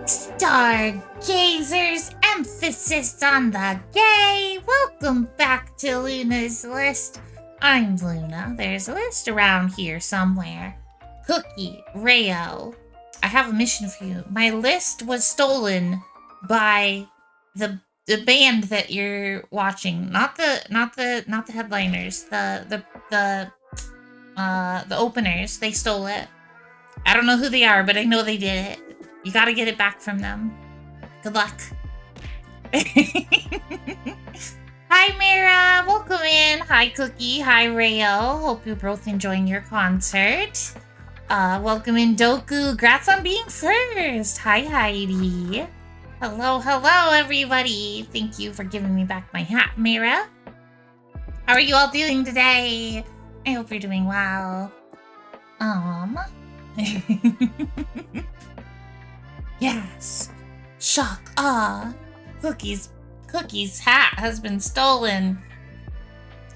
Stargazers, emphasis on the gay. Welcome back to Luna's list. I'm Luna. There's a list around here somewhere. Cookie, Rayo. I have a mission for you. My list was stolen by the band that you're watching, not the headliners, the openers. They stole it. I don't know who they are, but I know they did it. You gotta get it back from them. Good luck. Hi, Mira. Welcome in. Hi, Cookie. Hi, Rayo. Hope you're both enjoying your concert. Welcome in, Doku. Congrats on being first. Hi, Heidi. Hello, everybody. Thank you for giving me back my hat, Mira. How are you all doing today? I hope you're doing well. Yes. Shock. Cookie's hat has been stolen.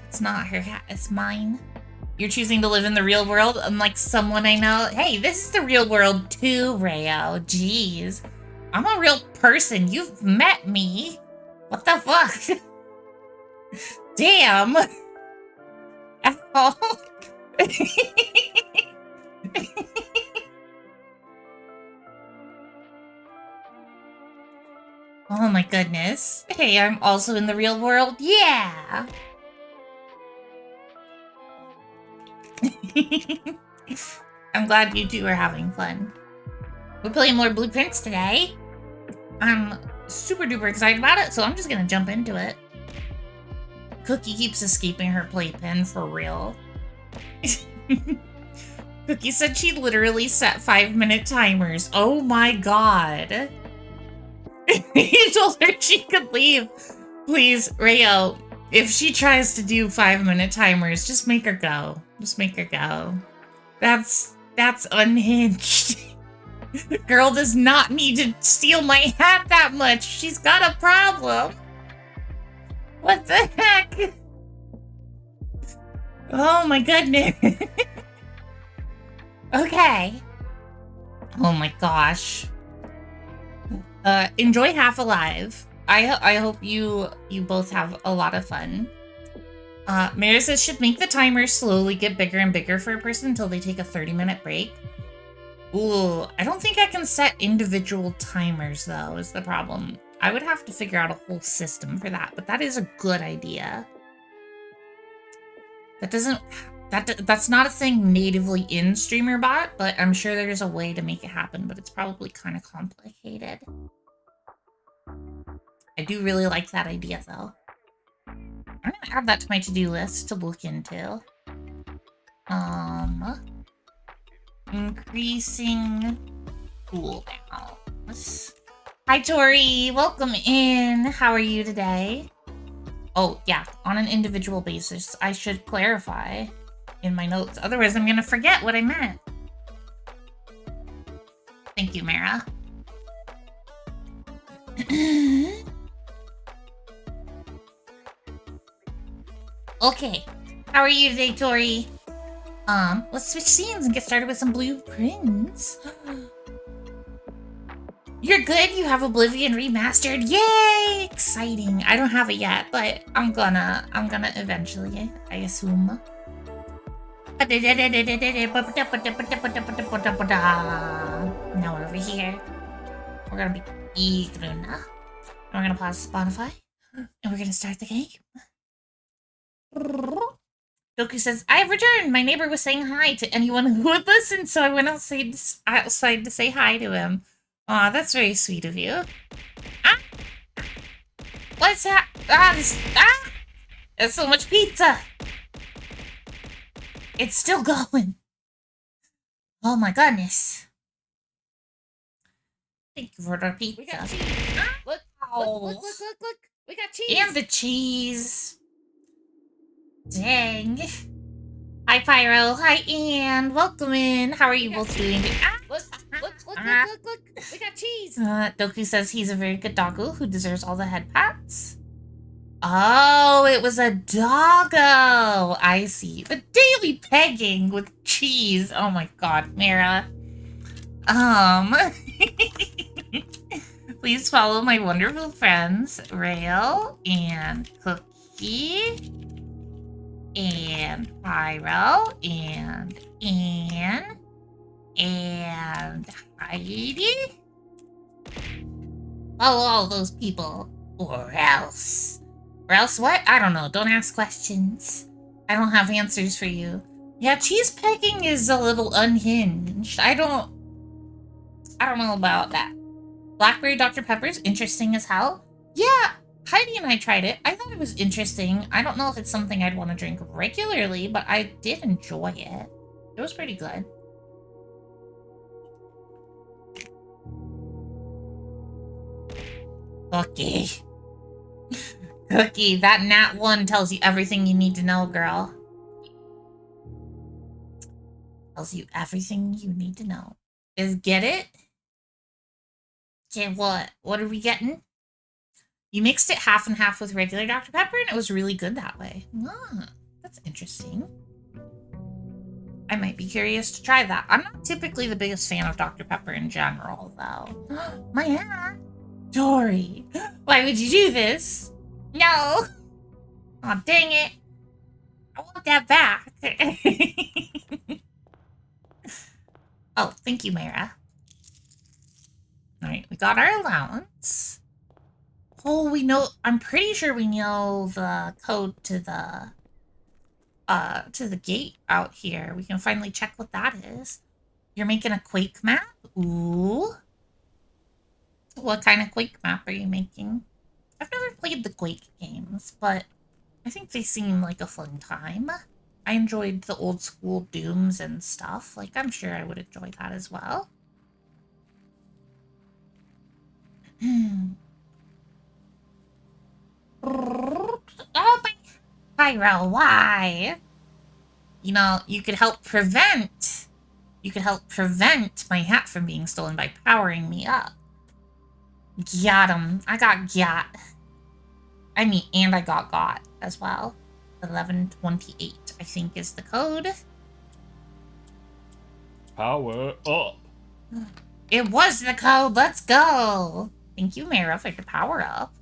It's not her hat, it's mine. You're choosing to live in the real world, unlike someone I know. Hey, this is the real world too, Rayo. Jeez. I'm a real person. You've met me. What the fuck? Damn. Ow. Oh my goodness. Hey, I'm also in the real world? Yeah! I'm glad you two are having fun. We're playing more Blueprints today. I'm super duper excited about it, so I'm just gonna jump into it. Cookie keeps escaping her playpen for real. Cookie said she literally set 5-minute timers. Oh my god. You told her she could leave. Please, Rayo, if she tries to do 5-minute timers, just make her go. Just make her go. That's unhinged. Girl does not need to steal my hat that much. She's got a problem. What the heck? Oh my goodness. Okay. Oh my gosh. Enjoy Half Alive. I hope you both have a lot of fun. Mary says should make the timer slowly get bigger and bigger for a person until they take a 30-minute break. Ooh, I don't think I can set individual timers though, is the problem. I would have to figure out a whole system for that, but that is a good idea. That's not a thing natively in StreamerBot, but I'm sure there's a way to make it happen, but it's probably kind of complicated. I do really like that idea, though. I'm gonna add that to my to-do list to look into. Increasing cooldowns. Hi, Tori. Welcome in. How are you today? Oh, yeah, on an individual basis. I should clarify in my notes. Otherwise, I'm gonna forget what I meant. Thank you, Mara. Okay. How are you today, Tori? Let's switch scenes and get started with some blueprints. You're good? You have Oblivion remastered? Yay! Exciting. I don't have it yet, but I'm gonna eventually, I assume. Now we're over here. We're gonna be Luna. And we're gonna pause Spotify. And we're gonna start the game. Doku says, I have returned. My neighbor was saying hi to anyone who would listen, so I went outside to say hi to him. Aw, that's very sweet of you. Ah! What's that? There's so much pizza. It's still going. Oh my goodness. Thank you for the pizza. We got cheese. Look. Look. We got cheese. And the cheese. Dang. Hi, Pyro. Hi, Anne. Welcome in. How are you both doing? Look. We got cheese. Doku says he's a very good doggo who deserves all the head pats. Oh, it was a doggo. I see. The daily pegging with cheese. Oh my god, Mara. Please follow my wonderful friends, Rail and Cookie and Pyro and Anne and Heidi. Follow all those people, or else. Or else what? I don't know. Don't ask questions. I don't have answers for you. Yeah, cheese pecking is a little unhinged. I don't know about that. Blackberry Dr. Pepper's interesting as hell. Yeah, Heidi and I tried it. I thought it was interesting. I don't know if it's something I'd want to drink regularly, but I did enjoy it. It was pretty good. Cookie. Cookie, that nat 1 tells you everything you need to know, girl. Tells you everything you need to know. Get it? Okay, what? What are we getting? You mixed it half and half with regular Dr. Pepper, and it was really good that way. Ah, that's interesting. I might be curious to try that. I'm not typically the biggest fan of Dr. Pepper in general, though. My hat! Dory, why would you do this? No! Aw, dang it. I want that back. Oh, thank you, Mara. Alright, we got our allowance. Oh, we know, I'm pretty sure we know the code to the gate out here. We can finally check what that is. You're making a Quake map? Ooh. What kind of Quake map are you making? I've never played the Quake games, but I think they seem like a fun time. I enjoyed the old school Dooms and stuff. Like, I'm sure I would enjoy that as well. Oh my... Pyro, why? You know, you could help prevent my hat from being stolen by powering me up. Got him. I got got. I mean, and I got as well. 1128, I think, is the code. Power up. It was the code. Let's go. Thank you, Mara, for the power up.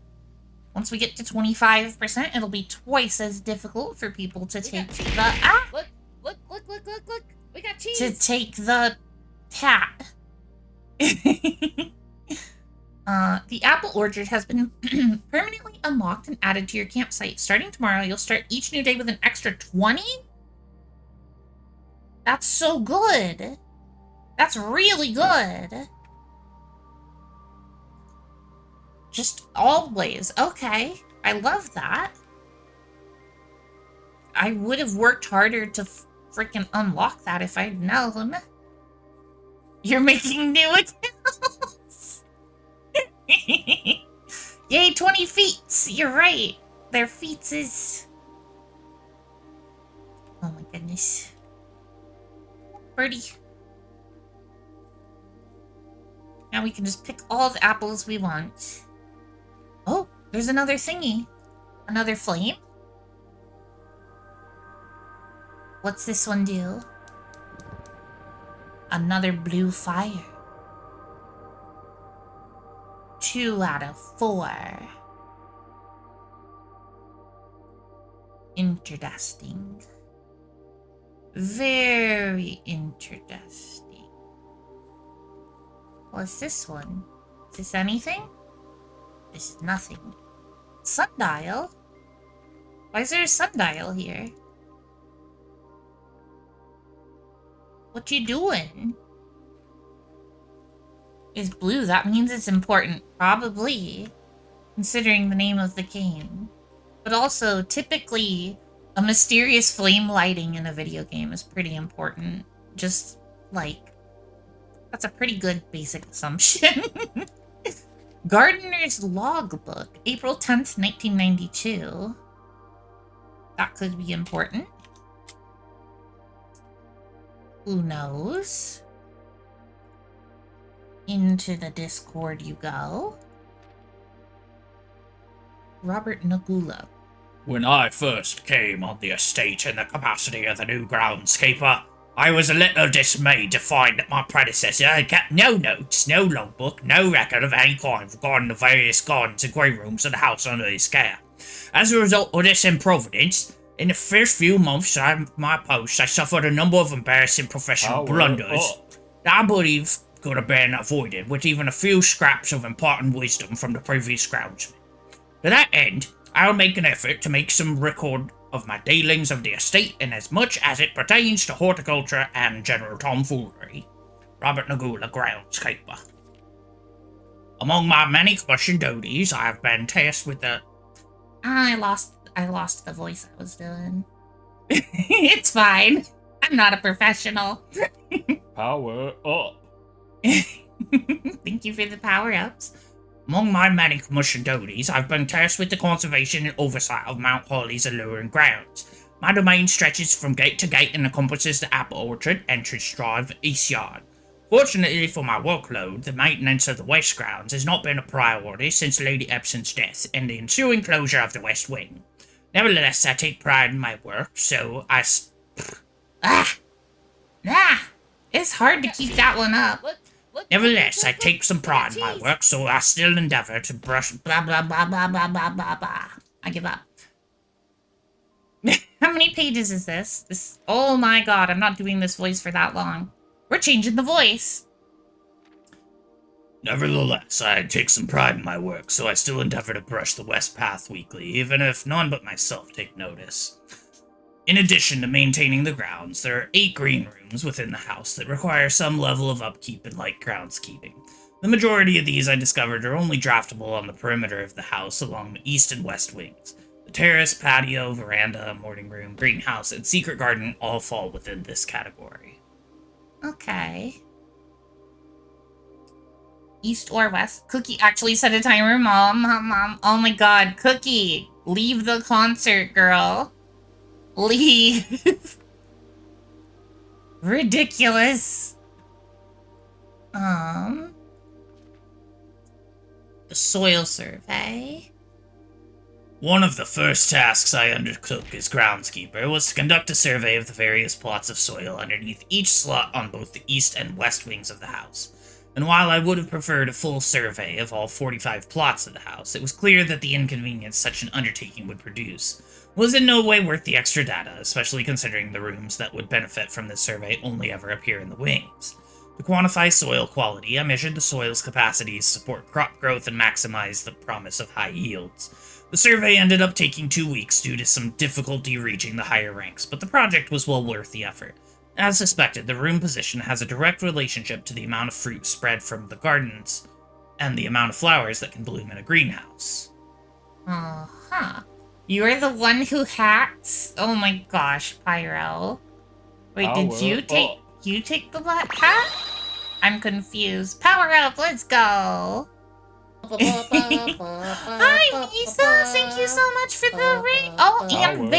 Once we get to 25%, it'll be twice as difficult for people to take the... Look. We got cheese. To take the hat. The apple orchard has been permanently unlocked and added to your campsite. Starting tomorrow, you'll start each new day with an extra 20? That's so good. That's really good. Just always. Okay. I love that. I would have worked harder to freaking unlock that if I'd known. You're making new accounts. Yay, 20 feats. You're right. Their feats is... Oh my goodness. Birdie. Now we can just pick all the apples we want. Oh, there's another thingy. Another flame. What's this one do? Another blue fire. 2 out of 4. Interesting. Very interesting. What's this one? Is this anything? This is nothing. Sundial? Why is there a sundial here? What you doing? Is blue. That means it's important. Probably. Considering the name of the game. But also, typically, a mysterious flame lighting in a video game is pretty important. Just, like, that's a pretty good basic assumption. Gardener's Logbook. April 10th, 1992. That could be important. Who knows? Into the Discord you go. Robert Nagula. When I first came on the estate in the capacity of the new groundskeeper, I was a little dismayed to find that my predecessor had kept no notes, no logbook, no record of any kind regarding the various gardens and grey rooms of the house under his care. As a result of this improvidence, in the first few months of my post, I suffered a number of embarrassing professional blunders that I believe could have been avoided with even a few scraps of important wisdom from the previous groundsman. To that end, I'll make an effort to make some record of my dealings of the estate in as much as it pertains to horticulture and general tomfoolery. Robert Nagula, groundskeeper. Among my many commissioned duties, I have been tasked with the... I lost the voice I was doing. It's fine. I'm not a professional. Power up. Thank you for the power-ups. Among my many commissioned duties, I've been tasked with the conservation and oversight of Mount Holly's alluring grounds. My domain stretches from gate to gate and encompasses the apple orchard, entrance drive, east yard. Fortunately for my workload, the maintenance of the west grounds has not been a priority since Lady Epson's death and the ensuing closure of the west wing. Nevertheless, I take pride in my work, so It's hard to keep that one up. Nevertheless, I take some pride in my work, so I still endeavor to brush Blah, blah, blah, blah, blah, blah, blah, blah. I give up. How many pages is this? Oh my god, I'm not doing this voice for that long. We're changing the voice. Nevertheless, I take some pride in my work, so I still endeavor to brush the west path weekly, even if none but myself take notice. In addition to maintaining the grounds, there are 8 green rooms within the house that require some level of upkeep and light groundskeeping. The majority of these I discovered are only draftable on the perimeter of the house along the east and west wings. The terrace, patio, veranda, morning room, greenhouse, and secret garden all fall within this category. Okay. East or west? Cookie actually set a timer. Mom. Oh my god, Cookie. Leave the concert, girl. Leave. Ridiculous. The soil survey. One of the first tasks I undertook as groundskeeper was to conduct a survey of the various plots of soil underneath each slot on both the east and west wings of the house. And while I would have preferred a full survey of all 45 plots of the house, it was clear that the inconvenience such an undertaking would produce was in no way worth the extra data, especially considering the rooms that would benefit from this survey only ever appear in the wings. To quantify soil quality, I measured the soil's capacity to support crop growth and maximize the promise of high yields. The survey ended up taking 2 weeks due to some difficulty reaching the higher ranks, but the project was well worth the effort. As suspected, the room position has a direct relationship to the amount of fruit spread from the gardens and the amount of flowers that can bloom in a greenhouse. Uh-huh. You're the one who hacks? Oh my gosh, Pyro. Wait, did you take the black hat? I'm confused. Power up, let's go. Hi, Lisa. Thank you so much for the ring. Oh, and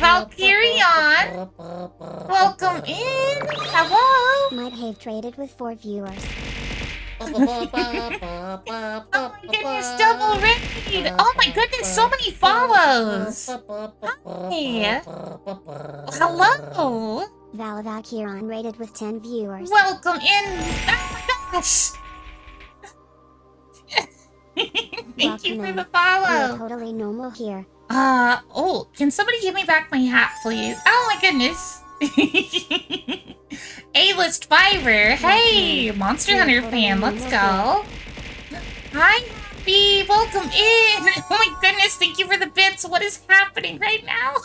Valkyrion. Welcome in. Hello. Might have traded with 4 viewers. Oh my goodness, double raid. Oh my goodness, so many follows. Hi. Hello. Valkyrion rated with 10 viewers. Welcome in. Oh my gosh. Thank you for the follow. We're totally normal here. Oh, can somebody give me back my hat, please? Oh my goodness. A-list Fiver. Hey, Monster Hunter fan, let's go. Hi, Happy. Welcome in. Oh my goodness, thank you for the bits. What is happening right now?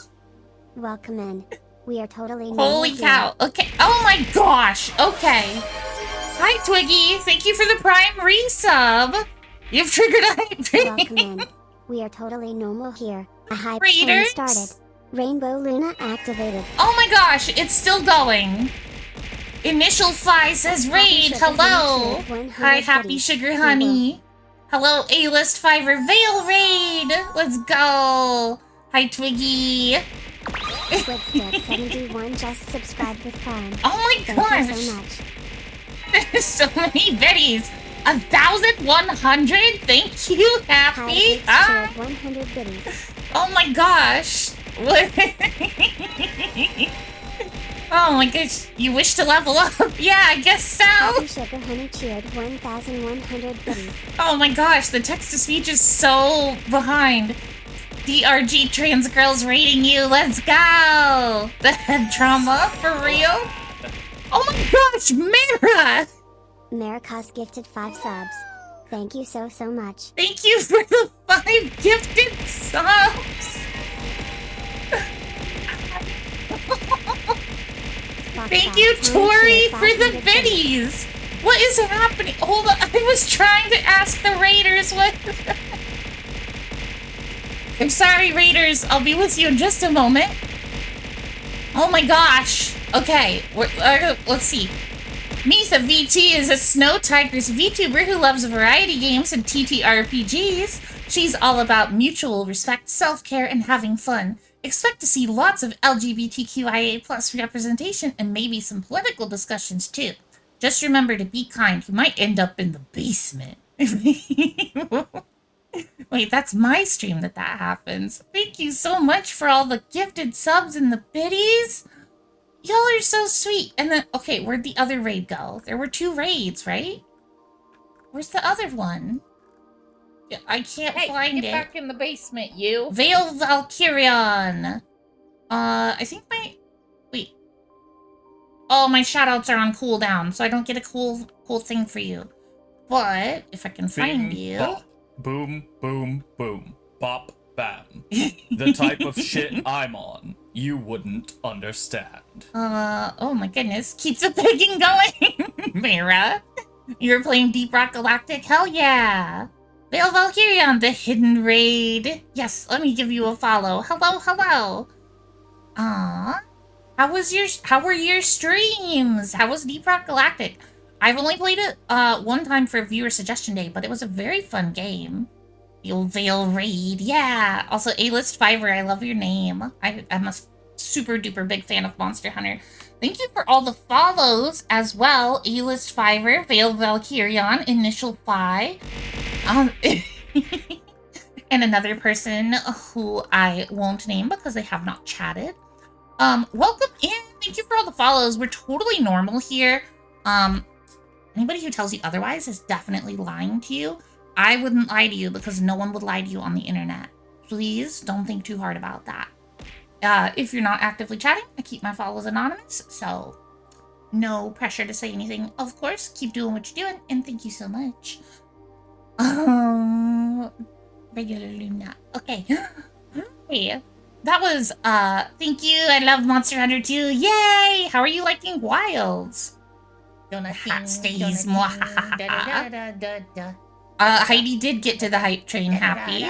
Welcome in. We are totally normal. Holy cow. Okay. Oh my gosh. Okay. Hi, Twiggy. Thank you for the Prime resub. You've triggered a hype train. Welcome in. We are totally normal here. A hype Raiders? train started. Rainbow Luna activated. Oh my gosh, it's still going. Initial Phi says raid. Hello. Hi, Happy Sugar Honey. Hello, A-list Fiver Veil raid. Let's go. Hi, Twiggy. Switchstick 71 just subscribed with Prime. Oh my gosh. Thank you so much. There's so many biddies. 1,100? Thank you, Happy. Hi, 100 biddies. Oh my gosh. What? Oh my gosh, you wish to level up? Yeah, I guess so. Happy Sugar Honey cheered 1,100 biddies. Oh my gosh, the text-to-speech is so behind. DRG trans girls rating you, let's go! The head trauma, for real? Oh my gosh, Mara! Maricos gifted 5 subs. Thank you so much. Thank you for the 5 gifted subs! Thank you, Tori, for the biddies! What is happening? Hold on, I was trying to ask the raiders what... I'm sorry, raiders. I'll be with you in just a moment. Oh my gosh. Okay, let's see. Misa VT is a Snow Tigers VTuber who loves variety games and TTRPGs. She's all about mutual respect, self-care, and having fun. Expect to see lots of LGBTQIA plus representation and maybe some political discussions too. Just remember to be kind. You might end up in the basement. Wait, that's my stream that happens. Thank you so much for all the gifted subs and the biddies. Y'all are so sweet. And then, okay, where'd the other raid go? There were 2 raids, right? Where's the other one? I can't find it. Get back in the basement, you. Veil Valkyrion. I think my... Wait. Oh, my shoutouts are on cooldown, so I don't get a cool thing for you. But, if I can find you... Bop. Boom, boom, boom. Bop, bam. The type of shit I'm on, you wouldn't understand. Oh my goodness. Keep the pegging going, Mara. You're playing Deep Rock Galactic? Hell yeah. Veil Valkyrion, the hidden raid. Yes, let me give you a follow. Hello. How were your streams? How was Deep Rock Galactic? I've only played it one time for viewer suggestion day, but it was a very fun game. The old Veil raid, yeah. Also, A-List Fiver, I love your name. I'm a super duper big fan of Monster Hunter. Thank you for all the follows as well. A-List Fiver, Veil Valkyrion, Initial Phi. And another person who I won't name because they have not chatted. Welcome in. Thank you for all the follows. We're totally normal here. Anybody who tells you otherwise is definitely lying to you. I wouldn't lie to you because no one would lie to you on the internet. Please don't think too hard about that. If you're not actively chatting, I keep my follows anonymous, so no pressure to say anything. Of course, keep doing what you're doing, and thank you so much. Regular Luna. Okay. Hey, that was, thank you. I love Monster Hunter too. Yay! How are you liking Wilds? Hot stays. Heidi did get to the hype train happy.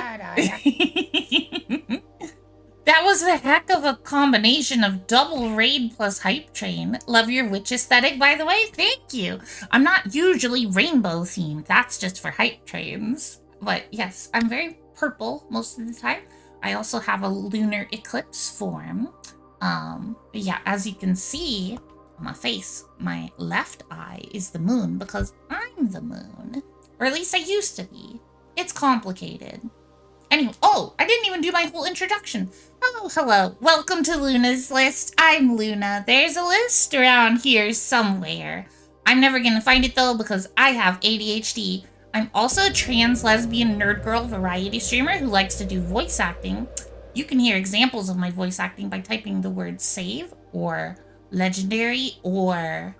That was a heck of a combination of double raid plus hype train. Love your witch aesthetic, by the way. Thank you. I'm not usually rainbow themed. That's just for hype trains. But yes, I'm very purple most of the time. I also have a lunar eclipse form. But yeah, as you can see on my face, my left eye is the moon because I'm the moon. Or at least I used to be. It's complicated. Anyway, oh, I didn't even do my whole introduction. Hello. Welcome to Luna's list. I'm Luna. There's a list around here somewhere. I'm never gonna find it though because I have ADHD. I'm also a trans lesbian nerd girl variety streamer who likes to do voice acting. You can hear examples of my voice acting by typing the word save or legendary or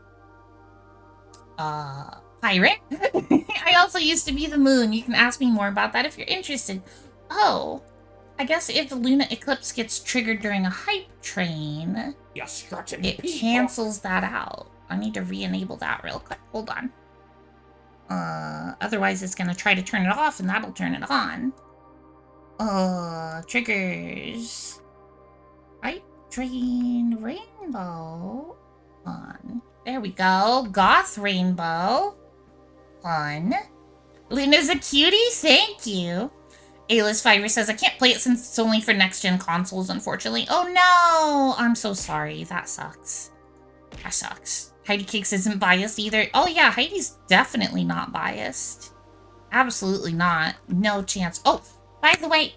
pirate. I also used to be the moon. You can ask me more about that if you're interested. Oh, I guess if the Luna Eclipse gets triggered during a hype train, it cancels that out. I need to re-enable that real quick. Hold on. Otherwise it's gonna try to turn it off and that'll turn it on. Triggers. Hype train rainbow. On. There we go. Goth rainbow. Fun. Luna's a cutie? Thank you. A-List Fiver says, I can't play it since it's only for next-gen consoles, unfortunately. Oh no! I'm so sorry. That sucks. That sucks. Heidi Cakes isn't biased either. Oh yeah, Heidi's definitely not biased. Absolutely not. No chance. Oh, by the way,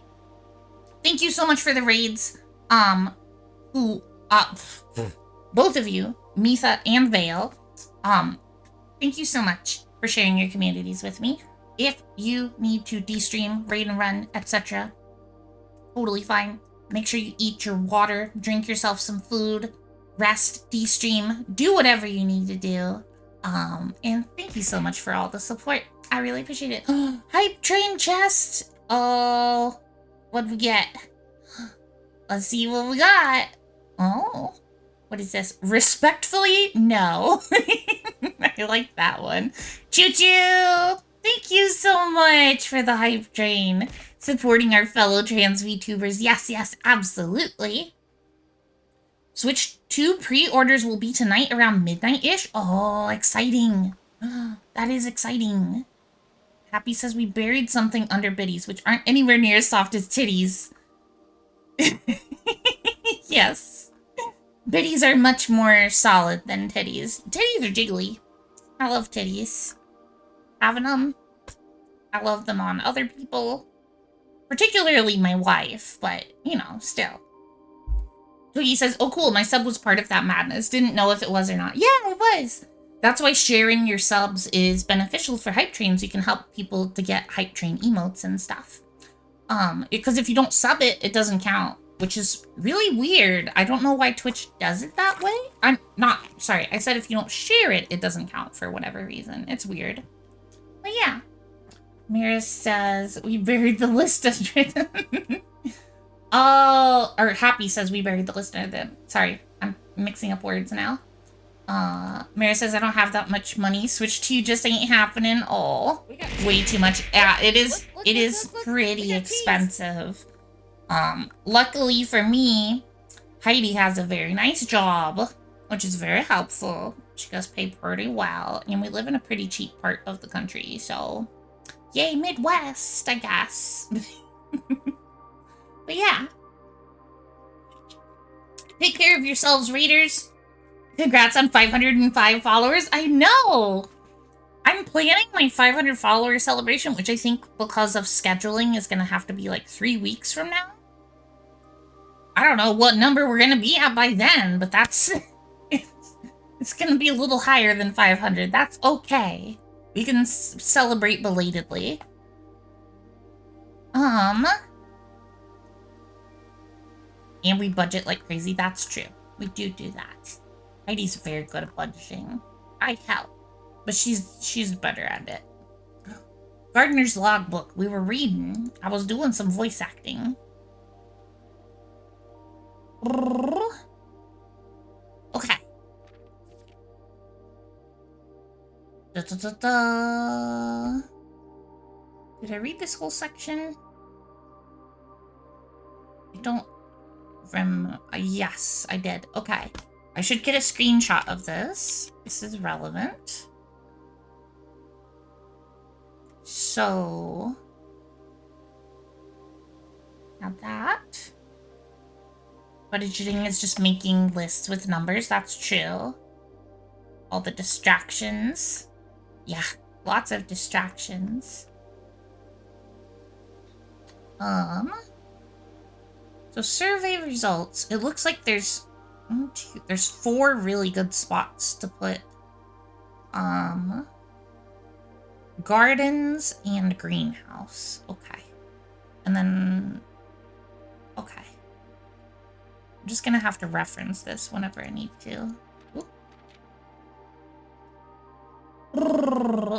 thank you so much for the raids. both of you, Mitha and Vale, thank you so much for sharing your communities with me. If you need to de-stream, raid and run, etc., totally fine. Make sure you eat your water, drink yourself some food, rest, de-stream, do whatever you need to do. And thank you so much for all the support. I really appreciate it. Hype train chest. Oh, what'd we get? Let's see what we got. Oh, what is this? Respectfully, no. I like that one. Choo-choo! Thank you so much for the hype train. Supporting our fellow trans VTubers. Yes, yes, absolutely. Switch 2 pre-orders will be tonight around midnight-ish. Oh, exciting. That is exciting. Happy says we buried something under bitties, which aren't anywhere near as soft as titties. Yes. Bitties are much more solid than titties. Titties are jiggly. I love titties. Having them. I love them on other people. Particularly my wife, but, you know, still. Twiggy says, oh cool, my sub was part of that madness. Didn't know if it was or not. Yeah, it was. That's why sharing your subs is beneficial for hype trains. You can help people to get hype train emotes and stuff. Because if you don't sub it, it doesn't count, which is really weird. I don't know why Twitch does it that way. I'm not, sorry, I said if you don't share it, it doesn't count for whatever reason. It's weird. But yeah. Mira says, we buried the list under them. Oh, or Happy says we buried the list under them. Sorry, I'm mixing up words now. Mira says, I don't have that much money. Switch 2 just ain't happening. Oh, way too much. Yeah, it is pretty expensive. Luckily for me, Heidi has a very nice job, which is very helpful. She does pay pretty well, and we live in a pretty cheap part of the country, so yay, Midwest, I guess. But yeah. Take care of yourselves, readers. Congrats on 505 followers. I know! I'm planning my 500 follower celebration, which I think because of scheduling is going to have to be like 3 weeks from now. I don't know what number we're going to be at by then, but that's... it's going to be a little higher than 500. That's okay. We can celebrate belatedly. And we budget like crazy. That's true. We do that. Heidi's very good at budgeting. I help. But she's better at it. Gardener's Logbook. We were reading. I was doing some voice acting. Okay. Did I read this whole section? I don't remember. Yes, I did. Okay. I should get a screenshot of this. This is relevant. So, now that. Budgeting is just making lists with numbers. That's true. All the distractions. Yeah, lots of distractions. So survey results. It looks like there's 4 really good spots to put gardens and greenhouse. Okay. And then okay. I'm just gonna have to reference this whenever I need to.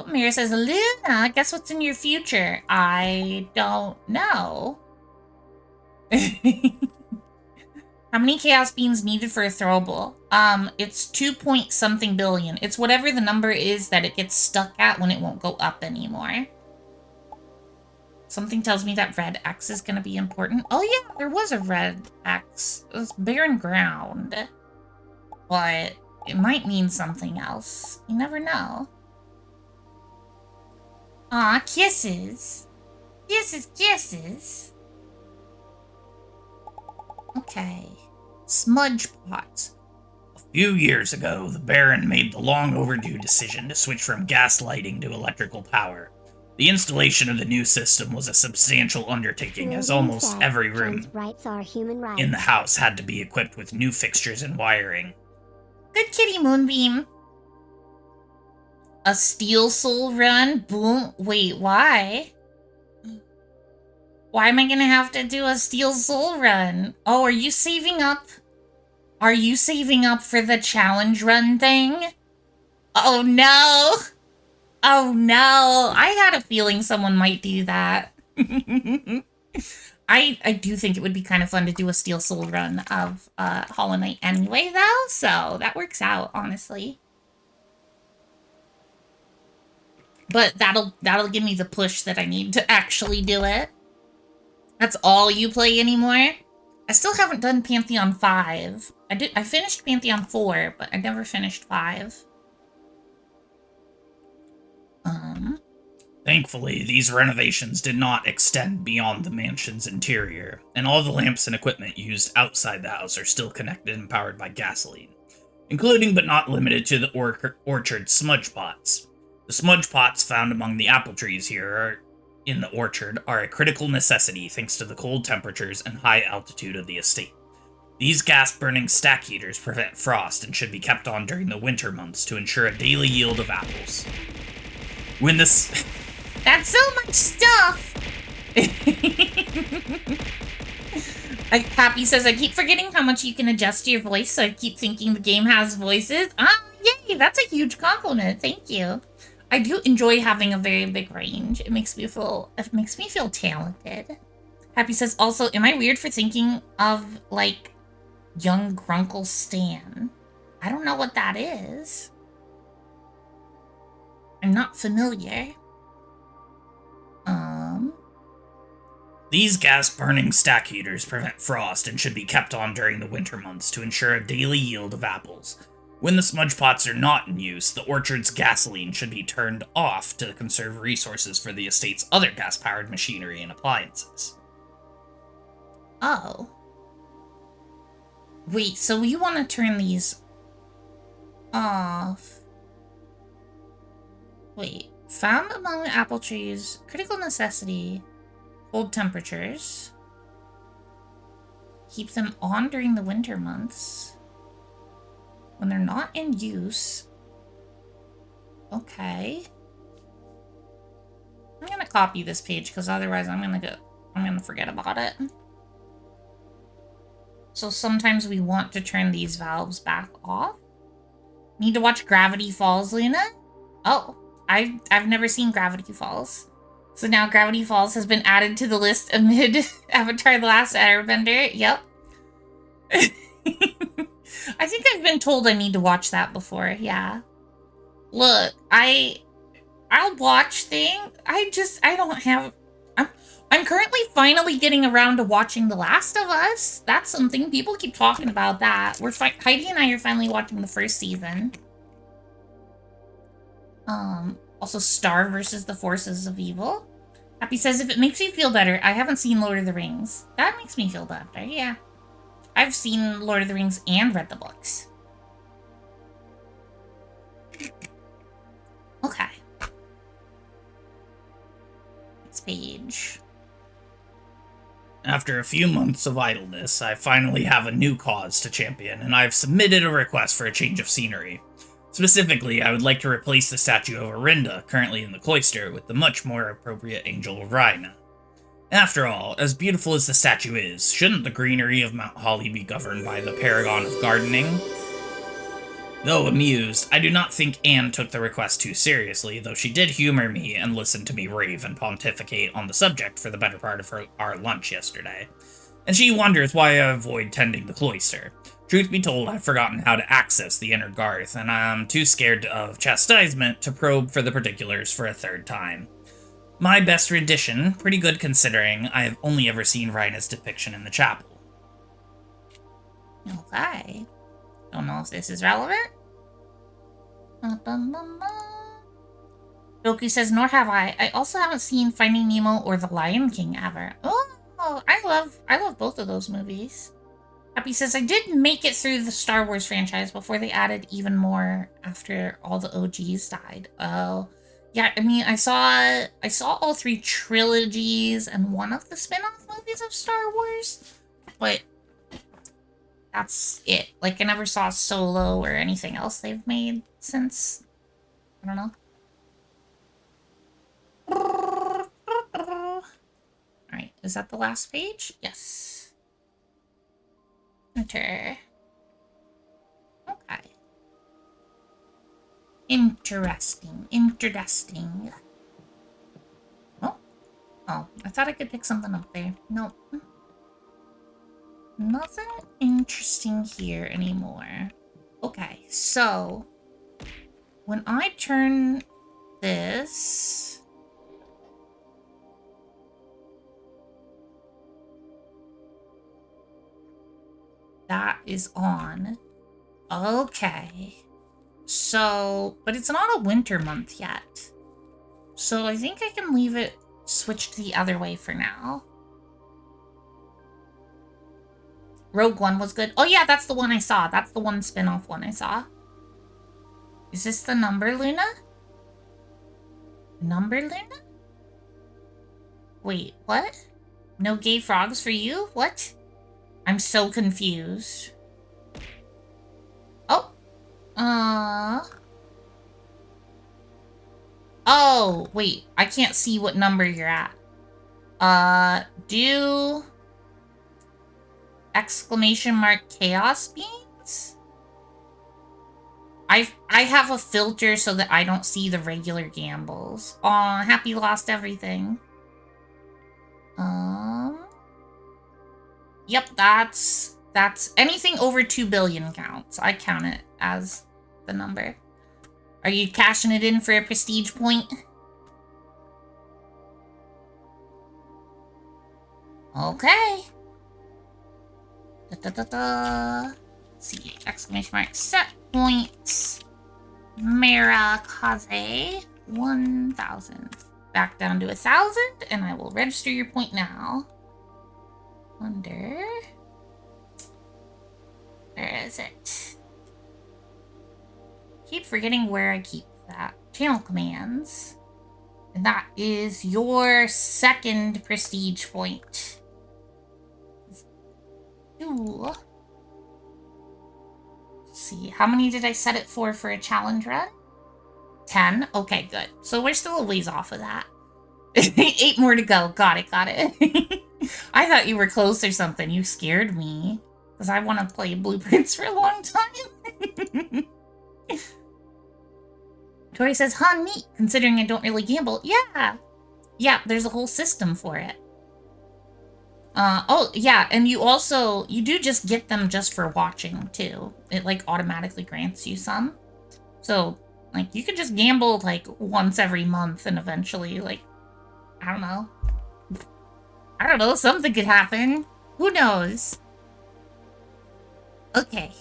Mira says, Luna, guess what's in your future? I don't know. How many chaos beans needed for a throwable? It's 2-point-something billion. It's whatever the number is that it gets stuck at when it won't go up anymore. Something tells me that red X is gonna be important. Oh yeah, there was a red X. It was barren ground. But it might mean something else. You never know. Aw, kisses. Kisses, kisses. Okay. Smudge pots. A few years ago, the Baron made the long overdue decision to switch from gas lighting to electrical power. The installation of the new system was a substantial undertaking, as almost every room in the house had to be equipped with new fixtures and wiring. Good kitty, Moonbeam. A Steel Soul run? Boom. Wait, why? Why am I gonna have to do a Steel Soul run? Oh, are you saving up? Are you saving up for the challenge run thing? Oh no! Oh no! I had a feeling someone might do that. I do think it would be kind of fun to do a Steel Soul run of Hollow Knight anyway, though, so that works out, honestly. But that'll give me the push that I need to actually do it. That's all you play anymore? I still haven't done Pantheon 5. I finished Pantheon 4, but I never finished 5. Thankfully, these renovations did not extend beyond the mansion's interior, and all the lamps and equipment used outside the house are still connected and powered by gasoline, including but not limited to the orchard smudge pots. The smudge pots found among the apple trees here in the orchard are a critical necessity thanks to the cold temperatures and high altitude of the estate. These gas-burning stack heaters prevent frost and should be kept on during the winter months to ensure a daily yield of apples. When this... That's so much stuff! Happy says, I keep forgetting how much you can adjust your voice, so I keep thinking the game has voices. Ah, yay! That's a huge compliment. Thank you. I do enjoy having a very big range. It makes me feel talented. Happy says, also, am I weird for thinking of, like, young Grunkle Stan? I don't know what that is. I'm not familiar. These gas-burning stack heaters prevent frost and should be kept on during the winter months to ensure a daily yield of apples. When the smudge pots are not in use, the orchard's gasoline should be turned off to conserve resources for the estate's other gas-powered machinery and appliances. Oh. Wait, so you want to turn these off? Wait. Found among the apple trees. Critical necessity. Cold temperatures. Keep them on during the winter months. When they're not in use. Okay. I'm gonna copy this page because otherwise I'm gonna forget about it. So sometimes we want to turn these valves back off. Need to watch Gravity Falls, Luna? Oh, I've never seen Gravity Falls. So now Gravity Falls has been added to the list amid Avatar: The Last Airbender. Yep. I think I've been told I need to watch that before, yeah. Look, I'll watch things. I don't have... I'm currently finally getting around to watching The Last of Us. That's something. People keep talking about that. Heidi and I are finally watching the first season. Also Star versus the Forces of Evil. Happy says, if it makes you feel better, I haven't seen Lord of the Rings. That makes me feel better, yeah. I've seen Lord of the Rings and read the books. Okay. Next page. After a few months of idleness, I finally have a new cause to champion, and I've submitted a request for a change of scenery. Specifically, I would like to replace the statue of Orinda, currently in the cloister, with the much more appropriate Angel of Rhina. After all, as beautiful as the statue is, shouldn't the greenery of Mount Holly be governed by the paragon of gardening? Though amused, I do not think Anne took the request too seriously, though she did humor me and listen to me rave and pontificate on the subject for the better part of our lunch yesterday. And she wonders why I avoid tending the cloister. Truth be told, I've forgotten how to access the inner garth, and I'm too scared of chastisement to probe for the particulars for a third time. My best rendition, pretty good considering I have only ever seen Rhina's depiction in the chapel. Okay. Don't know if this is relevant. Doku says, nor have I. I also haven't seen Finding Nemo or The Lion King ever. Oh, I love both of those movies. Happy says, I did make it through the Star Wars franchise before they added even more after all the OGs died. Oh, yeah, I mean, I saw all three trilogies and one of the spin-off movies of Star Wars, but that's it. Like, I never saw Solo or anything else they've made since. I don't know. Alright, is that the last page? Yes. Enter. Okay. Interesting. Interesting. Oh. Oh, I thought I could pick something up there. Nope. Nothing interesting here anymore. Okay, so when I turn this, that is on. Okay. So, but it's not a winter month yet. So I think I can leave it switched the other way for now. Rogue One was good. Oh yeah, that's the one I saw. That's the one spin-off one I saw. Is this the number, Luna? Number, Luna? Wait, what? No gay frogs for you? What? I'm so confused. Oh. Oh, wait. I can't see what number you're at. Do... exclamation mark chaos beans? I have a filter so that I don't see the regular gambles. Aw, happy lost everything. Yep, that's anything over 2 billion counts. I count it as the number. Are you cashing it in for a prestige point? Okay. Let's see, exclamation mark, set points, Marakaze, 1,000. Back down to 1,000, and I will register your point now. Where is it? Keep forgetting where I keep that. Channel commands. And that is your second prestige point. Ooh. Let's see, how many did I set it for a challenge run? 10? Okay, good. So we're still a ways off of that. 8 more to go. Got it, got it. I thought you were close or something. You scared me. Because I want to play Blueprints for a long time. Tori says, huh, neat, considering I don't really gamble. Yeah. Yeah, there's a whole system for it. Oh, yeah, and you do just get them just for watching, too. It, like, automatically grants you some. So, like, you could just gamble, like, once every month and eventually, like, I don't know. I don't know, something could happen. Who knows? Okay.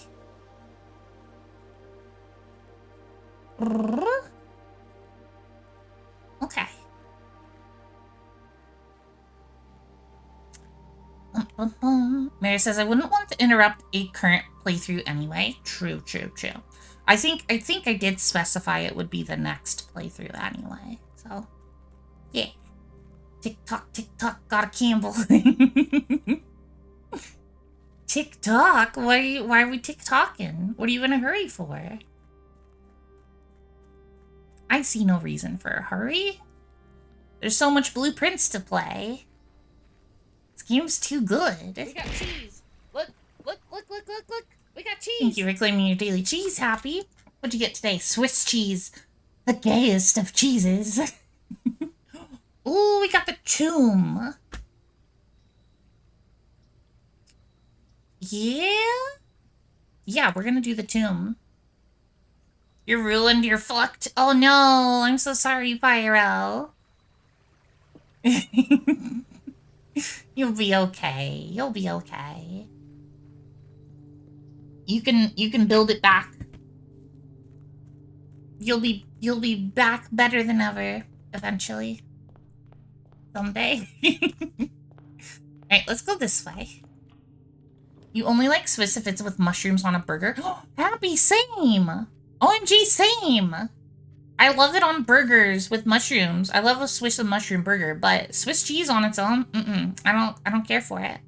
Okay. Mary says, I wouldn't want to interrupt a current playthrough anyway. True, true, true. I think I did specify it would be the next playthrough anyway. So, yeah. Tick-tock, tick-tock, gotta gamble. Tick-tock? Why are we tick-tocking? What are you in a hurry for? I see no reason for a hurry. There's so much Blueprints to play. This game's too good. We got cheese. Look. We got cheese. Thank you for claiming your daily cheese, Happy. What'd you get today? Swiss cheese. The gayest of cheeses. Ooh, we got the tomb. Yeah? Yeah, we're gonna do the tomb. You're ruined, you're fucked. Oh no, I'm so sorry, Pyro. You'll be okay. You'll be okay. You can build it back. You'll be back better than ever eventually. Someday. Alright, let's go this way. You only like Swiss if it's with mushrooms on a burger? Happy, same! OMG, same! I love it on burgers with mushrooms. I love a Swiss and mushroom burger, but Swiss cheese on its own, I don't care for it.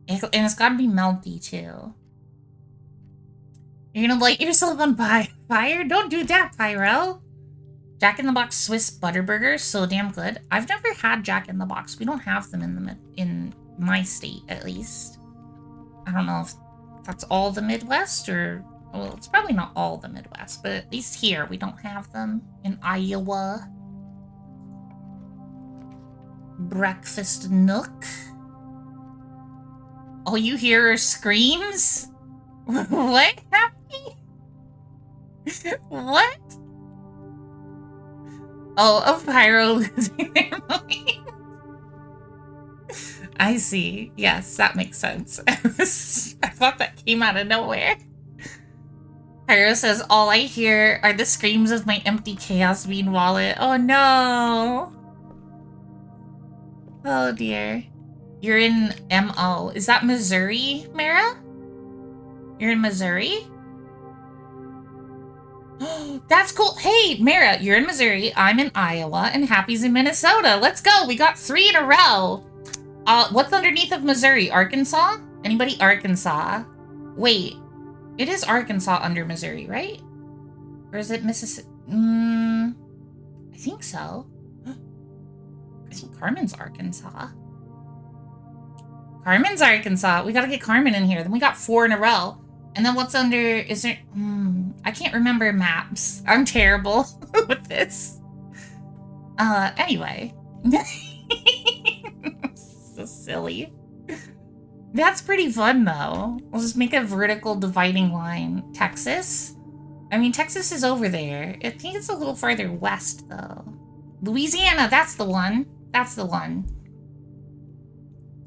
And it's gotta be melty too. You're gonna light yourself on fire? Don't do that, Pyro. Jack in the Box Swiss Butterburger, so damn good. I've never had Jack in the Box. We don't have them in my state, at least. I don't know if that's all the Midwest or... Well, it's probably not all the Midwest, but at least here we don't have them. In Iowa. Breakfast Nook. All you hear are screams? What happened? What? Oh, of Pyro losing their mind. I see. Yes, that makes sense. I thought that came out of nowhere. Pyro says, all I hear are the screams of my empty Chaos Bean wallet. Oh no. Oh dear. You're in MO. Is that Missouri, Mara? You're in Missouri? That's cool. Hey, Mara, you're in Missouri. I'm in Iowa, and Happy's in Minnesota. Let's go. We got 3 in a row. What's underneath of Missouri? Arkansas? Anybody Arkansas? Wait. It is Arkansas under Missouri, right? Or is it Mississippi? I think so. I think Carmen's Arkansas. Carmen's Arkansas. We gotta get Carmen in here. Then we got 4 in a row. And then what's under... Is there... I can't remember maps. I'm terrible with this. Anyway. So silly. That's pretty fun, though. We'll just make a vertical dividing line. Texas? I mean, Texas is over there. I think it's a little farther west, though. Louisiana, that's the one. That's the one.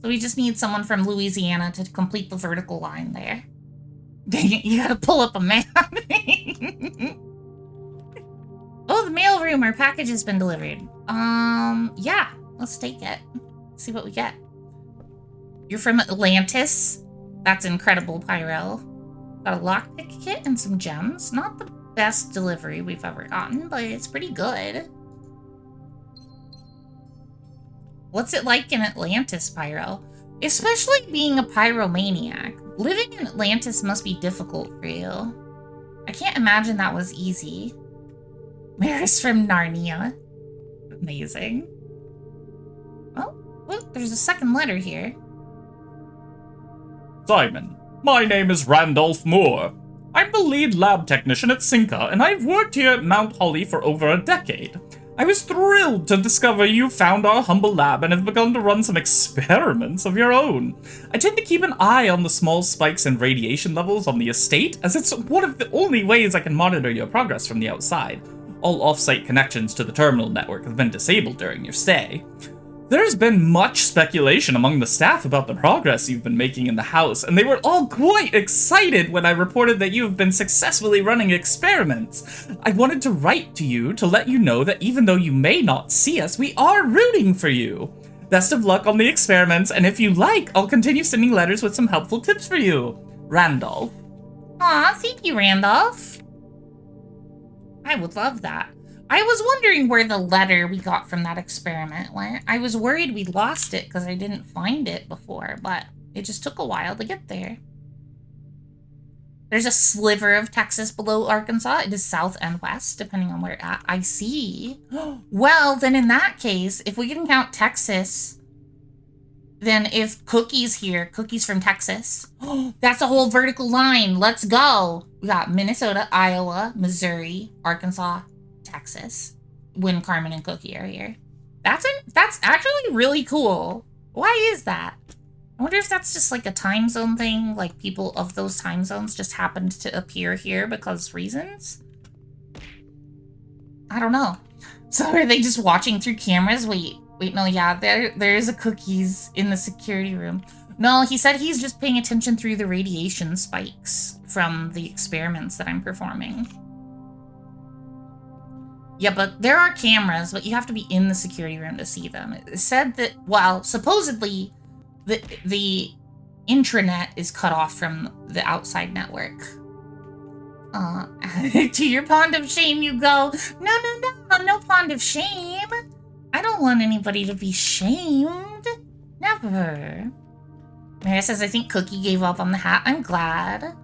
So we just need someone from Louisiana to complete the vertical line there. Dang it, you gotta pull up a map. Oh, the mailroom. Our package has been delivered. Yeah. Let's take it. See what we get. You're from Atlantis? That's incredible, Pyro. Got a lockpick kit and some gems. Not the best delivery we've ever gotten, but it's pretty good. What's it like in Atlantis, Pyro? Especially being a pyromaniac. Living in Atlantis must be difficult for you. I can't imagine that was easy. Maris from Narnia. Amazing. Oh, look, there's a second letter here. Simon, my name is Randolph Moore. I'm the lead lab technician at Cinca, and I've worked here at Mount Holly for over a decade. I was thrilled to discover you found our humble lab and have begun to run some experiments of your own. I tend to keep an eye on the small spikes in radiation levels on the estate, as it's one of the only ways I can monitor your progress from the outside. All off-site connections to the terminal network have been disabled during your stay. There's been much speculation among the staff about the progress you've been making in the house, and they were all quite excited when I reported that you have been successfully running experiments. I wanted to write to you to let you know that even though you may not see us, we are rooting for you. Best of luck on the experiments, and if you like, I'll continue sending letters with some helpful tips for you. Randolph. Aw, thank you, Randolph. I would love that. I was wondering where the letter we got from that experiment went. I was worried we lost it because I didn't find it before, but it just took a while to get there. There's a sliver of Texas below Arkansas. It is south and west, depending on where you're at. I see. Well, then in that case, if we can count Texas, then if Cookie's here, Cookie's from Texas, that's a whole vertical line. Let's go. We got Minnesota, Iowa, Missouri, Arkansas, Texas, when Carmen and Cookie are here. That's actually really cool. Why is that? I wonder if that's just like a time zone thing, like people of those time zones just happened to appear here because reasons? I don't know. So are they just watching through cameras? Wait, no, yeah, there is a Cookies in the security room. No, he said he's just paying attention through the radiation spikes from the experiments that I'm performing. Yeah, but there are cameras, but you have to be in the security room to see them. It said that, well, supposedly the intranet is cut off from the outside network. To your pond of shame you go. No pond of shame. I don't want anybody to be shamed. Never. Mary says, I think Cookie gave up on the hat. I'm glad.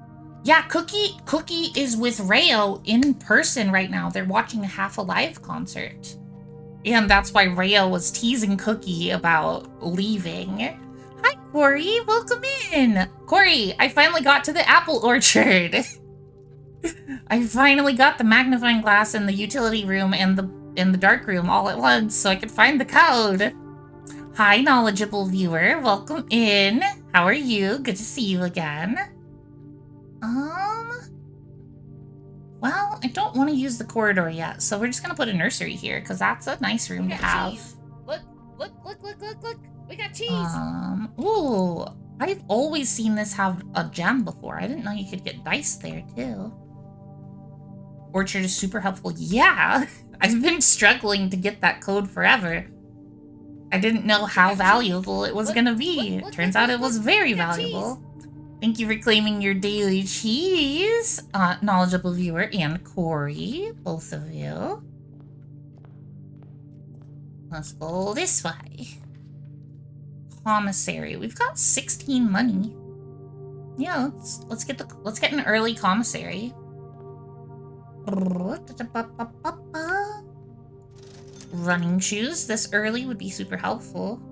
Yeah, Cookie is with Rayo in person right now. They're watching a Half Alive concert. And that's why Rayo was teasing Cookie about leaving. Hi, Corey. Welcome in. Corey, I finally got to the apple orchard. I finally got the magnifying glass in the utility room and the dark room all at once so I could find the code. Hi, knowledgeable viewer. Welcome in. How are you? Good to see you again. Well, I don't want to use the corridor yet, so we're just gonna put a nursery here because that's a nice room to have. Cheese. Look. We got cheese. Ooh, I've always seen this have a gem before. I didn't know you could get dice there too. Orchard is super helpful. Yeah, I've been struggling to get that code forever. I didn't know how valuable it was gonna be. Turns out it was very valuable. Thank you for claiming your daily cheese, knowledgeable viewer and Corey, both of you. Let's go this way. Commissary. We've got 16 money. Yeah, let's get an early commissary. Running shoes this early would be super helpful.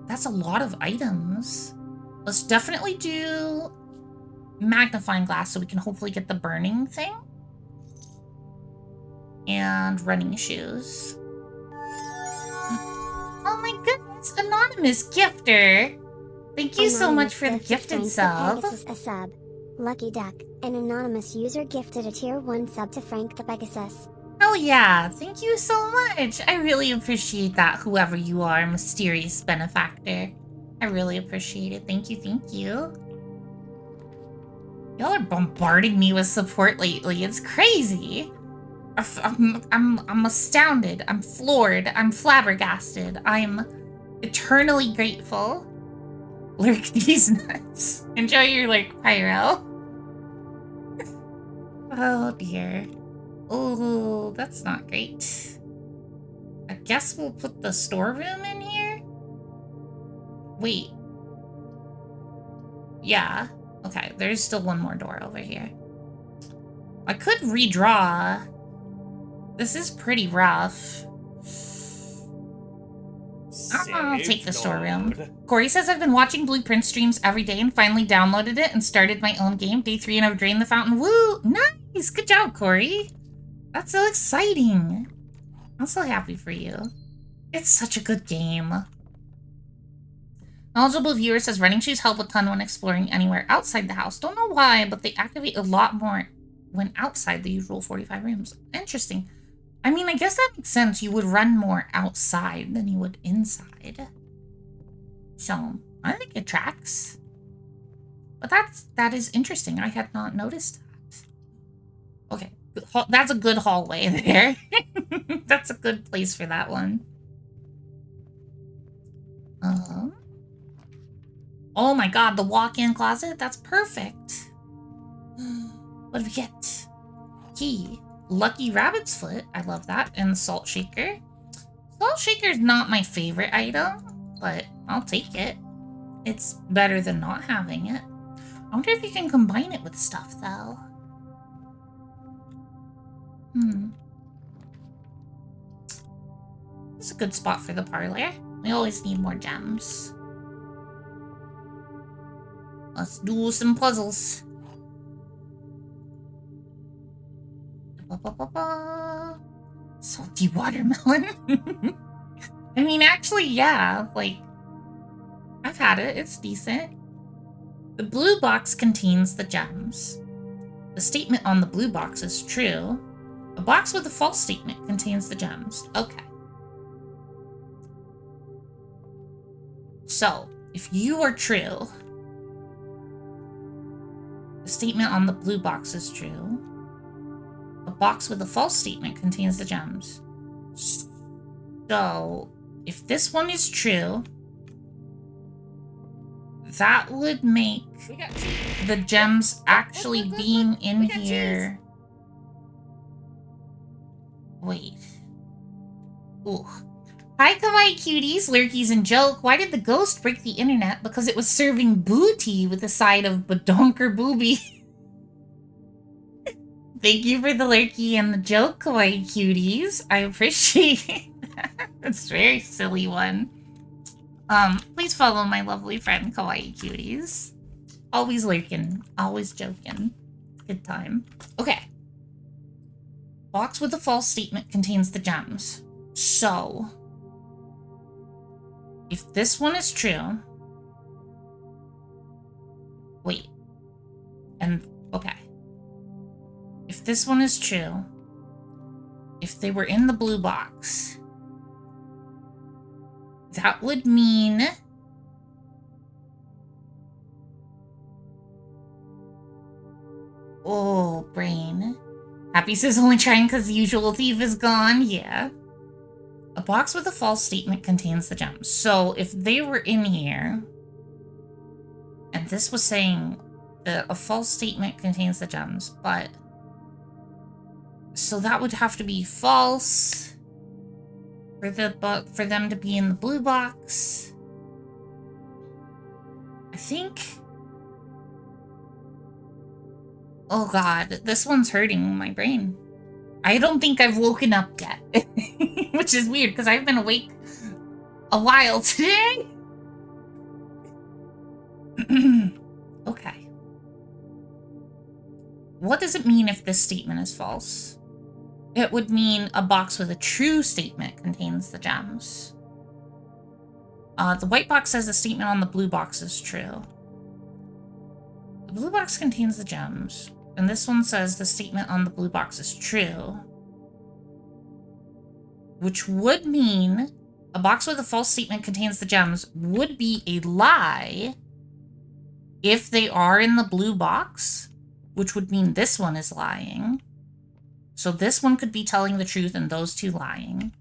That's a lot of items. Let's definitely do magnifying glass so we can hopefully get the burning thing. And running shoes. Oh my goodness, anonymous gifter. Thank you so much for the gifted sub. A sub. Lucky Duck, an anonymous user gifted a tier 1 sub to Frank the Pegasus. Hell yeah, thank you so much. I really appreciate that, whoever you are, mysterious benefactor. I really appreciate it. Thank you, thank you. Y'all are bombarding me with support lately. It's crazy. I'm astounded. I'm floored. I'm flabbergasted. I'm eternally grateful. Lurk these nuts. Enjoy your lurk, Pyro. Oh dear. Oh, that's not great. I guess we'll put the storeroom in here? Wait. Yeah. Okay, there's still one more door over here. I could redraw. This is pretty rough. I'll take the storeroom. Corey says I've been watching Blueprint streams every day and finally downloaded it and started my own game. Day 3 and I've drained the fountain. Woo! Nice! Good job, Corey. That's so exciting. I'm so happy for you. It's such a good game. Knowledgeable viewer says running shoes help a ton when exploring anywhere outside the house. Don't know why, but they activate a lot more when outside the usual 45 rooms. Interesting. I mean, I guess that makes sense. You would run more outside than you would inside. So, I think it tracks. But that is interesting. I had not noticed that. Okay. That's a good hallway there. That's a good place for that one. Oh my god, the walk-in closet? That's perfect. What do we get? Key. Lucky rabbit's foot. I love that. And the salt shaker. Salt shaker's not my favorite item, but I'll take it. It's better than not having it. I wonder if you can combine it with stuff, though. This is a good spot for the parlor. We always need more gems. Let's do some puzzles. Salty watermelon. I mean, actually, yeah. Like, I've had it. It's decent. The blue box contains the gems. The statement on the blue box is true. A box with a false statement contains the gems. Okay. So, if you are true, the statement on the blue box is true. A box with a false statement contains the gems. So, if this one is true, that would make the gems actually being in here. Wait. Ooh. Hi, kawaii cuties, lurkies, and joke. Why did the ghost break the internet? Because it was serving booty with a side of badonker booby. Thank you for the lurky and the joke, kawaii cuties. I appreciate that. It's a very silly one. Please follow my lovely friend, kawaii cuties. Always lurking, always joking. Good time. Okay. Box with a false statement contains the gems. So, if this one is true... Wait. And, okay. If this one is true, if they were in the blue box, that would mean... Oh, brain. Happy says only trying because the usual thief is gone. Yeah. A box with a false statement contains the gems. So if they were in here, and this was saying that a false statement contains the gems, but... So that would have to be false for them to be in the blue box. I think... Oh god, this one's hurting my brain. I don't think I've woken up yet. Which is weird, because I've been awake a while today. Okay. What does it mean if this statement is false? It would mean a box with a true statement contains the gems. The white box says the statement on the blue box is true. The blue box contains the gems. And this one says the statement on the blue box is true. Which would mean a box with a false statement contains the gems would be a lie if they are in the blue box, which would mean this one is lying. So this one could be telling the truth and those two lying.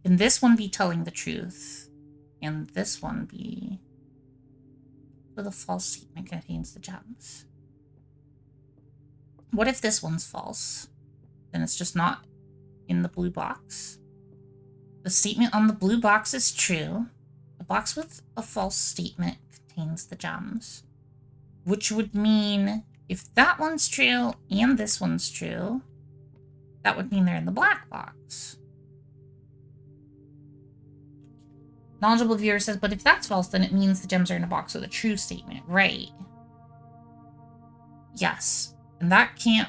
And this one be telling the truth. And this one be... with a false statement contains the gems. What if this one's false? Then it's just not in the blue box. The statement on the blue box is true. A box with a false statement contains the gems. Which would mean if that one's true and this one's true, that would mean they're in the black box. Knowledgeable viewer says, but if that's false, then it means the gems are in a box with a true statement, right? Yes. And that can't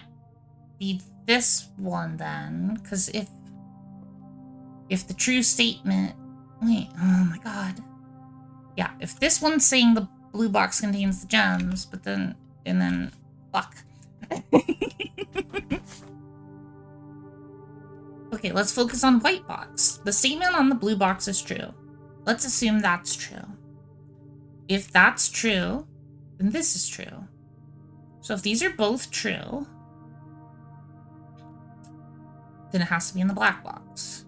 be this one then, because if the true statement... Wait, oh my god. Yeah, if this one's saying the blue box contains the gems, but then... And then... Fuck. Okay, let's focus on white box. The statement on the blue box is true. Let's assume that's true. If that's true, then this is true. So if these are both true, then it has to be in the black box.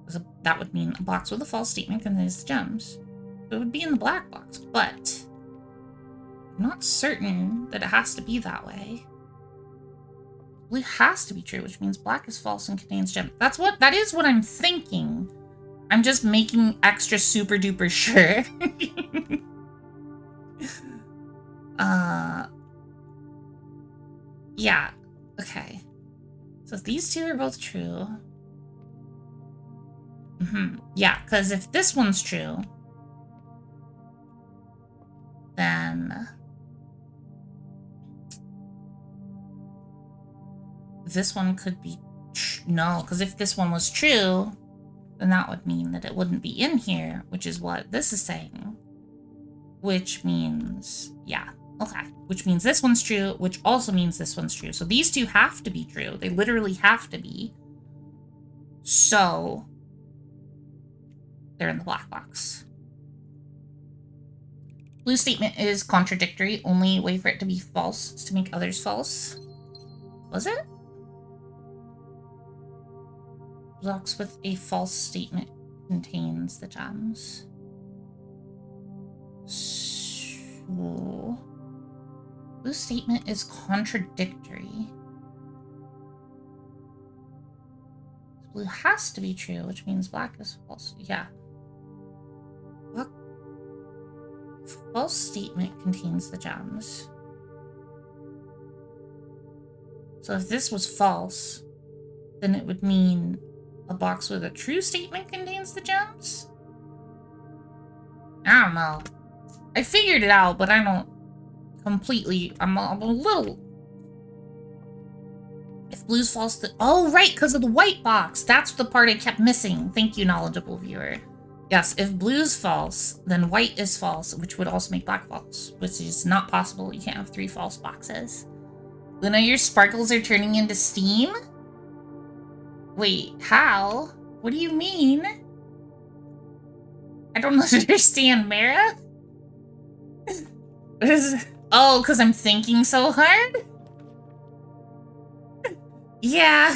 So that would mean a box with a false statement contains the gems. So it would be in the black box, but I'm not certain that it has to be that way. Blue has to be true, which means black is false and contains gems. That is what I'm thinking. I'm just making extra super duper sure. Yeah, okay. So if these two are both true... Yeah, because if this one's true, then... This one could be... No, because if this one was true, then that would mean that it wouldn't be in here, which is what this is saying. Which means... Yeah. Okay, which means this one's true, which also means this one's true. So these two have to be true. They literally have to be. So they're in the black box. Blue statement is contradictory. Only way for it to be false is to make others false. Was it? Box with a false statement contains the gems. So... Blue statement is contradictory. Blue has to be true, which means black is false. Yeah. What? False statement contains the gems. So if this was false, then it would mean a box with a true statement contains the gems? I don't know. I figured it out, but I don't completely... I'm a little... If blue's false, then... Oh, right, because of the white box. That's the part I kept missing. Thank you, knowledgeable viewer. Yes, if blue's false, then white is false, which would also make black false, which is not possible. You can't have 3 false boxes. Luna, your sparkles are turning into steam? Wait, how? What do you mean? I don't understand, Mara. Oh, because I'm thinking so hard? Yeah.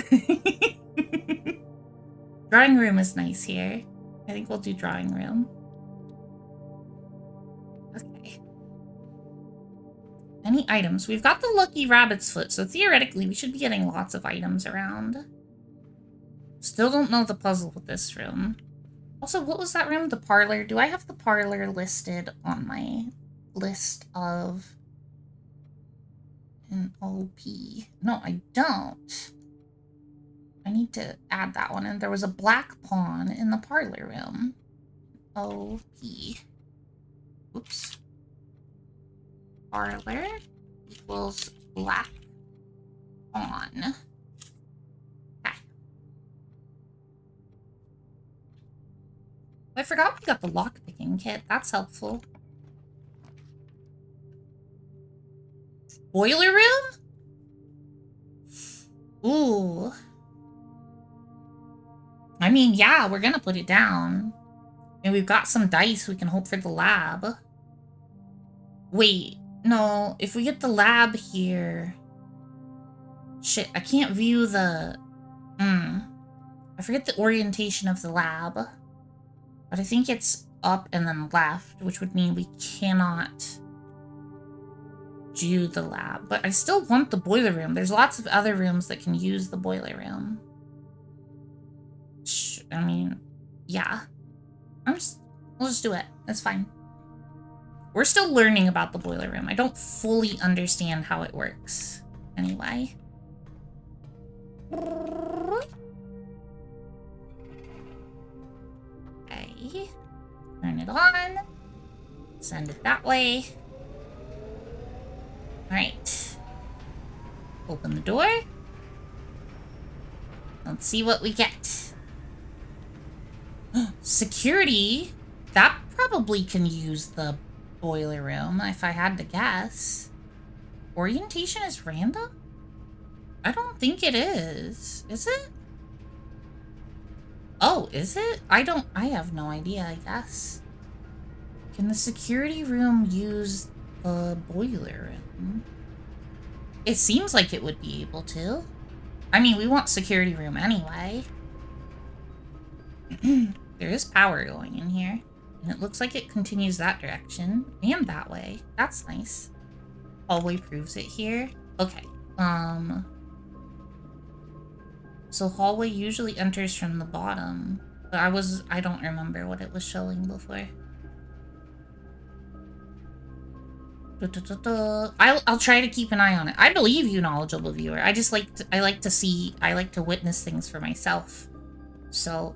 Drawing room is nice here. I think we'll do drawing room. Okay. Any items? We've got the lucky rabbit's foot, so theoretically we should be getting lots of items around. Still don't know the puzzle with this room. Also, what was that room? The parlor. Do I have the parlor listed on my list of an OP? No, I don't. I need to add that one. And there was a black pawn in the parlor room. OP. Oops. Parlor equals black pawn. I forgot we got the lockpicking kit. That's helpful. Boiler room? Ooh. I mean, yeah, we're gonna put it down. And we've got some dice we can hope for the lab. Wait, no. If we get the lab here... Shit, I can't view the... I forget the orientation of the lab. But I think it's up and then left, which would mean we cannot do the lab. But I still want the boiler room. There's lots of other rooms that can use the boiler room. I mean, yeah. We'll just do it. That's fine. We're still learning about the boiler room. I don't fully understand how it works. Anyway. Okay. Turn it on. Send it that way. Alright. Open the door. Let's see what we get. Security? That probably can use the boiler room, if I had to guess. Orientation is random? I don't think it is. Is it? Oh, is it? I have no idea, I guess. Can the security room use the boiler room? It seems like it would be able to. I mean, we want security room anyway. There is power going in here. And it looks like it continues that direction. And that way. That's nice. Hallway proves it here. Okay. So hallway usually enters from the bottom. But I don't remember what it was showing before. I'll try to keep an eye on it. I believe you, knowledgeable viewer. I like to witness things for myself. So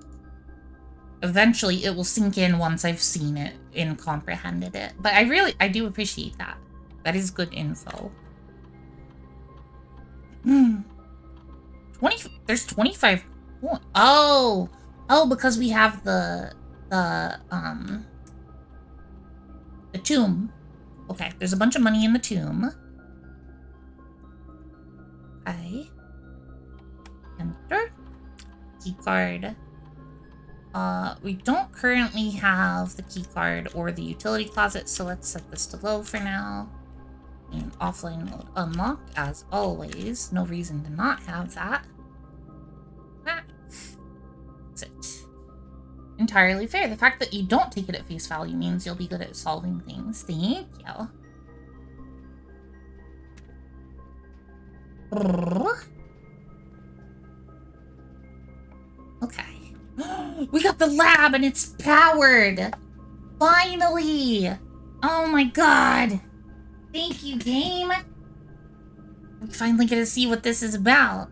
eventually it will sink in once I've seen it and comprehended it. But I do appreciate that. That is good info. There's 25 points. Oh, because we have the tomb. Okay, there's a bunch of money in the tomb. Okay. Enter. Key card. We don't currently have the key card or the utility closet, so let's set this to low for now. And offline mode unlocked, as always. No reason to not have that. That's it. Entirely fair. The fact that you don't take it at face value means you'll be good at solving things. Thank you. Okay. We got the lab and it's powered! Finally! Oh my god! Thank you, game! We finally get to see what this is about.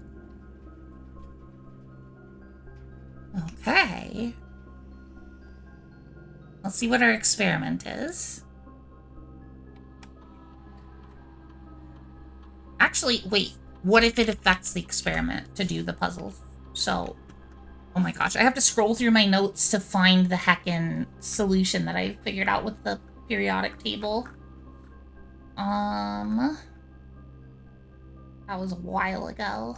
Okay. Let's see what our experiment is. Actually, wait. What if it affects the experiment to do the puzzle? So, oh my gosh. I have to scroll through my notes to find the heckin' solution that I figured out with the periodic table. That was a while ago.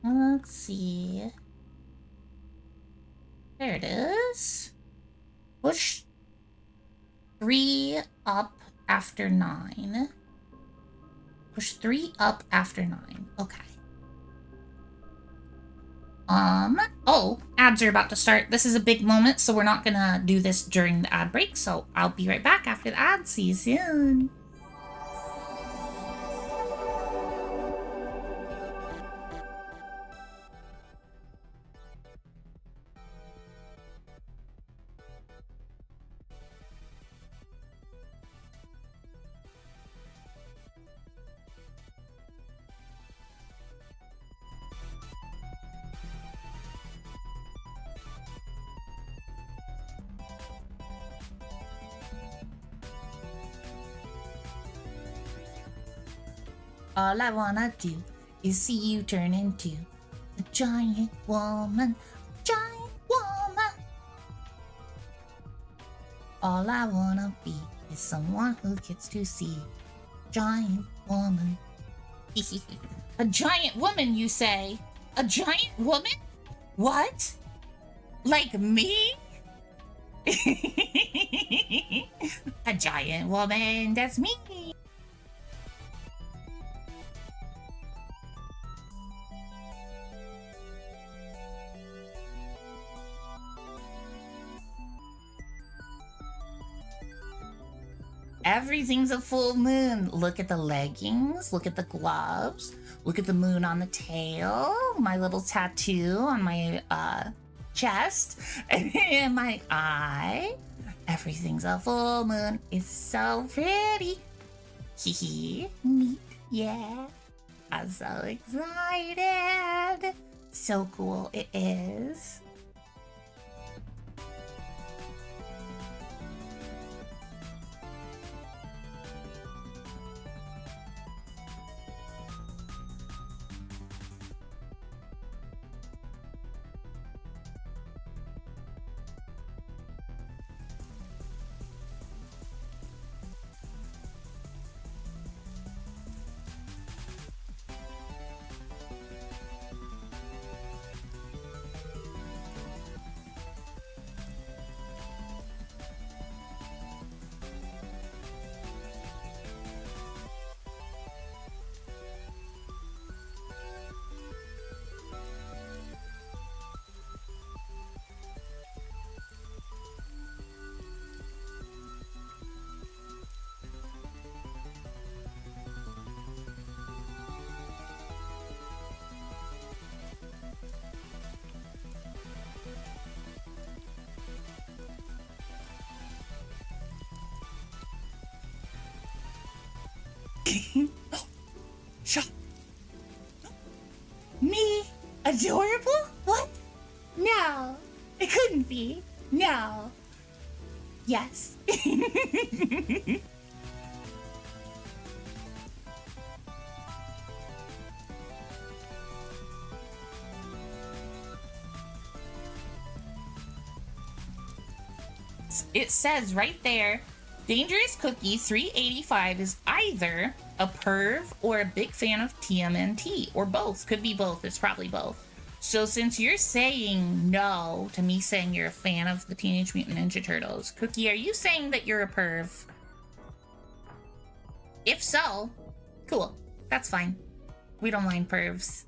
Let's see. There it is. Push 3 up after 9. Push 3 up after 9. Okay. Oh, ads are about to start. This is a big moment, so we're not gonna do this during the ad break, so I'll be right back after the ad. See you soon. All I wanna do is see you turn into a giant woman, giant woman. All I wanna be is someone who gets to see giant woman. A giant woman, you say? A giant woman? What? Like me? A giant woman, that's me. Everything's a full moon. Look at the leggings, look at the gloves, look at the moon on the tail, my little tattoo on my chest, and my eye. Everything's a full moon. It's so pretty. Hee neat, yeah. I'm so excited. So cool it is. Shut. Me? Adorable? What? No. It couldn't be. No. Yes. It says right there, Dangerous Cookie 385 is either a perv or a big fan of TMNT, or both. Could be both. It's probably both. So since you're saying no to me saying you're a fan of the Teenage Mutant Ninja Turtles, Cookie, are you saying that you're a perv? If so, cool. That's fine. We don't mind pervs.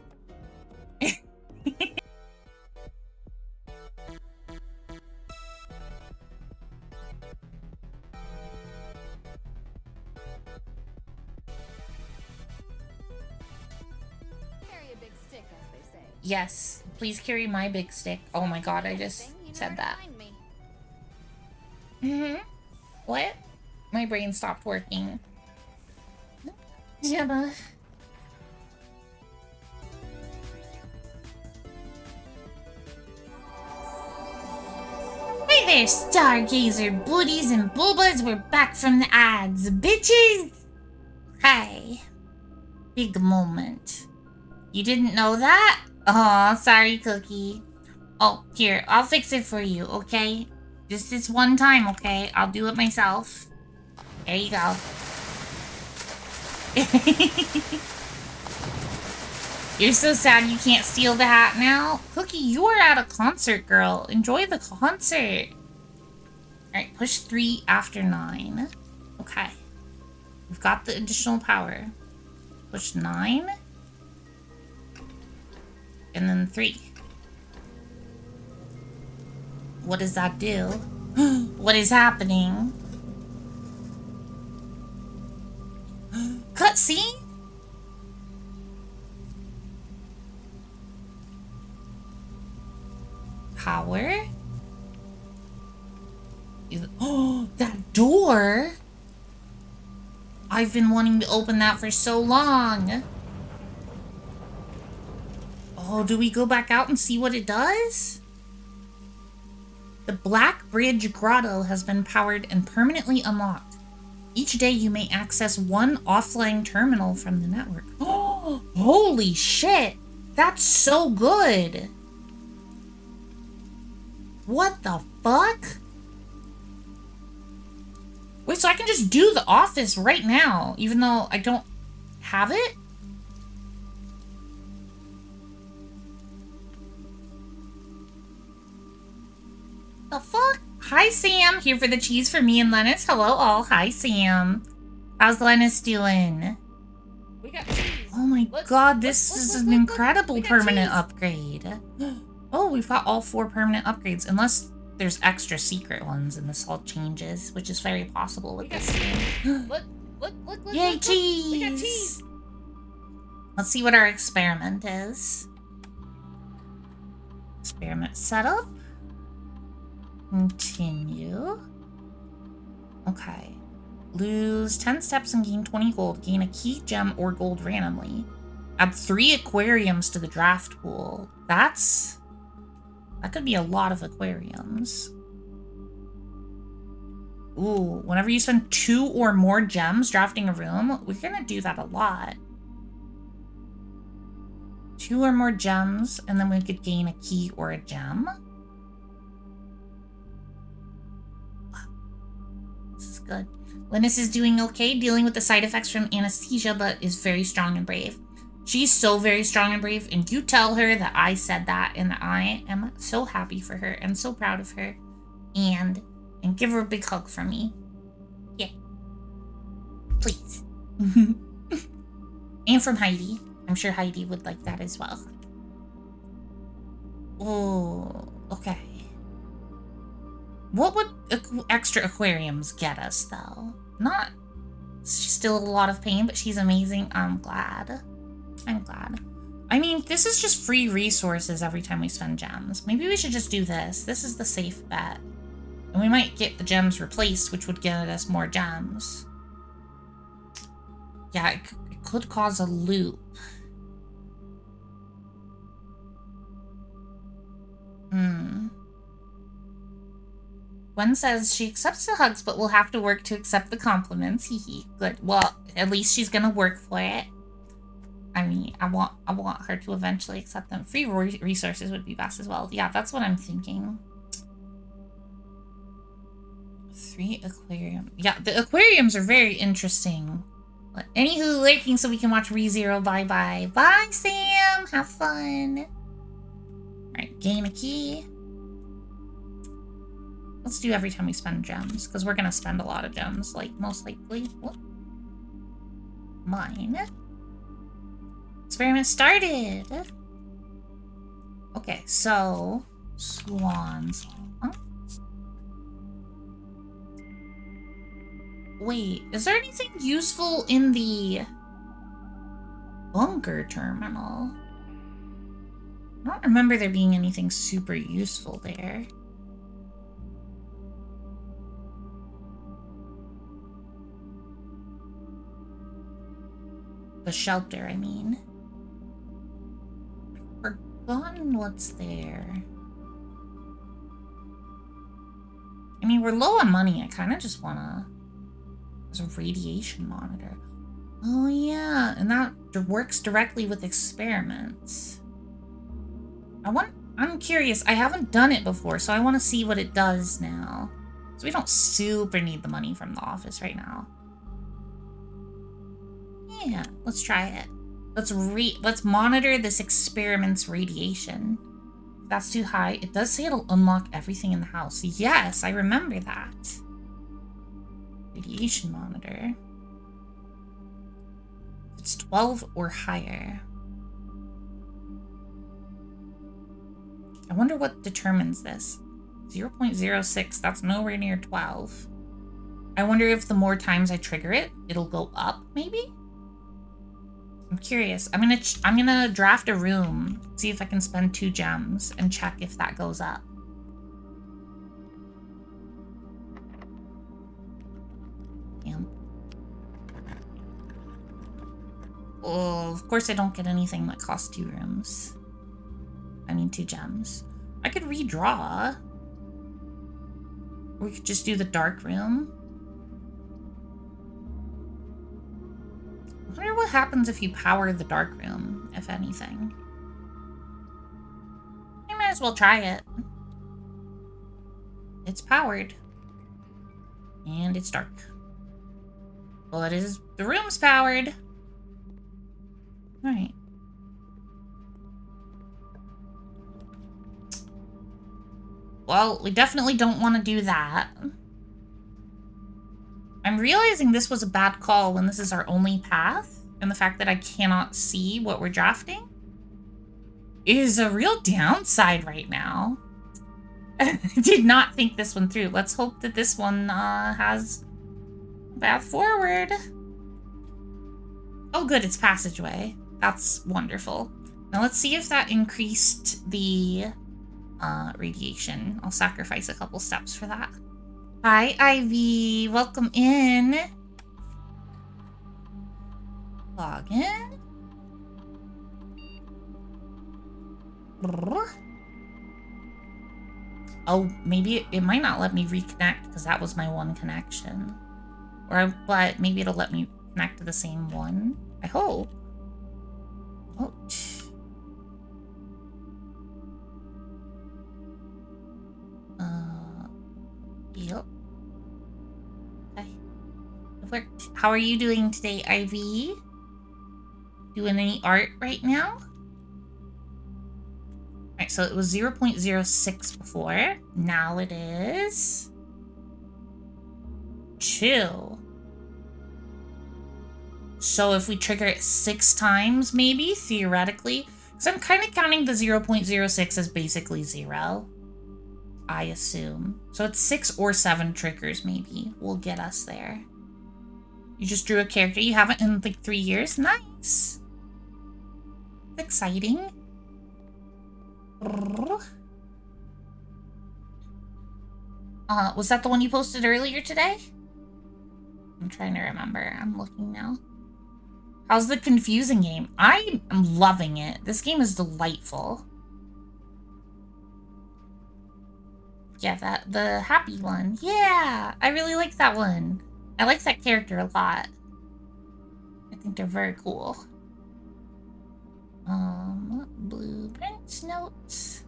big stick, as they say. Yes, please carry my big stick. Oh my god, I just said that. What? My brain stopped working. Gemma. Hey there, Stargazer Bloodies and Bulbas. We're back from the ads, bitches. Hi. Big moment. You didn't know that? Oh, sorry, Cookie. Oh, here, I'll fix it for you, okay? Just this one time, okay? I'll do it myself. There you go. You're so sad you can't steal the hat now? Cookie, you are at a concert, girl. Enjoy the concert. Alright, push 3 after 9. Okay. We've got the additional power. Push 9. And then 3. What does that do? What is happening? Cutscene? Power? Oh, that door? I've been wanting to open that for so long. Oh, do we go back out and see what it does? The Black Bridge Grotto has been powered and permanently unlocked. Each day you may access one offline terminal from the network. Oh, holy shit! That's so good! What the fuck? Wait, so I can just do the office right now, even though I don't have it? The fuck? Hi, Sam. Here for the cheese for me and Lennis. Hello, all. Hi, Sam. How's Lennis doing? We got cheese. Oh my god, this is an incredible permanent upgrade. Oh, we've got all 4 permanent upgrades, unless there's extra secret ones and this all changes, which is very possible with this game. Look. Yay, cheese! We got cheese. Let's see what our experiment is. Experiment setup. Continue. Okay. Lose 10 steps and gain 20 gold. Gain a key, gem, or gold randomly. Add 3 aquariums to the draft pool. That could be a lot of aquariums. Ooh, whenever you spend 2 or more gems drafting a room, we're gonna do that a lot. 2 or more gems, and then we could gain a key or a gem. This is good. Linus is doing okay, dealing with the side effects from anesthesia, but is very strong and brave. She's so very strong and brave, and you tell her that I said that, and I am so happy for her and so proud of her. And give her a big hug from me. Yeah. Please. And from Heidi. I'm sure Heidi would like that as well. Oh, okay. What would extra aquariums get us, though? Not... She's still a lot of pain, but she's amazing. I'm glad. I'm glad. I mean, this is just free resources every time we spend gems. Maybe we should just do this. This is the safe bet. And we might get the gems replaced, which would get us more gems. Yeah, it could cause a loop. Gwen says she accepts the hugs, but will have to work to accept the compliments. Hee. Good. Well, at least she's gonna work for it. I mean, I want her to eventually accept them. Free resources would be best as well. Yeah, that's what I'm thinking. 3 aquarium. Yeah, the aquariums are very interesting. But anywho, lurking so we can watch ReZero. Bye-bye. Bye, Sam. Have fun. Alright, gain a key. Let's do every time we spend gems, because we're going to spend a lot of gems, like, most likely. What? Mine. Experiment started. Okay, so... Swans. Huh? Wait, is there anything useful in the bunker terminal? I don't remember there being anything super useful there. The shelter, I mean. I've forgotten what's there. I mean, we're low on money. I kind of just want to... There's a radiation monitor. Oh, yeah. And that works directly with experiments. I'm curious. I haven't done it before, so I want to see what it does now. So we don't super need the money from the office right now. Yeah, let's try it. Let's monitor this experiment's radiation. If that's too high, it does say it'll unlock everything in the house. Yes, I remember that. Radiation monitor. It's 12 or higher. I wonder what determines this. 0.06, that's nowhere near 12. I wonder if the more times I trigger it, it'll go up, maybe? I'm curious. I'm gonna draft a room, see if I can spend 2 gems, and check if that goes up. Damn. Oh, of course I don't get anything that costs 2 rooms. I mean 2 gems. I could redraw. We could just do the dark room. I wonder what happens if you power the dark room, if anything. I might as well try it. It's powered. And it's dark. Well, the room's powered. Alright. Well, we definitely don't want to do that. I'm realizing this was a bad call when this is our only path, and the fact that I cannot see what we're drafting is a real downside right now. I did not think this one through. Let's hope that this one has a path forward. Oh good, it's passageway. That's wonderful. Now let's see if that increased the radiation. I'll sacrifice a couple steps for that. Hi, Ivy. Welcome in. Log in. Oh, maybe it might not let me reconnect because that was my one connection. But maybe it'll let me connect to the same one. I hope. Oh. Yep. Okay. It worked. How are you doing today, Ivy? Doing any art right now? Alright, so it was 0.06 before. Now it is 2. So if we trigger it 6 times, maybe, theoretically. Because I'm kind of counting the 0.06 as basically 0. I assume. So it's 6 or 7 triggers, maybe, will get us there. You just drew a character you haven't in like 3 years? Nice! Exciting. Was that the one you posted earlier today? I'm trying to remember. I'm looking now. How's the confusing game? I am loving it. This game is delightful. Yeah, the happy one. Yeah, I really like that one. I like that character a lot. I think they're very cool. Blueprints, notes.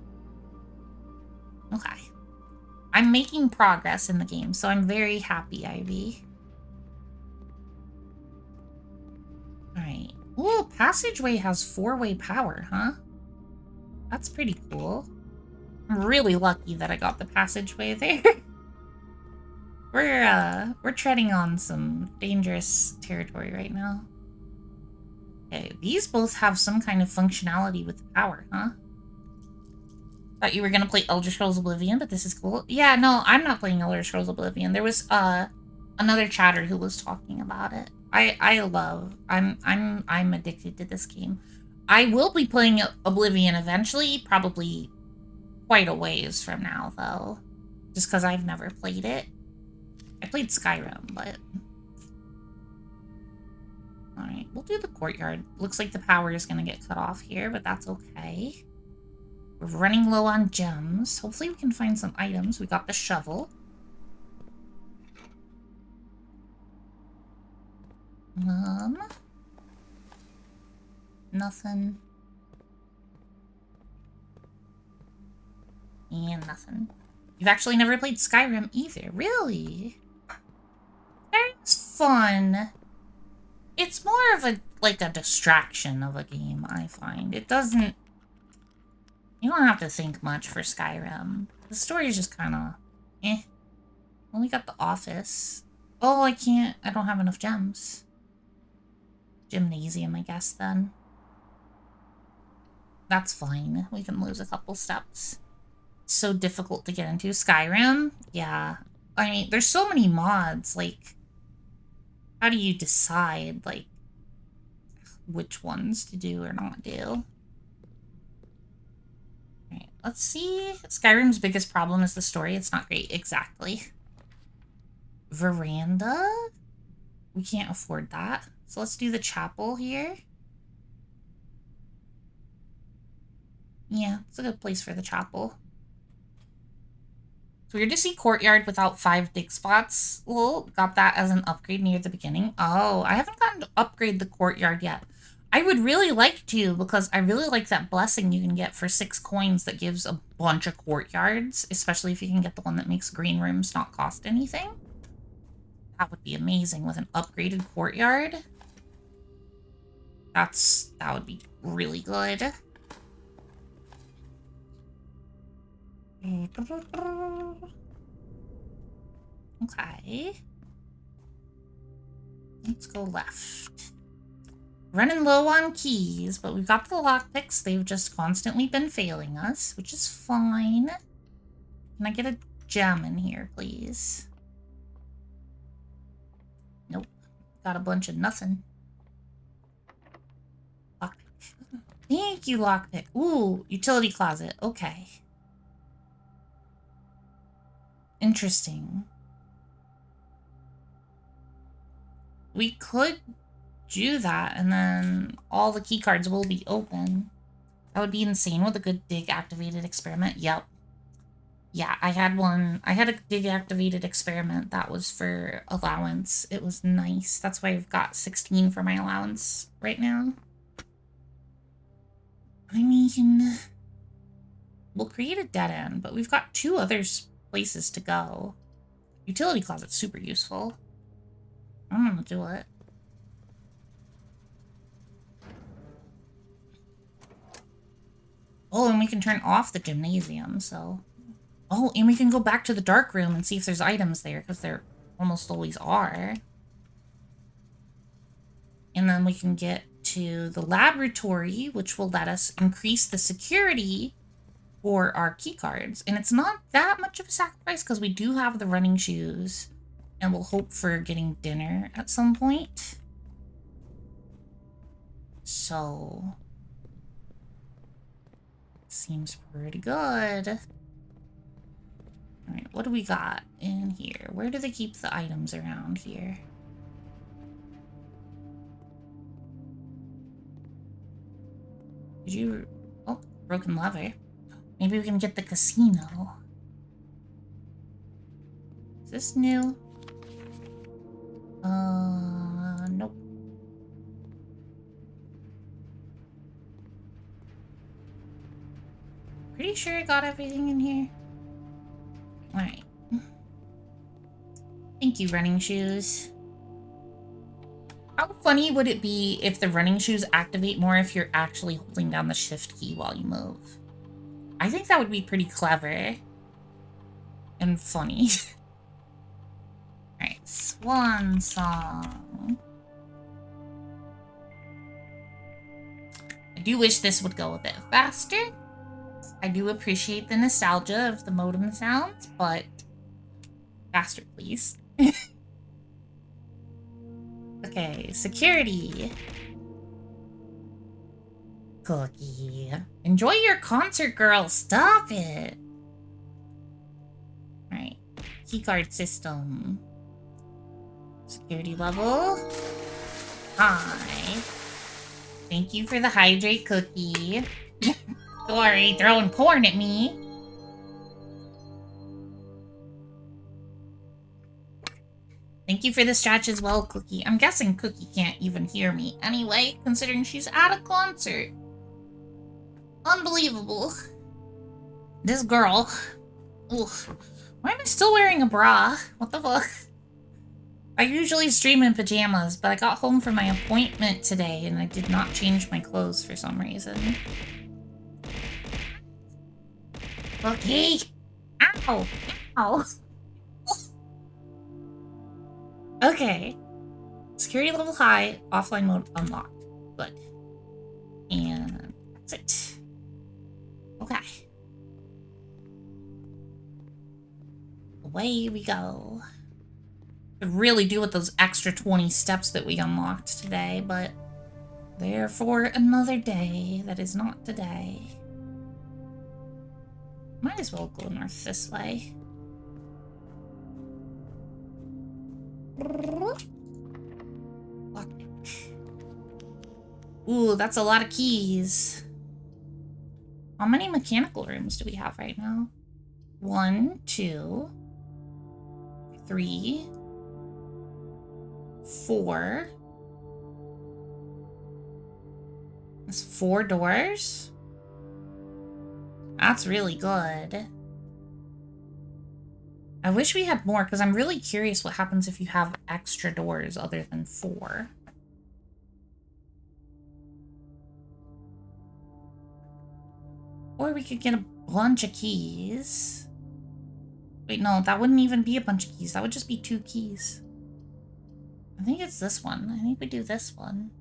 Okay. I'm making progress in the game, so I'm very happy, Ivy. Alright. Ooh, passageway has 4-way power, huh? That's pretty cool. I'm really lucky that I got the passageway there. We're treading on some dangerous territory right now. Okay, these both have some kind of functionality with the power, huh? Thought you were gonna play Elder Scrolls Oblivion, but this is cool. Yeah, no, I'm not playing Elder Scrolls Oblivion. There was another chatter who was talking about it. I'm addicted to this game. I will be playing Oblivion eventually, probably quite a ways from now, though. Just because I've never played it. I played Skyrim, but... Alright, we'll do the courtyard. Looks like the power is going to get cut off here, but that's okay. We're running low on gems. Hopefully we can find some items. We got the shovel. Nothing. And nothing. You've actually never played Skyrim either, really? Skyrim's fun. It's more of a, like, a distraction of a game, I find. It doesn't... You don't have to think much for Skyrim. The story is just kind of... eh. Well, we got the office. Oh, I don't have enough gems. Gymnasium, I guess, then. That's fine. We can lose a couple steps. It's so difficult to get into. Skyrim? Yeah. I mean, there's so many mods, like... How do you decide, like, which ones to do or not do? Alright, let's see. Skyrim's biggest problem is the story. It's not great. Exactly. Veranda? We can't afford that. So let's do the chapel here. Yeah, it's a good place for the chapel. So weird to see courtyard without 5 dig spots. Well, got that as an upgrade near the beginning. Oh, I haven't gotten to upgrade the courtyard yet. I would really like to, because I really like that blessing you can get for 6 coins that gives a bunch of courtyards, especially if you can get the one that makes green rooms not cost anything. That would be amazing with an upgraded courtyard. That would be really good. Okay. Let's go left. Running low on keys, but we've got the lockpicks. They've just constantly been failing us, which is fine. Can I get a gem in here, please? Nope. Got a bunch of nothing. Lockpick. Thank you, lockpick. Ooh, utility closet. Okay. Interesting. We could do that, and then all the key cards will be open. That would be insane with a good dig activated experiment. Yep. Yeah, I had a dig activated experiment that was for allowance. It was nice. That's why I've got 16 for my allowance right now. I mean, we'll create a dead end, but we've got 2 other places to go. Utility closet's super useful. I'm gonna do it. Oh, and we can turn off the gymnasium, so... Oh, and we can go back to the dark room and see if there's items there, because there almost always are. And then we can get to the laboratory, which will let us increase the security for our key cards. And it's not that much of a sacrifice, because we do have the running shoes, and we'll hope for getting dinner at some point. So... seems pretty good. Alright, what do we got in here? Where do they keep the items around here? Did you... Oh, broken lever. Maybe we can get the casino. Is this new? Nope. Pretty sure I got everything in here. Alright. Thank you, running shoes. How funny would it be if the running shoes activate more if you're actually holding down the shift key while you move? I think that would be pretty clever. And funny. Alright, swan song. I do wish this would go a bit faster. I do appreciate the nostalgia of the modem sounds, but faster, please. Okay, security. Cookie. Enjoy your concert, girl. Stop it. Alright. Keycard system. Security level. Hi. Thank you for the hydrate cookie. Sorry, throwing corn at me. Thank you for the stretch as well, Cookie. I'm guessing Cookie can't even hear me anyway, considering she's at a concert. Unbelievable. This girl. Ugh. Why am I still wearing a bra? What the fuck? I usually stream in pajamas, but I got home from my appointment today and I did not change my clothes for some reason. Cookie! Ow! Ow! Okay. Security level high, offline mode unlocked. Good. And that's it. Okay. Away we go. Could really do with those extra 20 steps that we unlocked today, but they're for another day that is not today. Might as well go north this way. Ooh, that's a lot of keys. How many mechanical rooms do we have right now? 1, 2, 3, 4. That's 4 doors. That's really good. I wish we had more, because I'm really curious what happens if you have extra doors other than 4. Or we could get a bunch of keys. Wait, no, that wouldn't even be a bunch of keys. That would just be 2 keys. I think it's this one. I think we do this one.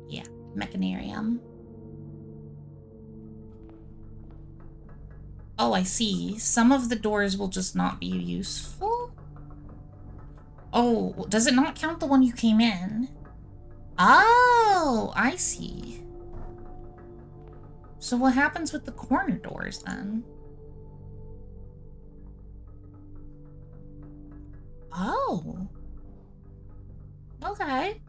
Yeah, mechanarium. Oh, I see. Some of the doors will just not be useful. Oh, does it not count the one you came in? Oh, I see. So what happens with the corner doors then? Oh. Okay.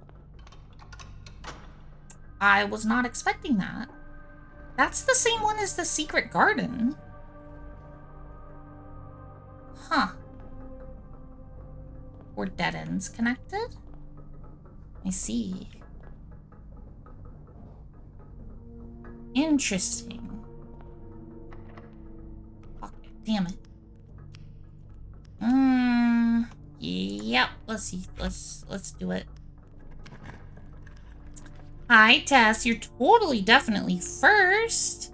I was not expecting that. That's the same one as the secret garden. Huh. 4 dead ends connected? I see. Interesting. Fuck it. Damn it. Yep. Let's see. Let's do it. Hi, Tess. You're totally, definitely first.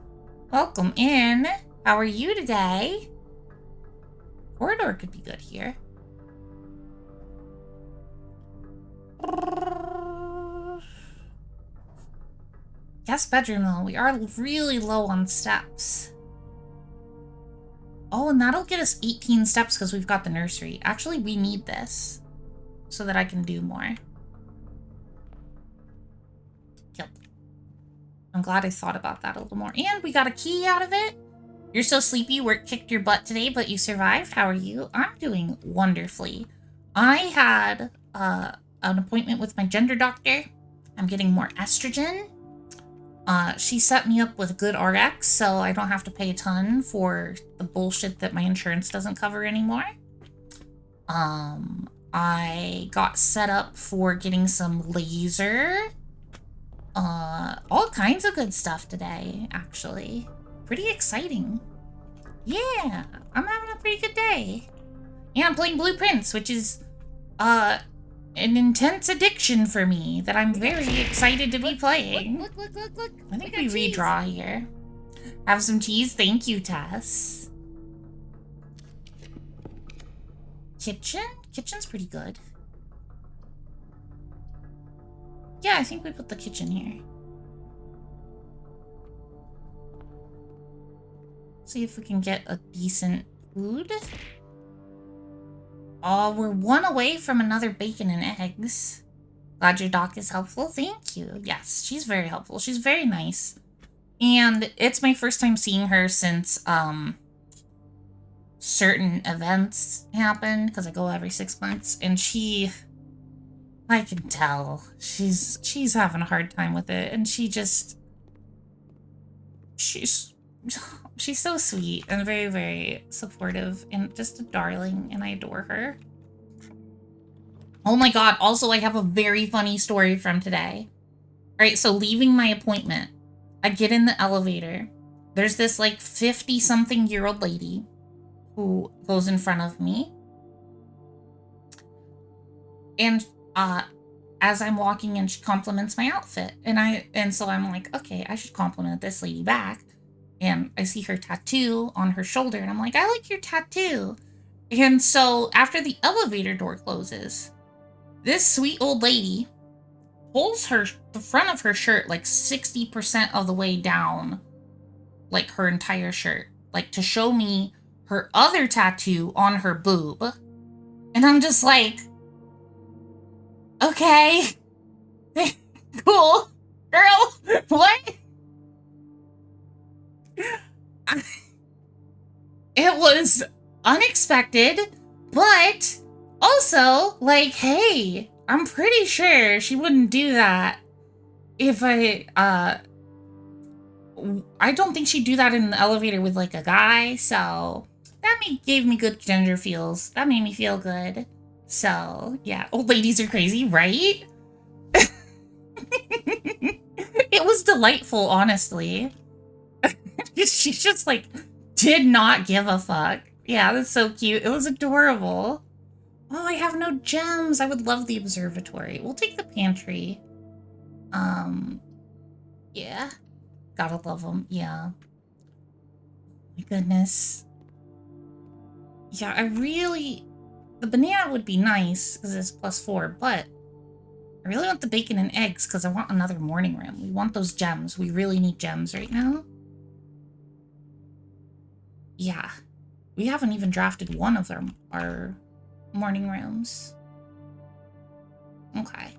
Welcome in. How are you today? Corridor could be good here. Guest bedroom, though. We are really low on steps. Oh, and that'll get us 18 steps because we've got the nursery. Actually, we need this so that I can do more. Yep. I'm glad I thought about that a little more. And we got a key out of it. You're so sleepy, work kicked your butt today, but you survived. How are you? I'm doing wonderfully. I had an appointment with my gender doctor. I'm getting more estrogen. She set me up with good RX, so I don't have to pay a ton for the bullshit that my insurance doesn't cover anymore. I got set up for getting some laser. All kinds of good stuff today, actually. Pretty exciting. Yeah, I'm having a pretty good day. Yeah, I'm playing Blueprints, which is, an intense addiction for me that I'm very excited to be playing. Look. I think we redraw here. Have some cheese? Thank you, Tess. Kitchen? Kitchen's pretty good. Yeah, I think we put the kitchen here. See if we can get a decent food. Oh, we're 1 away from another bacon and eggs. Glad your doc is helpful. Thank you. Yes, she's very helpful. She's very nice. And it's my first time seeing her since certain events happen, because I go every 6 months, and I can tell she's having a hard time with it, and she's so sweet and very, very supportive and just a darling, and I adore her. Oh my god, also I have a very funny story from today. Alright, so leaving my appointment, I get in the elevator. There's this like 50-something-year-old lady who goes in front of me. And as I'm walking in, she compliments my outfit. And so I'm like, okay, I should compliment this lady back. And I see her tattoo on her shoulder, and I'm like, I like your tattoo. And so after the elevator door closes, this sweet old lady pulls the front of her shirt like 60% of the way down, like her entire shirt, like to show me her other tattoo on her boob. And I'm just like, okay, cool, girl, what? It was unexpected, but also, like, hey, I'm pretty sure she wouldn't do that if I don't think she'd do that in the elevator with, like, a guy, so that gave me good gender feels. That made me feel good. So, yeah, old ladies are crazy, right? It was delightful, honestly. She just, like, did not give a fuck. Yeah, that's so cute. It was adorable. Oh, I have no gems. I would love the observatory. We'll take the pantry. Yeah. Gotta love them. Yeah. My goodness. Yeah, the banana would be nice because it's +4, but I really want the bacon and eggs because I want another morning room. We want those gems. We really need gems right now. Yeah. We haven't even drafted one of our morning rooms. Okay.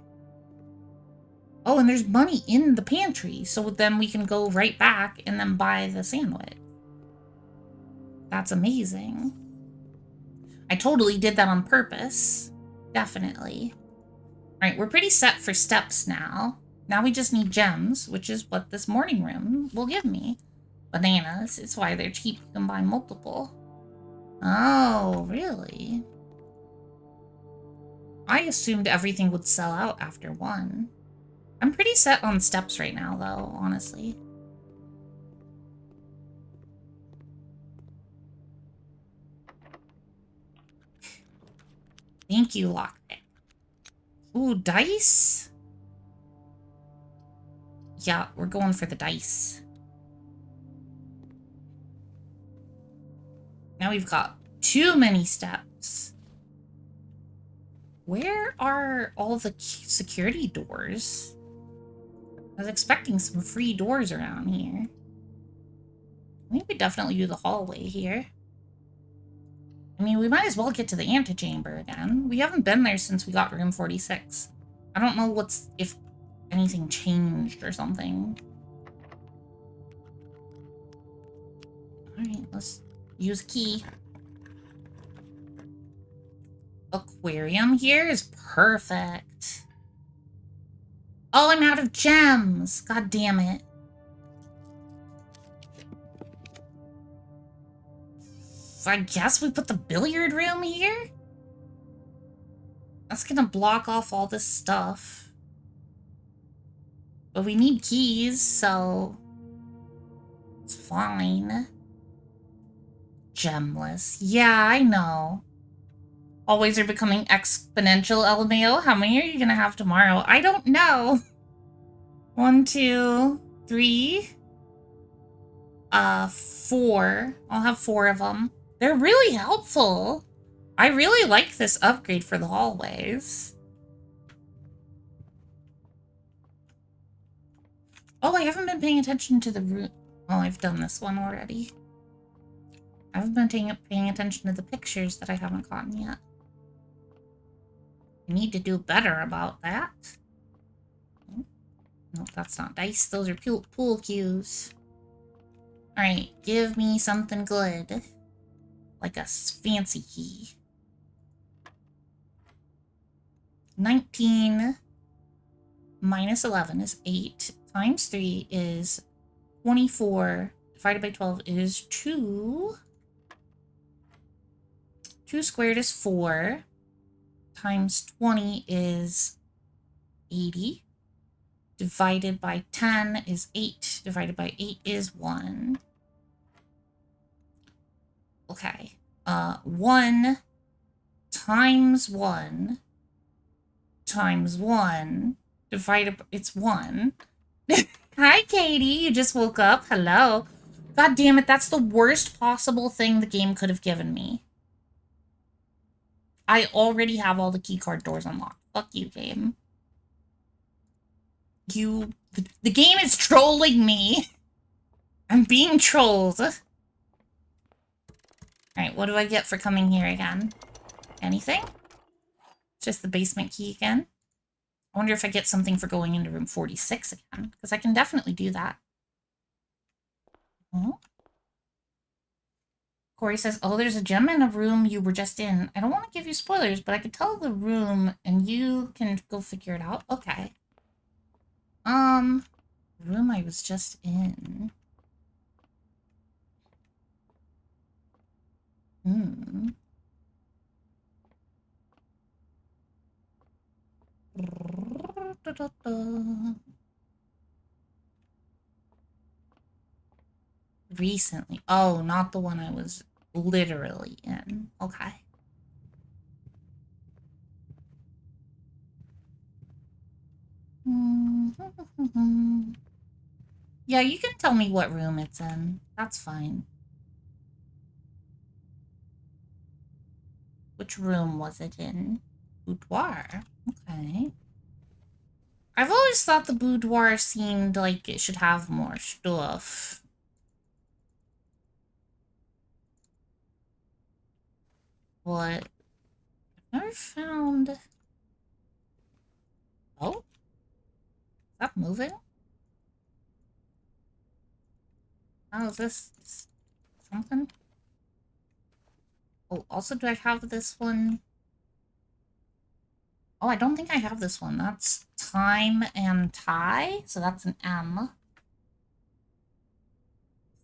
Oh, and there's money in the pantry, so then we can go right back and then buy the sandwich. That's amazing. I totally did that on purpose. Definitely. Alright, we're pretty set for steps now. Now we just need gems, which is what this morning room will give me. Bananas. It's why they're cheap. You can buy multiple. Oh, really? I assumed everything would sell out after one. I'm pretty set on steps right now, though, honestly. Thank you, lockpick. Ooh, dice? Yeah, we're going for the dice. Now we've got too many steps. Where are all the security doors? I was expecting some free doors around here. I think we definitely do the hallway here. I mean, we might as well get to the antechamber again. We haven't been there since we got room 46. I don't know if anything changed or something. Alright, let's use a key. Aquarium here is perfect. Oh, I'm out of gems. God damn it. I guess we put the billiard room here? That's gonna block off all this stuff. But we need keys, so it's fine. Gemless. Yeah, I know. Always are becoming exponential, LMAO. How many are you gonna have tomorrow? I don't know. 1, 2, 3. 4. I'll have 4 of them. They're really helpful. I really like this upgrade for the hallways. Oh, I haven't been paying attention to the room. Oh, I've done this one already. I haven't been paying attention to the pictures that I haven't gotten yet. I need to do better about that. that's not dice. Those are pool cues. Alright, give me something good. Like a fancy key. 19 minus 11 is 8. Times 3 is 24. Divided by 12 is 2. 2 squared is 4. Times 20 is 80. Divided by 10 is 8. Divided by 8 is 1. Okay. 1 times 1 times 1 divided by... It's 1. Hi, Katie. You just woke up. Hello. God damn it. That's the worst possible thing the game could have given me. I already have all the keycard doors unlocked. Fuck you, game. The game is trolling me. I'm being trolled. Alright, what do I get for coming here again? Anything? Just the basement key again? I wonder if I get something for going into room 46 again. Because I can definitely do that. Oh. Corey says, oh, there's a gem in a room you were just in. I don't want to give you spoilers, but I could tell the room and you can go figure it out. Okay. Room I was just in. Recently. Oh, not the one I was literally in. Okay. Yeah, you can tell me what room it's in. That's fine. Which room was it in? Boudoir. Okay. I've always thought the boudoir seemed like it should have more stuff. But I've never found... Oh? Is that moving? Oh, is this something? Oh, also, do I have this one? Oh, I don't think I have this one. That's time and tie. So that's an M.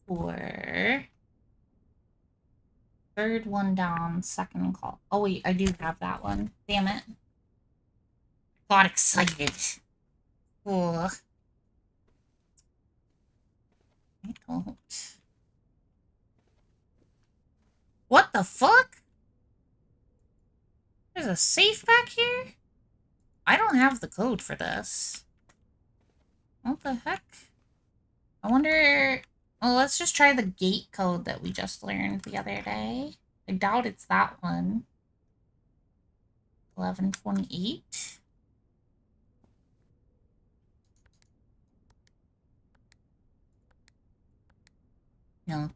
For... Third one down, second call. Oh, wait, I do have that one. Damn it. Got excited. Ugh. I don't. What the fuck? There's a safe back here? I don't have the code for this. What the heck? I wonder... Well, let's just try the gate code that we just learned the other day. I doubt it's that one. 1128. No,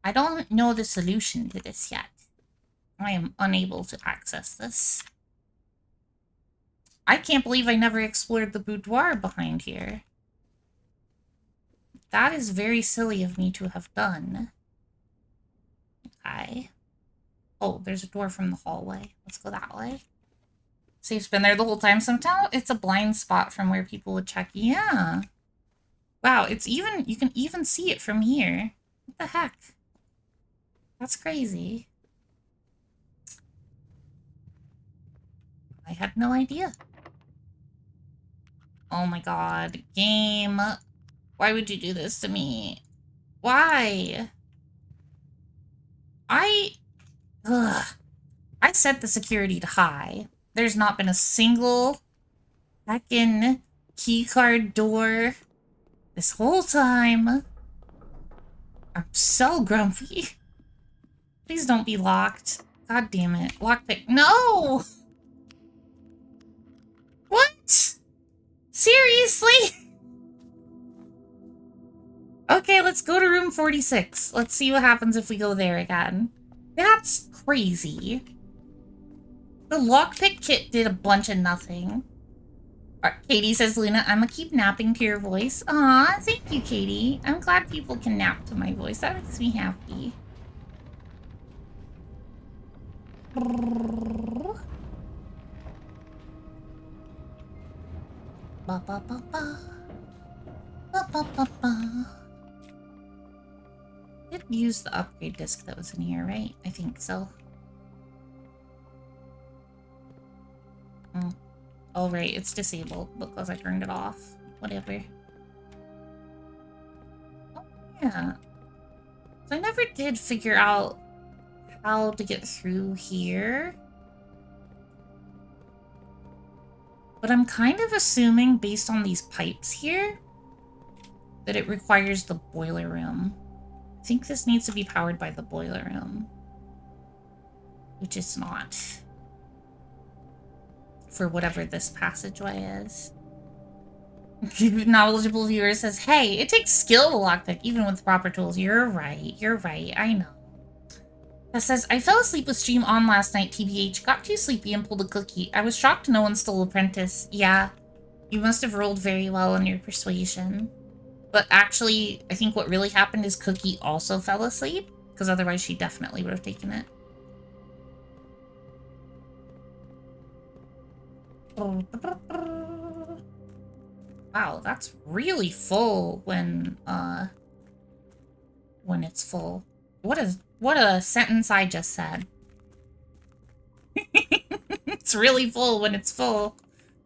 I don't know the solution to this yet. I am unable to access this. I can't believe I never explored the boudoir behind here. That is very silly of me to have done. Okay. Oh, there's a door from the hallway. Let's go that way. Safe's been there the whole time. Sometimes it's a blind spot from where people would check. Yeah. Wow, it's even... You can even see it from here. What the heck? That's crazy. I had no idea. Oh my god. Game. Why would you do this to me? Why? Ugh. I set the security to high. There's not been a single heckin' keycard door this whole time. I'm so grumpy. Please don't be locked. God damn it. Lockpick. No! What? Seriously? Okay, let's go to room 46. Let's see what happens if we go there again. That's crazy. The lockpick kit did a bunch of nothing. Katie says, Luna, I'm gonna keep napping to your voice. Aw, thank you, Katie. I'm glad people can nap to my voice. That makes me happy. Ba ba ba ba. Ba ba ba ba. Did use the upgrade disc that was in here, right? I think so. Oh, right, it's disabled because I turned it off. Whatever. Oh, yeah. So I never did figure out how to get through here. But I'm kind of assuming, based on these pipes here, that it requires the boiler room. I think this needs to be powered by the boiler room. Which it's not. For whatever this passageway is. Knowledgeable viewer says, hey, it takes skill to lockpick even with proper tools. You're right, I know. That says, I fell asleep with stream on last night, TBH, got too sleepy and pulled a cookie. I was shocked no one stole Apprentice. Yeah, you must have rolled very well on your persuasion. But actually, I think what really happened is Cookie also fell asleep, because otherwise she definitely would have taken it. Wow, that's really full when it's full. What a sentence I just said. It's really full when it's full.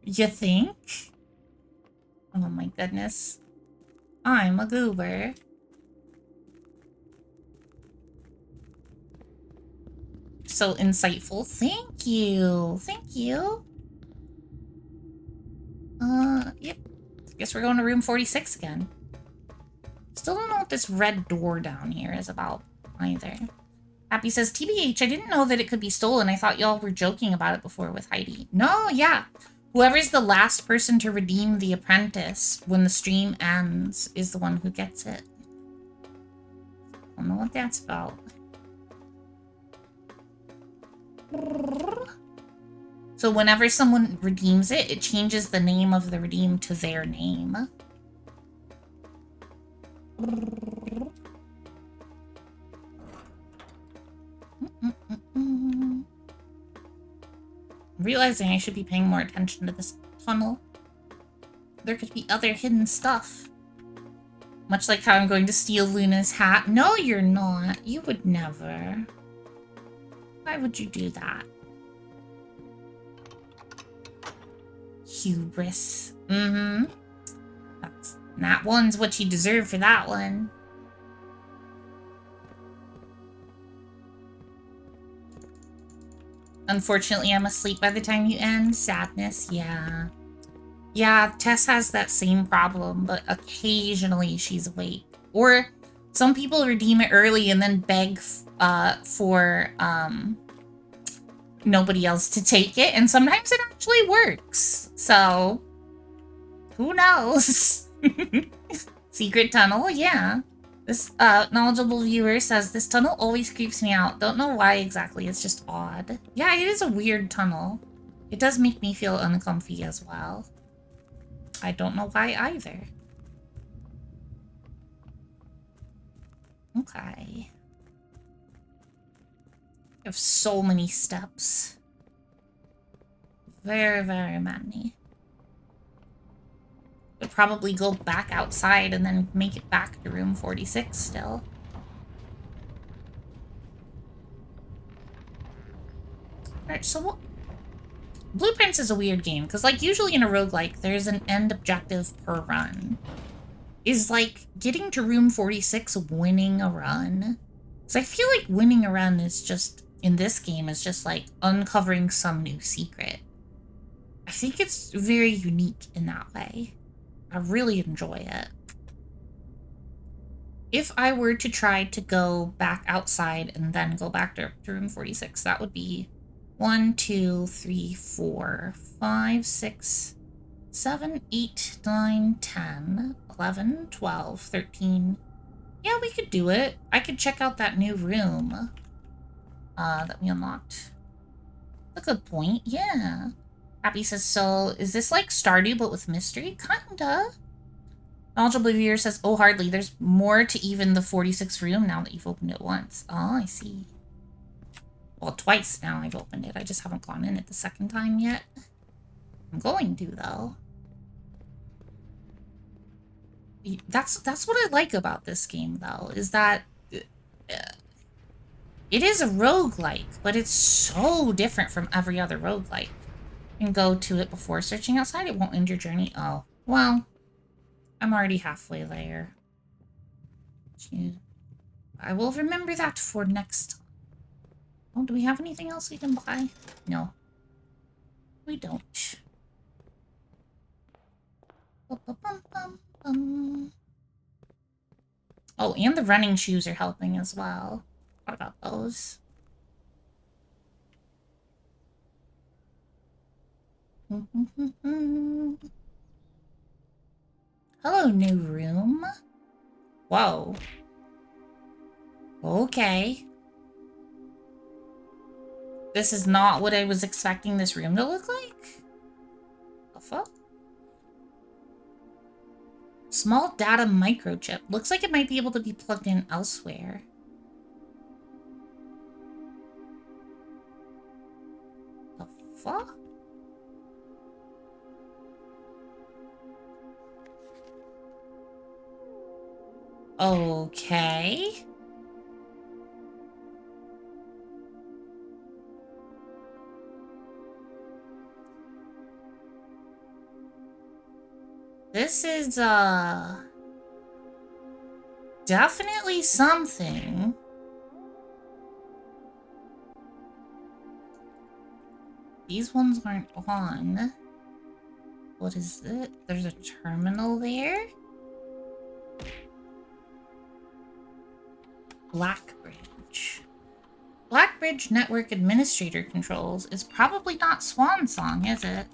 You think? Oh my goodness. I'm a goober. So insightful. Thank you. Thank you. Yep. Guess we're going to room 46 again. Still don't know what this red door down here is about either. Happy says, TBH, I didn't know that it could be stolen. I thought y'all were joking about it before with Heidi. No, yeah. Whoever's the last person to redeem the apprentice when the stream ends is the one who gets it. I don't know what that's about. So whenever someone redeems it, it changes the name of the redeemed to their name. I'm realizing I should be paying more attention to this tunnel. There could be other hidden stuff. Much like how I'm going to steal Luna's hat. No, you're not. You would never. Why would you do that? Hubris. Mm-hmm. That one's what you deserve for that one. Unfortunately, I'm asleep by the time you end. Sadness, yeah. Yeah, Tess has that same problem, but occasionally she's awake. Or some people redeem it early and then beg for nobody else to take it, and sometimes it actually works. So, who knows? Secret tunnel, yeah. This knowledgeable viewer says, this tunnel always creeps me out. Don't know why exactly, it's just odd. Yeah, it is a weird tunnel. It does make me feel uncomfy as well. I don't know why either. Okay. I have so many steps. Very, very many. Would probably go back outside and then make it back to room 46 still. Alright, so what? Blueprints is a weird game, because like usually in a roguelike, there's an end objective per run. Is like getting to room 46 winning a run? Because I feel like winning a run is just, in this game, is just like uncovering some new secret. I think it's very unique in that way. I really enjoy it. If I were to try to go back outside and then go back to room 46, that would be 1, 2, 3, 4, 5, 6, 7, 8, 9, 10, 11, 12, 13. Yeah, we could do it. I could check out that new room that we unlocked. That's a good point, yeah. Happy says, so is this like Stardew but with mystery? Kinda. Knowledgeable viewer says, oh, hardly. There's more to even the 46th room now that you've opened it once. Oh, I see. Well, twice now I've opened it. I just haven't gone in it the second time yet. I'm going to, though. That's what I like about this game, though, is that it is a roguelike, but it's so different from every other roguelike. You can go to it before searching outside. It won't end your journey. Oh, well, I'm already halfway there. I will remember that for next time. Oh, do we have anything else we can buy? No. We don't. Oh, and the running shoes are helping as well. What about those? Hello, new room. Whoa. Okay. This is not what I was expecting this room to look like. The fuck? Small data microchip. Looks like it might be able to be plugged in elsewhere. The fuck? Okay. This is, definitely something. These ones aren't on. What is it? There's a terminal there. Blackbridge. Blackbridge Network Administrator Controls is probably not Swan Song, is it?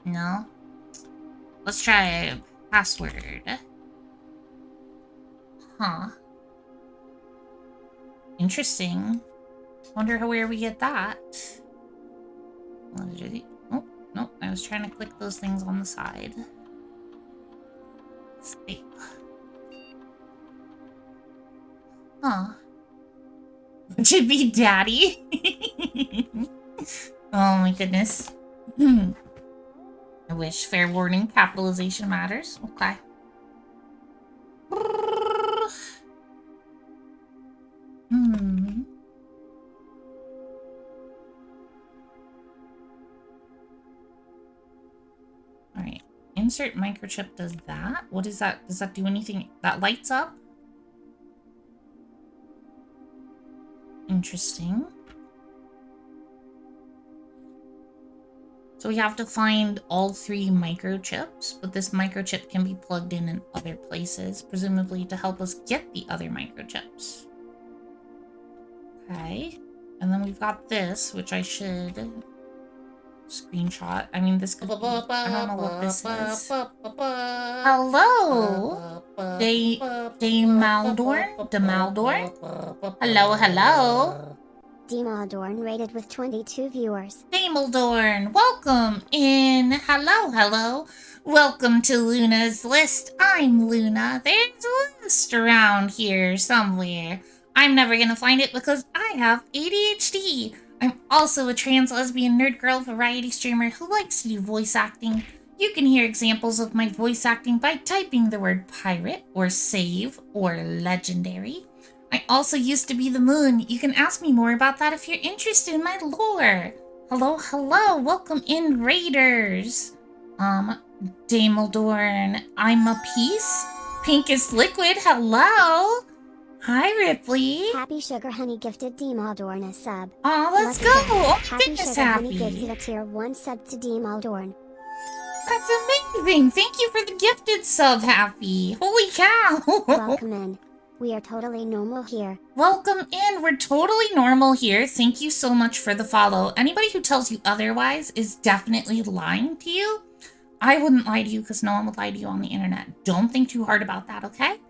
No? Let's try password. Huh. Interesting. Wonder where we get that. Oh, no. I was trying to click those things on the side. Escape. Huh. Would you be daddy? Oh my goodness. I wish. Fair warning, capitalization matters. Okay. Alright. Insert microchip does that. What is that? Does that do anything? That lights up? Interesting. So we have to find all 3 microchips, but this microchip can be plugged in other places, presumably to help us get the other microchips. Okay. And then we've got this, which I should screenshot. I mean, this could be, I don't know what this is. Hello! Demaldorn? Hello? Demaldorn rated with 22 viewers. Demaldorn, welcome in. Hello. Welcome to Luna's list. I'm Luna. There's a list around here somewhere. I'm never gonna find it because I have ADHD. I'm also a trans lesbian nerd girl variety streamer who likes to do voice acting. You can hear examples of my voice acting by typing the word pirate or save or legendary. I also used to be the moon. You can ask me more about that if you're interested in my lore. Hello. Welcome in, Raiders. Damaldorn, I'm a piece. Pink is liquid. Hello. Hi, Ripley. Happy Sugar Honey gifted Demaldorn a sub. Aw, let's go. Oh, goodness, Happy Sugar Honey happy. gives you a tier 1 sub to Demaldorn. That's amazing. Thank you for the gifted sub, Happy. Holy cow. Welcome in. We are totally normal here. Welcome in. We're totally normal here. Thank you so much for the follow. Anybody who tells you otherwise is definitely lying to you. I wouldn't lie to you because no one would lie to you on the internet. Don't think too hard about that, okay?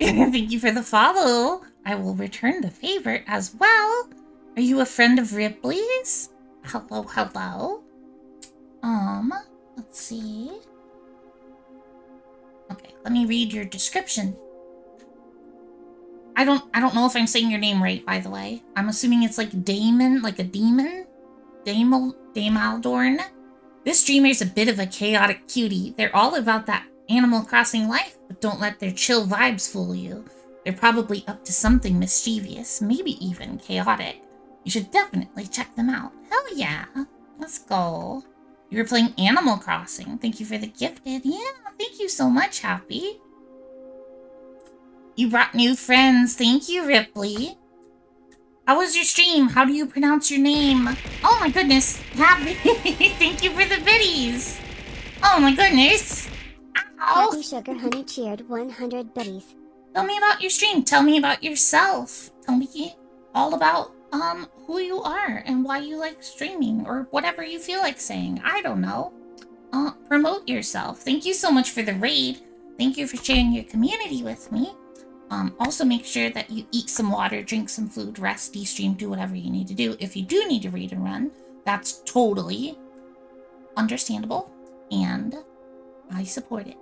Thank you for the follow. I will return the favor as well. Are you a friend of Ripley's? Hello, hello. Let's see. Okay, let me read your description. I don't know if I'm saying your name right, by the way. I'm assuming it's like Damon, like a demon? Damaldorn? This streamer's a bit of a chaotic cutie. They're all about that Animal Crossing life, but don't let their chill vibes fool you. They're probably up to something mischievous, maybe even chaotic. You should definitely check them out. Hell yeah. Let's go. You were playing Animal Crossing. Thank you for the gifted. Yeah, thank you so much, Happy. You brought new friends. Thank you, Ripley. How was your stream? How do you pronounce your name? Oh my goodness. Happy. Thank you for the biddies. Oh my goodness. Ow. Happy Sugar Honey cheered 100 biddies. Tell me about your stream. Tell me about yourself. Tell me all about who you are and why you like streaming or whatever you feel like saying. I don't know. Promote yourself. Thank you so much for the raid. Thank you for sharing your community with me. Also make sure that you eat some water, drink some food, rest, de-stream, do whatever you need to do. If you do need to read and run, that's totally understandable, and I support it.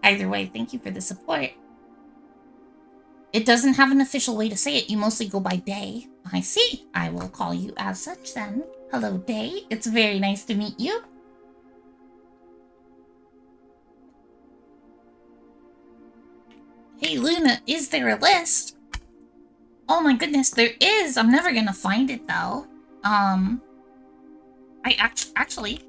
Either way, thank you for the support. It doesn't have an official way to say it. You mostly go by Day. I see. I will call you as such then. Hello, Day. It's very nice to meet you. Hey, Luna, is there a list? Oh my goodness, there is. I'm never gonna find it, though. Actually,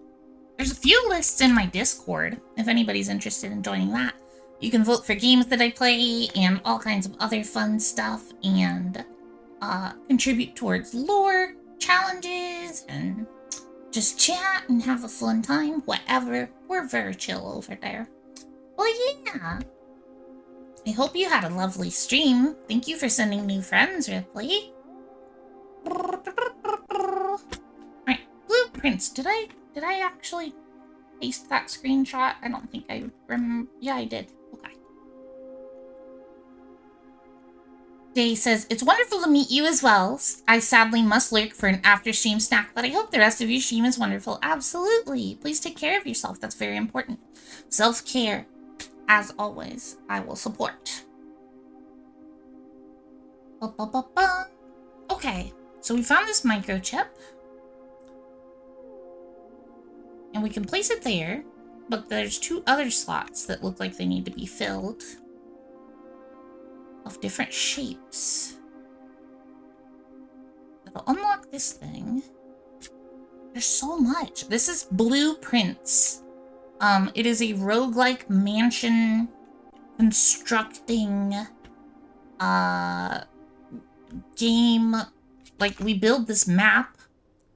there's a few lists in my Discord, if anybody's interested in joining that. You can vote for games that I play and all kinds of other fun stuff and contribute towards lore, challenges, and just chat and have a fun time, whatever. We're very chill over there. Well, yeah. I hope you had a lovely stream. Thank you for sending new friends, Ripley. Alright, blueprints. Did I actually paste that screenshot? I don't think I remember. Yeah, I did. Okay. Day says, it's wonderful to meet you as well. I sadly must lurk for an after-stream snack, but I hope the rest of your stream is wonderful. Absolutely. Please take care of yourself. That's very important. Self-care. As always, I will support. Okay, so we found this microchip. And we can place it there, but there's two other slots that look like they need to be filled. Of different shapes. That'll unlock this thing. There's so much. This is Blueprints. It is a roguelike mansion constructing game. Like, we build this map.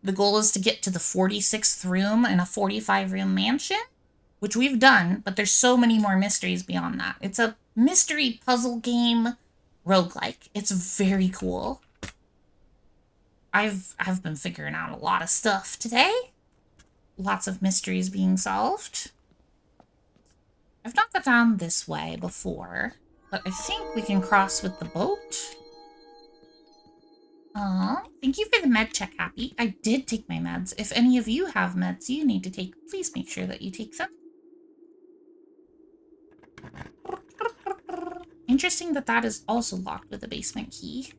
The goal is to get to the 46th room in a 45-room mansion, which we've done, but there's so many more mysteries beyond that. It's a mystery puzzle game roguelike. It's very cool. I've been figuring out a lot of stuff today. Lots of mysteries being solved. I've not got down this way before, but I think we can cross with the boat. Thank you for the med check, Happy. I did take my meds. If any of you have meds you need to take, please make sure that you take them. Interesting that that is also locked with a basement key.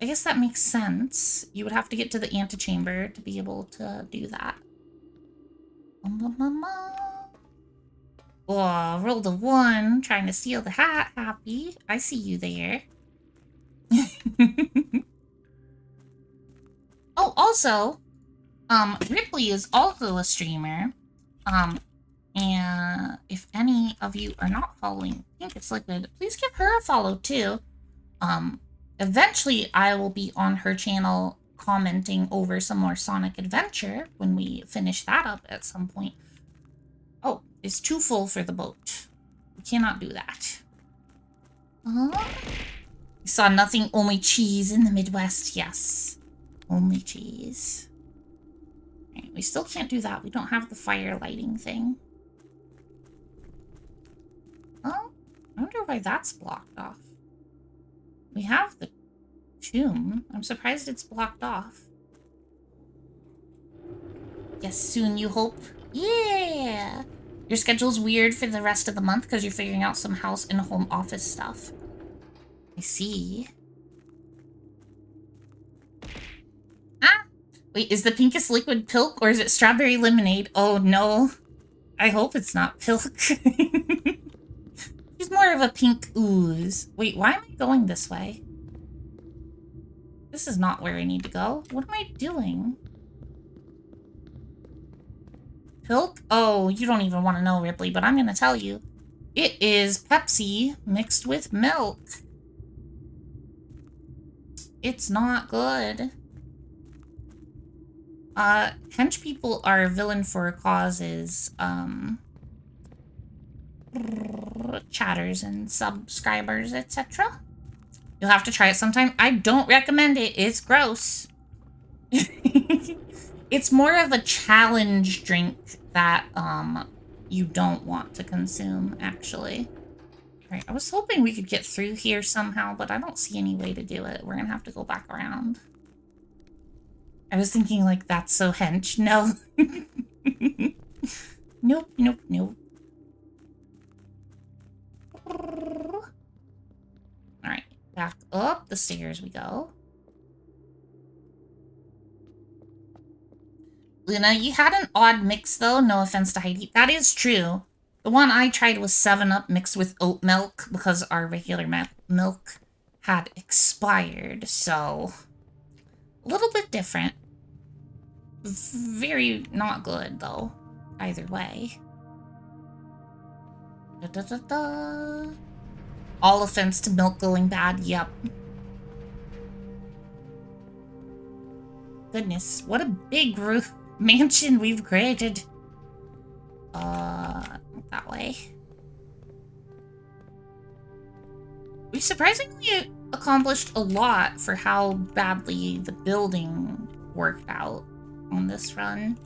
I guess that makes sense. You would have to get to the antechamber to be able to do that. Oh, rolled a 1, trying to steal the hat, Happy. I see you there. Oh, also, Ripley is also a streamer. And if any of you are not following Pink It's Liquid, please give her a follow too. Eventually I will be on her channel commenting over some more Sonic Adventure when we finish that up at some point. Oh, it's too full for the boat. We cannot do that. We saw nothing, only cheese in the Midwest. Yes, only cheese. Right, we still can't do that. We don't have the fire lighting thing. Oh, I wonder why that's blocked off. We have the tomb. I'm surprised it's blocked off. Yes, soon you hope. Yeah. Your schedule's weird for the rest of the month because you're figuring out some house and home office stuff. I see. Ah! Wait, is the pinkest liquid Pilk or is it strawberry lemonade? Oh no. I hope it's not Pilk. She's more of a pink ooze. Wait, why am I going this way? This is not where I need to go. What am I doing? Pilk? Oh, you don't even want to know, Ripley, but I'm going to tell you. It is Pepsi mixed with milk. It's not good. Hench people are villain for causes, chatters and subscribers, etc. You'll have to try it sometime. I don't recommend it. It's gross. It's more of a challenge drink that, you don't want to consume, actually. Alright, I was hoping we could get through here somehow, but I don't see any way to do it. We're gonna have to go back around. I was thinking, like, that's so hench. No. Nope, nope, nope. Alright, back up the stairs we go. Luna, you had an odd mix, though. No offense to Heidi. That is true. The one I tried was 7-Up mixed with oat milk because our regular milk had expired, so... a little bit different. Very not good, though. Either way. Da-da-da-da. All offense to milk going bad, yep. Goodness, what a big mansion we've created. That way. We surprisingly accomplished a lot for how badly the building worked out on this run.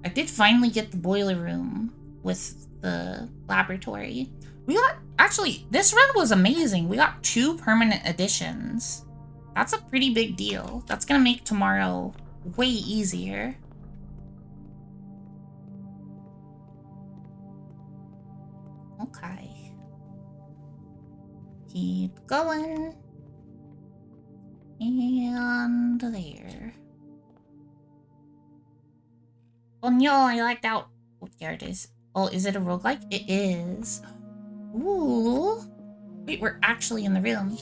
I did finally get the boiler room with the laboratory. We got, actually, this run was amazing. We got 2 permanent additions. That's a pretty big deal. That's gonna make tomorrow way easier. Okay. Keep going. And there. Oh no, I liked out. Oh, there it is. Oh, is it a roguelike? It is. Ooh. Wait, we're actually in the room.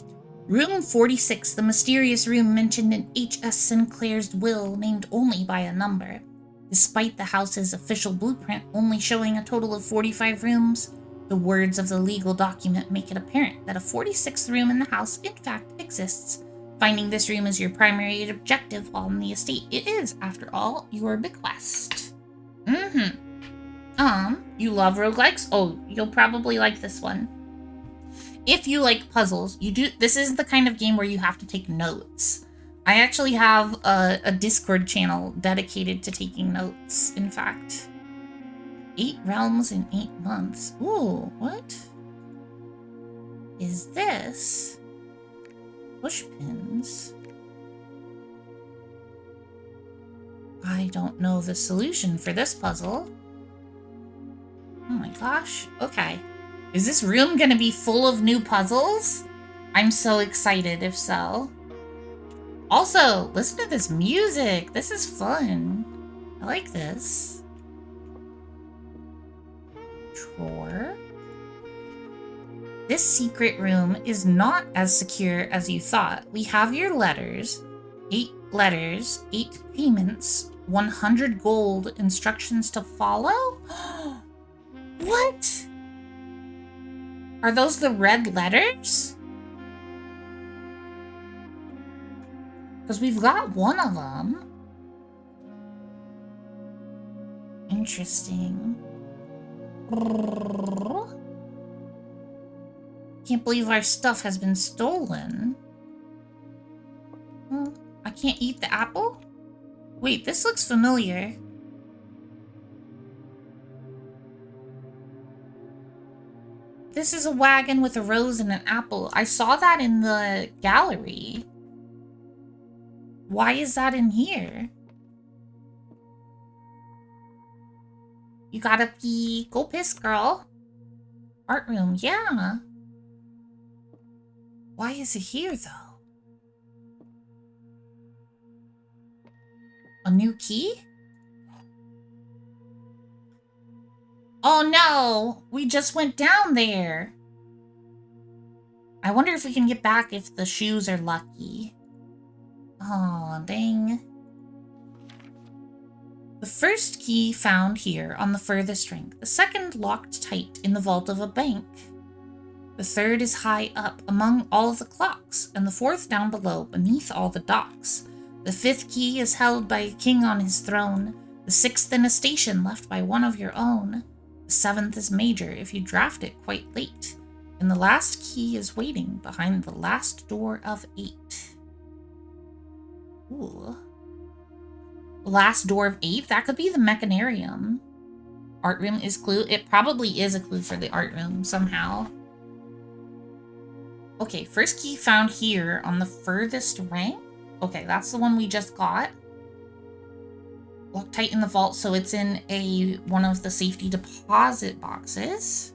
Room 46, the mysterious room mentioned in H.S. Sinclair's will, named only by a number. Despite the house's official blueprint only showing a total of 45 rooms, the words of the legal document make it apparent that a 46th room in the house in fact exists. Finding this room is your primary objective on the estate. It is, after all, your bequest. You love roguelikes? Oh, you'll probably like this one. If you like puzzles, this is the kind of game where you have to take notes. I actually have a Discord channel dedicated to taking notes, in fact. 8 realms in 8 months. Ooh, what is this? Push pins. I don't know the solution for this puzzle. Oh my gosh. Okay. Is this room gonna be full of new puzzles? I'm so excited if so. Also, listen to this music. This is fun. I like this. Drawer. This secret room is not as secure as you thought. We have your letters. 8 letters, 8 payments, 100 gold, instructions to follow? What? Are those the red letters? Because we've got one of them. Interesting. Can't believe our stuff has been stolen. I can't eat the apple? Wait, this looks familiar. This is a wagon with a rose and an apple. I saw that in the gallery. Why is that in here? You gotta pee. Go piss, girl. Art room, yeah. Why is it here, though? A new key? Oh no! We just went down there! I wonder if we can get back if the shoes are lucky. Oh, dang. The first key found here on the furthest ring. The second locked tight in the vault of a bank. The third is high up among all the clocks, and the fourth down below beneath all the docks. The fifth key is held by a king on his throne. The sixth in a station left by one of your own. The seventh is major if you draft it quite late. And the last key is waiting behind the last door of 8. Ooh. Last door of 8? That could be the mechanarium. Art room is clue. It probably is a clue for the art room somehow. Okay, first key found here on the furthest rank. Okay, that's the one we just got. Locked tight in the vault, so it's in one of the safety deposit boxes.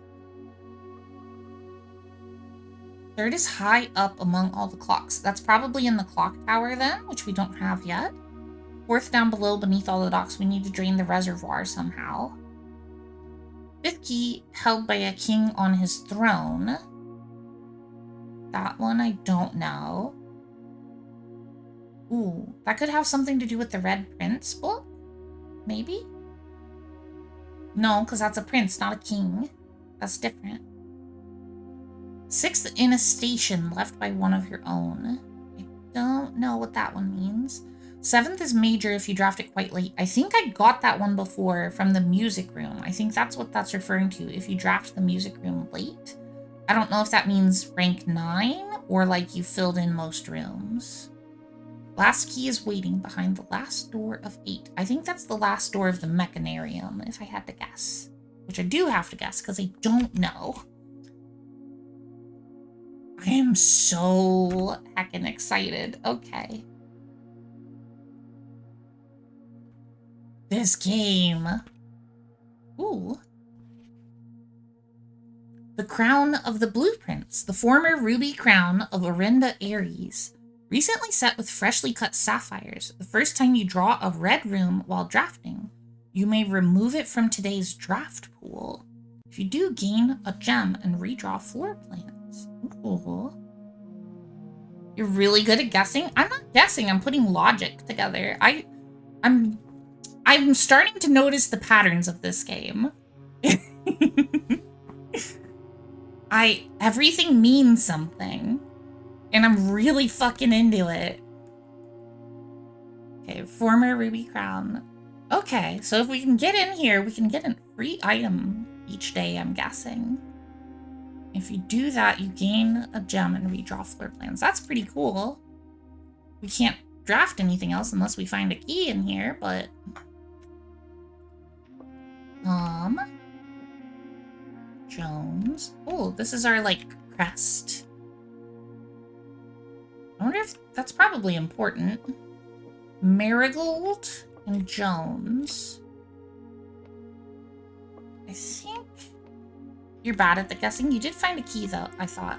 Third is high up among all the clocks. That's probably in the clock tower then, which we don't have yet. Fourth down below beneath all the docks. We need to drain the reservoir somehow. Fifth key held by a king on his throne. That one I don't know. Ooh, that could have something to do with the Red Prince book? Maybe? No, because that's a prince, not a king. That's different. Sixth in a station left by one of your own. I don't know what that one means. Seventh is major if you draft it quite late. I think I got that one before from the music room. I think that's what that's referring to, if you draft the music room late. I don't know if that means rank 9 or like you filled in most rooms. Last key is waiting behind the last door of 8. I think that's the last door of the mechanarium, if I had to guess. Which I do have to guess, because I don't know. I am so heckin' excited. Okay. This game. Ooh. The crown of the blueprints. The former ruby crown of Orinda Ares. Recently set with freshly cut sapphires. The first time you draw a red room while drafting, you may remove it from today's draft pool. If you do, gain a gem and redraw floor plans. Ooh. You're really good at guessing? I'm not guessing, I'm putting logic together. I'm starting to notice the patterns of this game. Everything means something. And I'm really fucking into it. Okay, former ruby crown. Okay, so if we can get in here, we can get a free item each day, I'm guessing. If you do that, you gain a gem and redraw floor plans. That's pretty cool. We can't draft anything else unless we find a key in here, but... Jones. Oh, this is our, like, crest. I wonder if that's probably important. Marigold and Jones. I think you're bad at the guessing. You did find a key, though, I thought.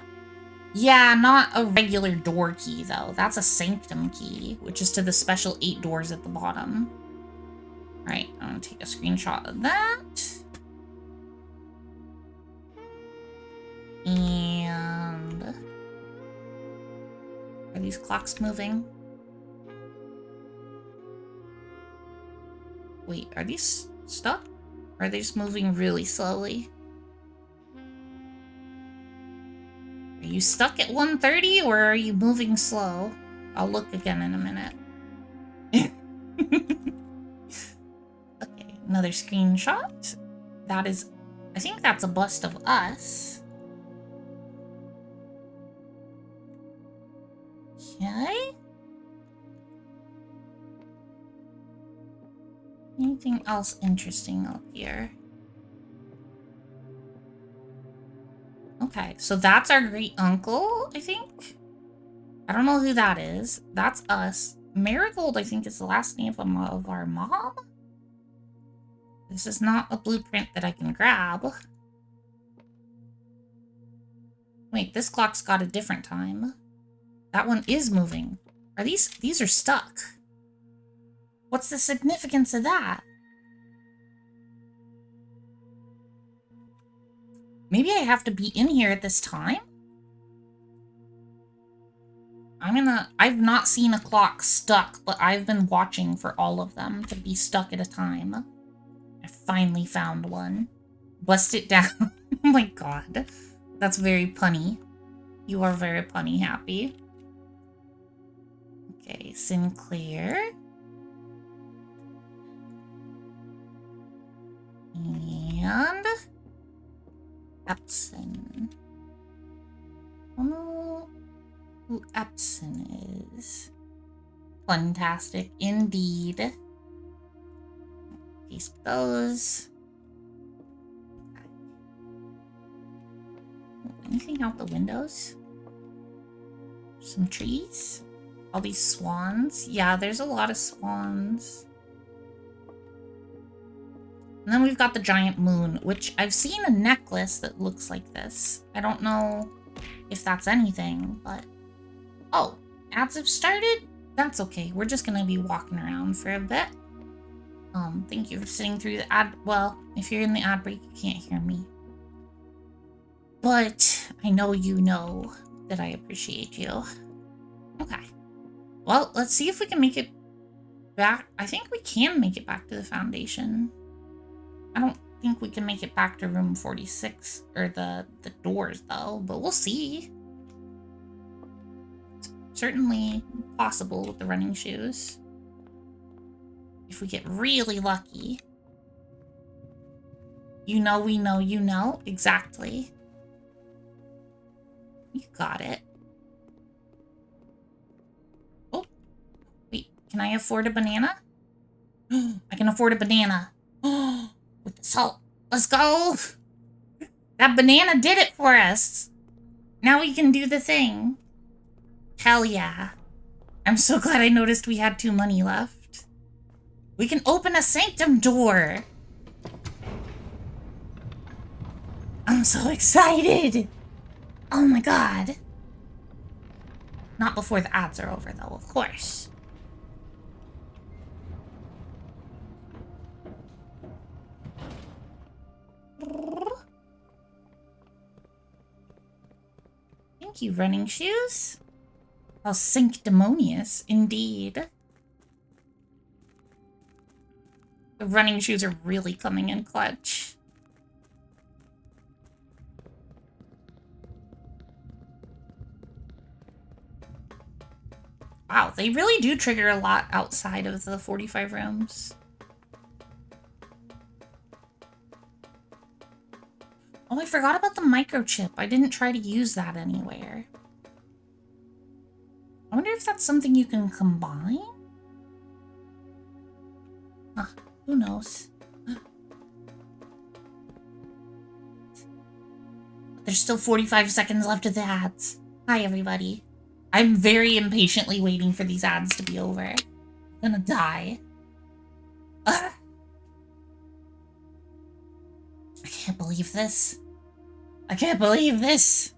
Yeah, not a regular door key, though. That's a sanctum key, which is to the special 8 doors at the bottom. Alright, I'm gonna take a screenshot of that. And... are these clocks moving? Wait, are these stuck? Or are they just moving really slowly? Are you stuck at 1:30 or are you moving slow? I'll look again in a minute. Okay, another screenshot. That is, I think that's a bust of us. Okay. Anything else interesting up here? Okay, so that's our great uncle, I think. I don't know who that is. That's us. Marigold, I think, is the last name of our mom. This is not a blueprint that I can grab. Wait, this clock's got a different time. That one is moving. Are these are stuck. What's the significance of that? Maybe I have to be in here at this time? I've not seen a clock stuck, but I've been watching for all of them to be stuck at a time. I finally found one. Bust it down. Oh my god. That's very punny. You are very punny, Happy. Okay, Sinclair. And Epson. I don't know who Epson is. Fantastic indeed. These those. Anything out the windows? Some trees? All these swans? Yeah, there's a lot of swans. And then we've got the giant moon, which I've seen a necklace that looks like this. I don't know if that's anything, but... Oh, ads have started? That's okay. We're just gonna be walking around for a bit. Thank you for sitting through the ad... Well, if you're in the ad break, you can't hear me. But I know you know that I appreciate you. Okay. Well, let's see if we can make it back. I think we can make it back to the Foundation. I don't think we can make it back to room 46, or the doors, though, but we'll see. It's certainly possible with the running shoes. If we get really lucky. You know, we know, you know. Exactly. You got it. Oh. Wait, can I afford a banana? I can afford a banana. With the salt. Let's go! That banana did it for us! Now we can do the thing. Hell yeah. I'm so glad I noticed we had 2 money left. We can open a sanctum door! I'm so excited! Oh my god. Not before the ads are over, though, of course. Thank you, running shoes. How sanctimonious, indeed. The running shoes are really coming in clutch. Wow, they really do trigger a lot outside of the 45 rooms. Oh, I forgot about the microchip. I didn't try to use that anywhere. I wonder if that's something you can combine? Huh, who knows? There's still 45 seconds left of the ads. Hi, everybody. I'm very impatiently waiting for these ads to be over. I'm gonna die. Ugh. I can't believe this. I can't believe this.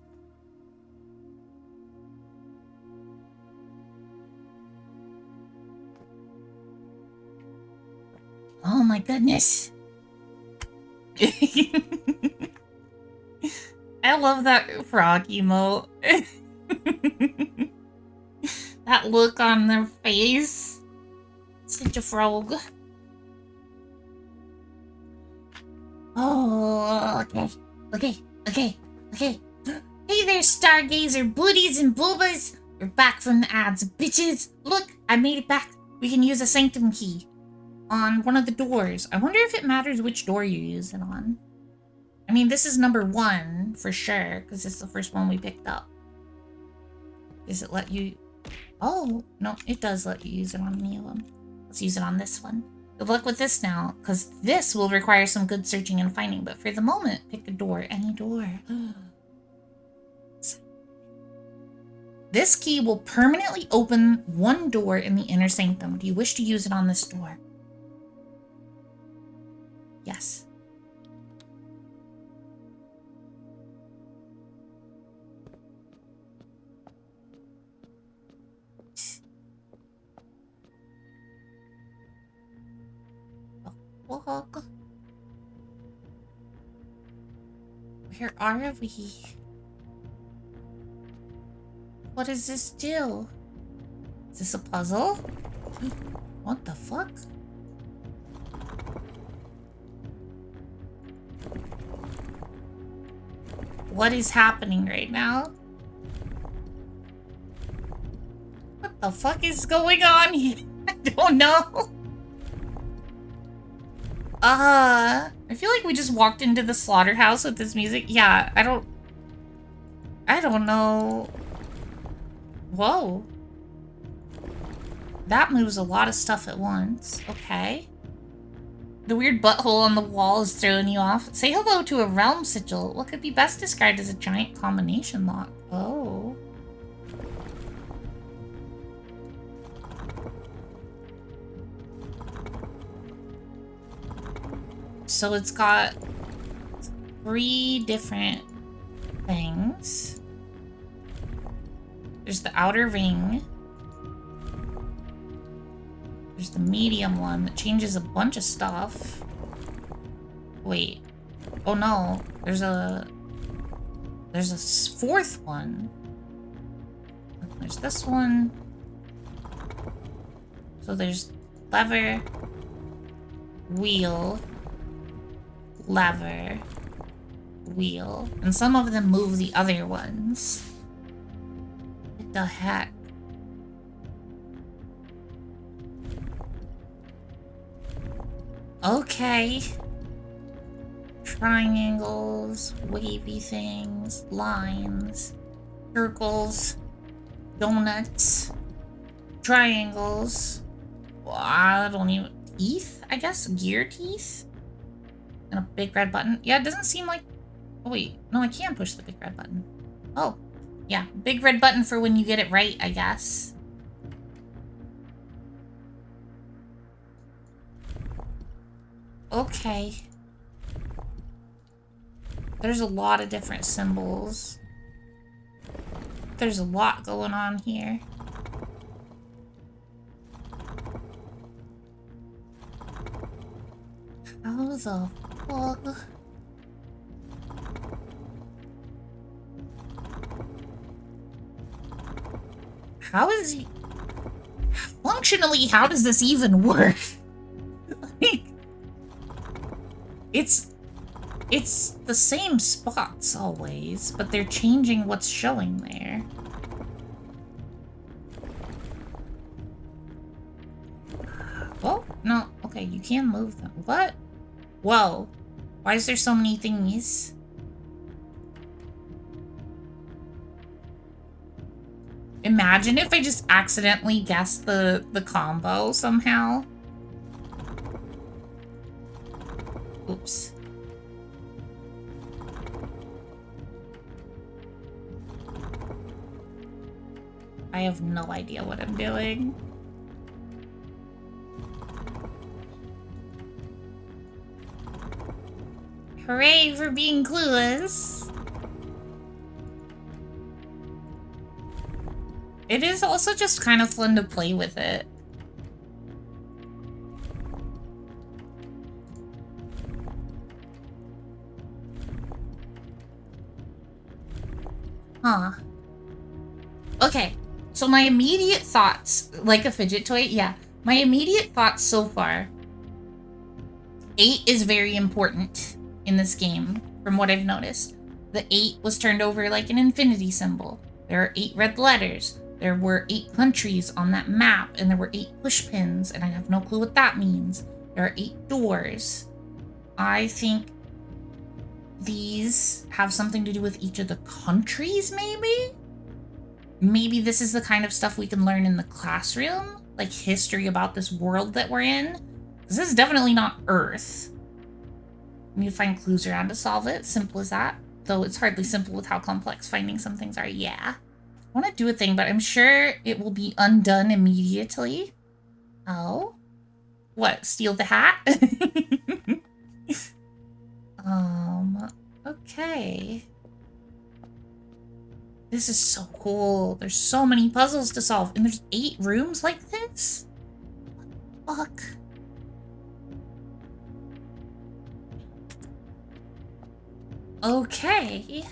Oh my goodness. I love that frog emote. That look on their face. Such a frog. Oh, okay. Hey there, Stargazer, Bloodies and Bulbas. You're back from the ads, bitches. Look, I made it back. We can use a sanctum key on one of the doors. I wonder if it matters which door you use it on. I mean, this is number 1 for sure, because it's the first one we picked up. Does it let you... Oh, no, it does let you use it on any of them. Let's use it on this one. Good luck with this now, because this will require some good searching and finding, but for the moment, pick a door, any door. This key will permanently open one door in the inner sanctum. Do you wish to use it on this door? Yes. Walk. Where are we? What does this do? Is this a puzzle? What the fuck? What is happening right now? What the fuck is going on here? I don't know. I feel like we just walked into the slaughterhouse with this music. Yeah, I don't know. Whoa. That moves a lot of stuff at once. Okay. The weird butthole on the wall is throwing you off. Say hello to a realm sigil. What could be best described as a giant combination lock? Oh. So it's got 3 different things. There's the outer ring. There's the medium one that changes a bunch of stuff. Wait. Oh no. There's a 4th one. There's this one. So there's lever, wheel, lever, wheel. And some of them move the other ones. What the heck? Okay. Triangles, wavy things, lines, circles, donuts, triangles. Well, I don't even... Teeth, I guess? Gear teeth? And a big red button. Yeah, it doesn't seem like... Oh, wait. No, I can push the big red button. Oh. Yeah, big red button for when you get it right, I guess. Okay. There's a lot of different symbols. There's a lot going on here. How the fuck? How is he... Functionally, how does this even work? Like... It's the same spots always, but they're changing what's showing there. Oh, no. Okay, you can move them. What? Whoa. Why is there so many thingies? Imagine if I just accidentally guessed the combo somehow. Oops. I have no idea what I'm doing. Hooray for being clueless. It is also just kind of fun to play with it. Huh. Okay, so my immediate thoughts, like a fidget toy, yeah. My immediate thoughts so far. 8 is very important in this game, from what I've noticed. The 8 was turned over like an infinity symbol. There are 8 red letters. There were 8 countries on that map, and there were 8 push pins, and I have no clue what that means. There are 8 doors. I think these have something to do with each of the countries, maybe? Maybe this is the kind of stuff we can learn in the classroom? Like history about this world that we're in? This is definitely not Earth. We need to find clues around to solve it. Simple as that. Though it's hardly simple with how complex finding some things are. Yeah. I want to do a thing, but I'm sure it will be undone immediately. Oh? What? Steal the hat? Okay. This is so cool. There's so many puzzles to solve, and there's 8 rooms like this? What the fuck? Okay.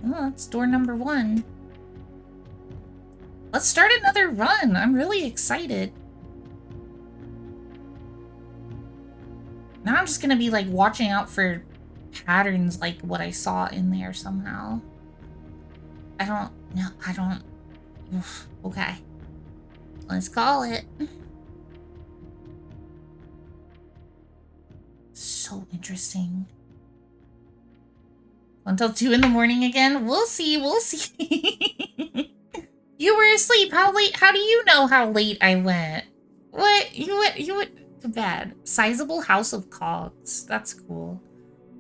Oh, that's door number 1. Let's start another run. I'm really excited. Now I'm just gonna be like watching out for patterns like what I saw in there somehow. I don't. Oof, okay. Let's call it. So interesting. Until 2 in the morning again? We'll see, we'll see. You were asleep. How late? How do you know how late I went? What? You went to bed. Sizable house of cogs. That's cool.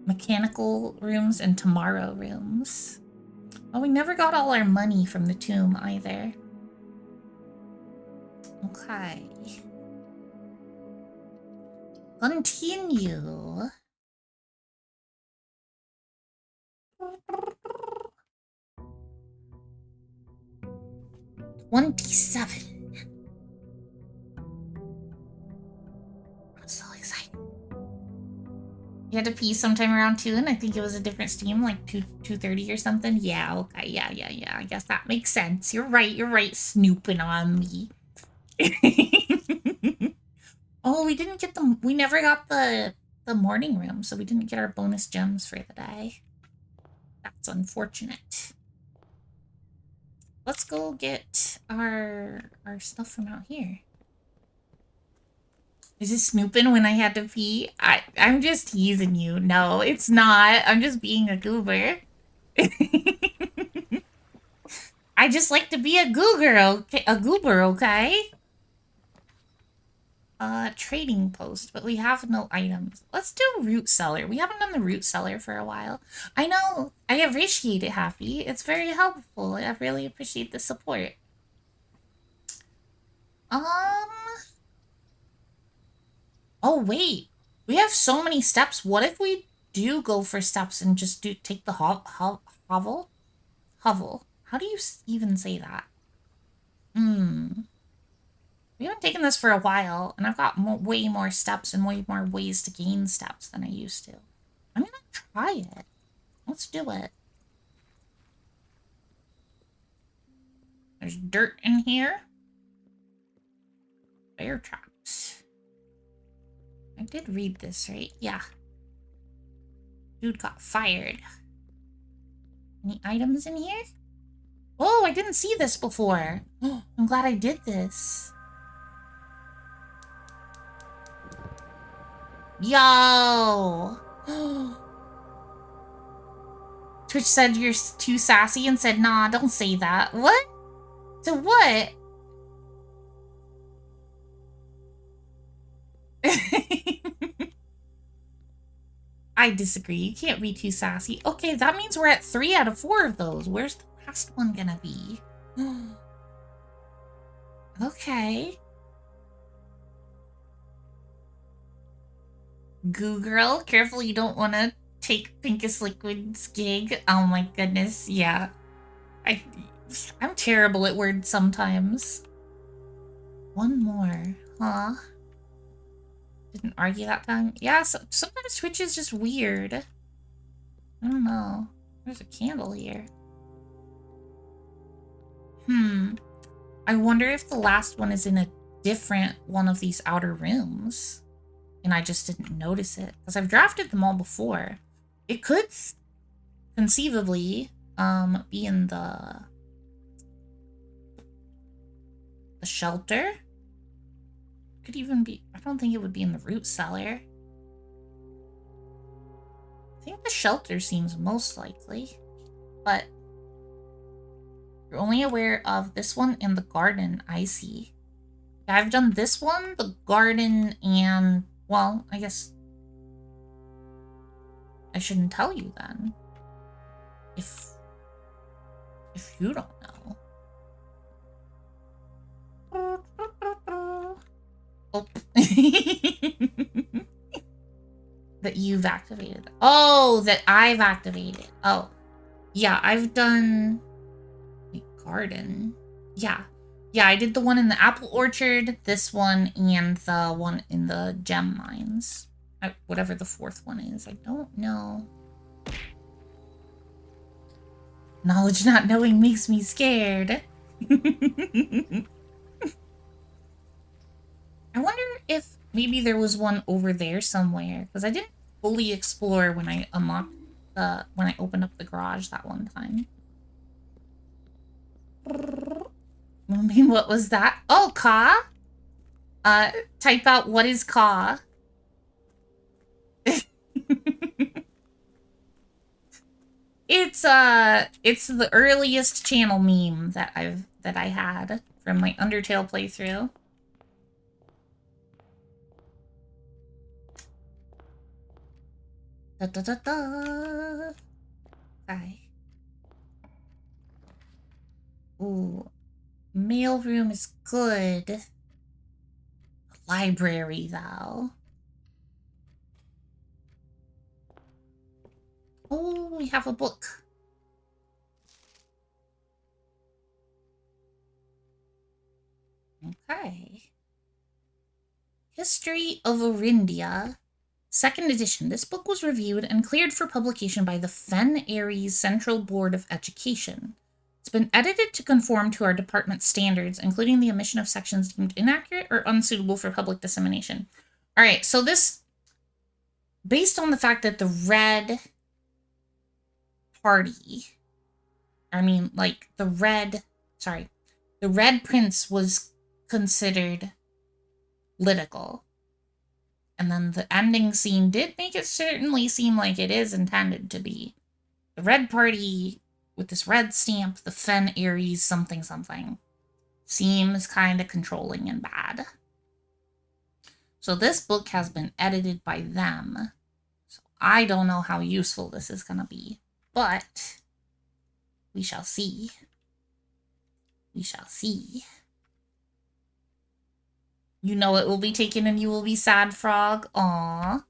Mechanical rooms and tomorrow rooms. Oh, we never got all our money from the tomb either. Okay. Continue. $27. I'm so excited. You had to pee sometime around 2, and I think it was a different Steam, like 2:30 or something. Yeah, okay, yeah. I guess that makes sense. You're right, snooping on me. Oh, we didn't get the... We never got the morning room, so we didn't get our bonus gems for the day. That's unfortunate. Let's go get our stuff from out here. Is it snooping when I had to pee? I'm just teasing you. No, it's not. I'm just being a goober. I just like to be a goober, okay? Trading post, but we have no items. Let's do root cellar. We haven't done the root cellar for a while. I know. I appreciate it, Happy. It's very helpful. I really appreciate the support. Oh, wait. We have so many steps. What if we do go for steps and just take the hovel? Hovel. How do you even say that? We haven't taken this for a while, and I've got way more steps and way more ways to gain steps than I used to. I'm gonna try it. Let's do it. There's dirt in here. Bear traps. I did read this, right? Yeah. Dude got fired. Any items in here? Oh, I didn't see this before. I'm glad I did this. Yo! Twitch said you're too sassy and said, nah, don't say that. What? To what? I disagree. You can't be too sassy. Okay, that means we're at 3 out of 4 of those. Where's the last one gonna be? Okay. Goo girl, careful you don't want to take Pincus Liquid's gig. Oh my goodness, yeah. I'm terrible at words sometimes. One more, huh? Didn't argue that time. Yeah, so sometimes Twitch is just weird. I don't know. There's a candle here. I wonder if the last one is in a different one of these outer rooms. And I just didn't notice it. Because I've drafted them all before. It could conceivably be in the shelter. Could even be... I don't think it would be in the root cellar. I think the shelter seems most likely. But you're only aware of this one and the garden, I see. I've done this one, the garden, and... Well, I guess I shouldn't tell you then. If you don't know. Oh. That you've activated. Oh, that I've activated. Oh, yeah, I've done... Wait, garden? Yeah. Yeah, I did the one in the apple orchard, this one, and the one in the gem mines. Whatever the fourth one is. I don't know. Knowledge not knowing makes me scared. I wonder if maybe there was one over there somewhere, because I didn't fully explore when I unlocked when I opened up the garage that one time. I mean, what was that? Oh, Ka? Type out what is Ka. It's the earliest channel meme that I had from my Undertale playthrough. Da da da da. Okay. Ooh, mailroom is good. Library though. Oh, we have a book. Okay. History of Orindia, 2nd edition. This book was reviewed and cleared for publication by the Fen Aries Central Board of Education. It's been edited to conform to our department's standards, including the omission of sections deemed inaccurate or unsuitable for public dissemination. All right, so this, based on the fact that the Red Party, the Red Prince was considered political. And then the ending scene did make it certainly seem like it is intended to be. The Red Party with this red stamp, the Fen Aries something something, seems kind of controlling and bad. So this book has been edited by them. So I don't know how useful this is going to be, but we shall see. We shall see. You know it will be taken and you will be sad, Frog. Aww.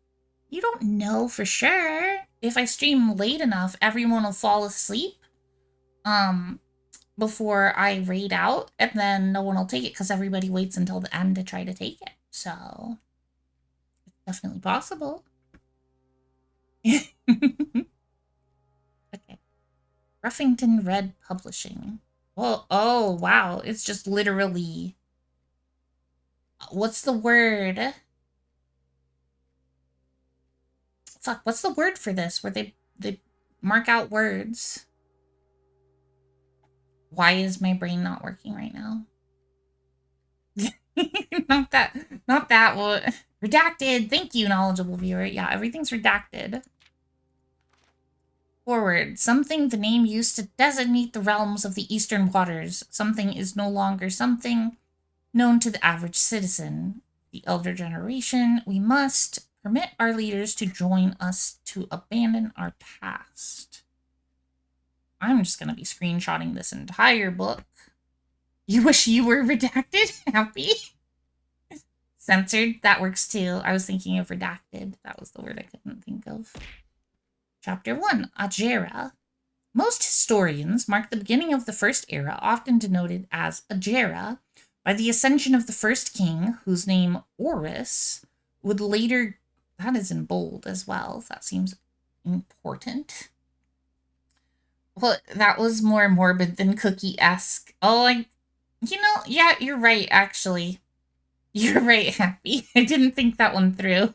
You don't know for sure. If I stream late enough, everyone will fall asleep before I raid out, and then no one will take it because everybody waits until the end to try to take it. So, it's definitely possible. Okay. Ruffington Red Publishing. Oh, wow. It's just literally... What's the word? Fuck, what's the word for this? Where they mark out words. Why is my brain not working right now? Not that one. Redacted. Thank you, knowledgeable viewer. Yeah, everything's redacted. Forward. Something the name used to designate the realms of the eastern waters. Something is no longer something known to the average citizen. The elder generation, we must permit our leaders to join us to abandon our past. I'm just going to be screenshotting this entire book. You wish you were redacted? Happy? Censored? That works too. I was thinking of redacted. That was the word I couldn't think of. Chapter 1, Ajera. Most historians mark the beginning of the first era, often denoted as Ajera, by the ascension of the first king, whose name, Oris, would later... That is in bold as well. That seems important. Well, that was more morbid than Cookie-esque. Oh, yeah, you're right, actually. You're right, Happy. I didn't think that one through.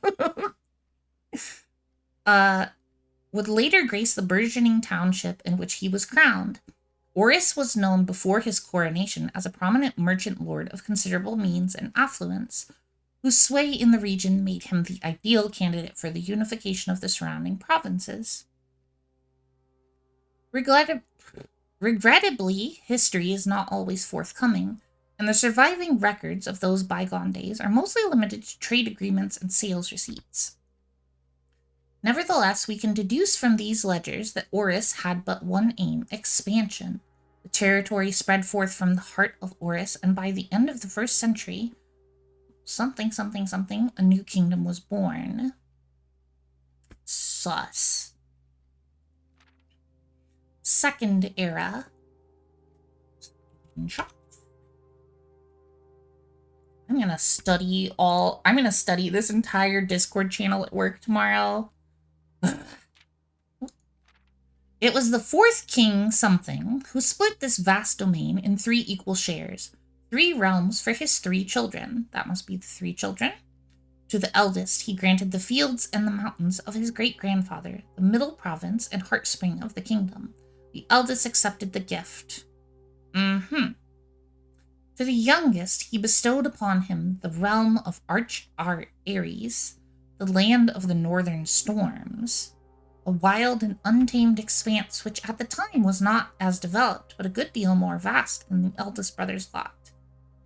Would later grace the burgeoning township in which he was crowned. Oris was known before his coronation as a prominent merchant lord of considerable means and affluence, whose sway in the region made him the ideal candidate for the unification of the surrounding provinces. Regrettably, history is not always forthcoming, and the surviving records of those bygone days are mostly limited to trade agreements and sales receipts. Nevertheless, we can deduce from these ledgers that Oris had but one aim: expansion. The territory spread forth from the heart of Oris, and by the end of the 1st century, a new kingdom was born. sus. Second era. I'm gonna study this entire Discord channel at work tomorrow. It was the fourth king something who split this vast domain in 3 equal shares, 3 realms for his 3 children. That must be the 3 children. To the eldest, he granted the fields and the mountains of his great-grandfather, the middle province and heartspring of the kingdom. The eldest accepted the gift. To the youngest, he bestowed upon him the realm of Ares, the land of the northern storms, a wild and untamed expanse which at the time was not as developed, but a good deal more vast than the eldest brother's lot.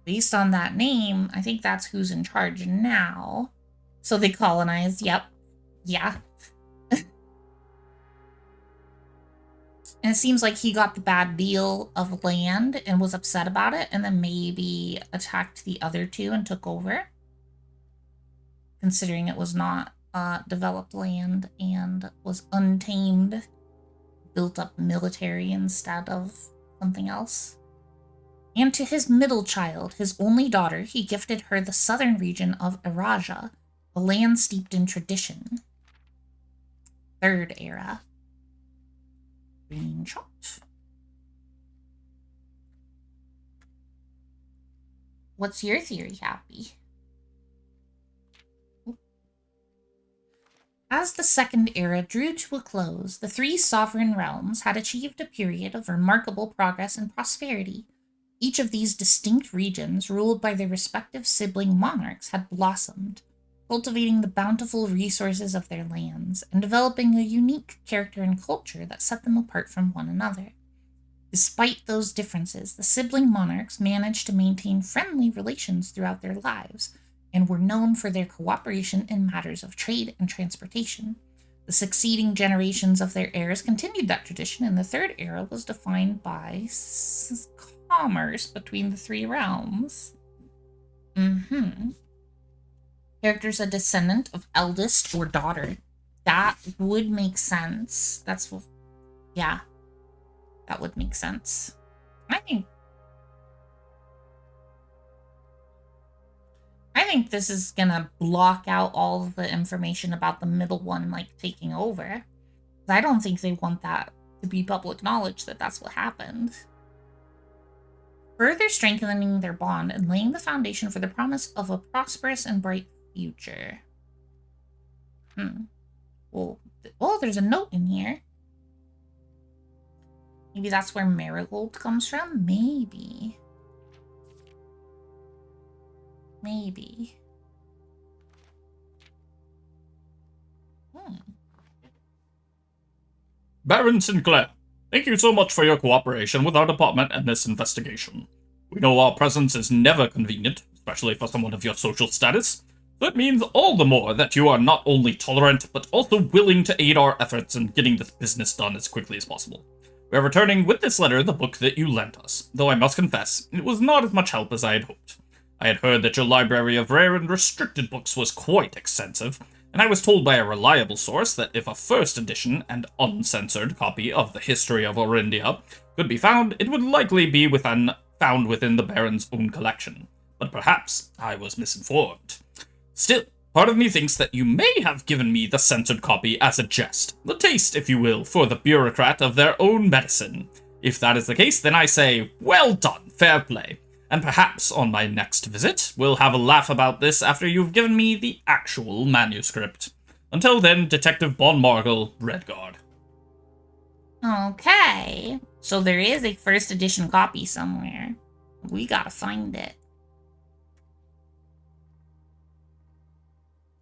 Based on that name, I think that's who's in charge now. So they colonized, yep. Yeah. And it seems like he got the bad deal of land and was upset about it, and then maybe attacked the other 2 and took over. Considering it was not developed land and was untamed, built up military instead of something else. And to his middle child, his only daughter, he gifted her the southern region of Araja, a land steeped in tradition. Third era. Screenshot. What's your theory, Happy? As the second era drew to a close, the 3 sovereign realms had achieved a period of remarkable progress and prosperity. Each of these distinct regions, ruled by their respective sibling monarchs, had blossomed, cultivating the bountiful resources of their lands and developing a unique character and culture that set them apart from one another. Despite those differences, the sibling monarchs managed to maintain friendly relations throughout their lives, and were known for their cooperation in matters of trade and transportation. The succeeding generations of their heirs continued that tradition, and the third era was defined by commerce between the 3 realms. Character's a descendant of eldest or daughter. That would make sense. Yeah. That would make sense. I think this is gonna block out all of the information about the middle one, like, taking over. I don't think they want that to be public knowledge that that's what happened. Further strengthening their bond and laying the foundation for the promise of a prosperous and bright future. Well, there's a note in here. Maybe that's where Marigold comes from? Maybe. Baron Sinclair, thank you so much for your cooperation with our department and this investigation. We know our presence is never convenient, especially for someone of your social status, so it means all the more that you are not only tolerant, but also willing to aid our efforts in getting this business done as quickly as possible. We are returning with this letter the book that you lent us, though I must confess, it was not as much help as I had hoped. I had heard that your library of rare and restricted books was quite extensive, and I was told by a reliable source that if a first edition and uncensored copy of the history of Orindia could be found, it would likely be found within the Baron's own collection. But perhaps I was misinformed. Still, part of me thinks that you may have given me the censored copy as a jest, a taste, if you will, for the bureaucrat of their own medicine. If that is the case, then I say, well done, fair play. And perhaps on my next visit, we'll have a laugh about this after you've given me the actual manuscript. Until then, Detective Bon Margle, Redguard. Okay, so there is a first edition copy somewhere. We gotta find it.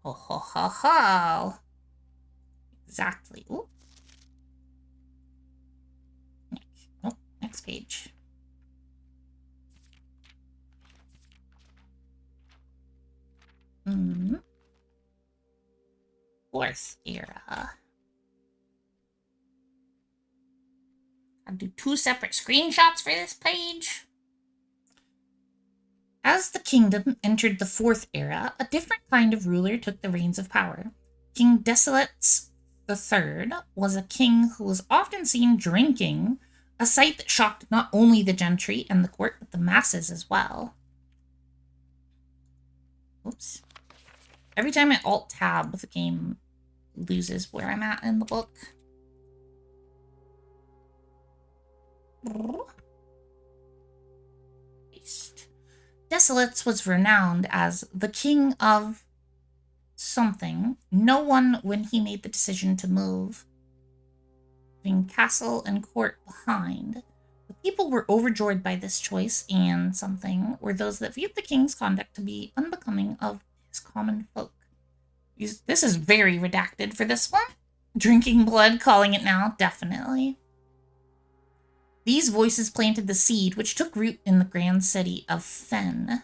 Ho ho ho ho. Exactly. Ooh. Next page. Fourth era. I'll do 2 separate screenshots for this page. As the kingdom entered the fourth era, a different kind of ruler took the reins of power. King Desolate's III was a king who was often seen drinking, a sight that shocked not only the gentry and the court, but the masses as well. Oops. Every time I alt-tab, the game loses where I'm at in the book. Desolates was renowned as the king of something. No one when he made the decision to move, leaving castle and court behind. The people were overjoyed by this choice, and something were those that viewed the king's conduct to be unbecoming of his common folk. This is very redacted for this one. Drinking blood, calling it now, definitely. These voices planted the seed, which took root in the grand city of Fen.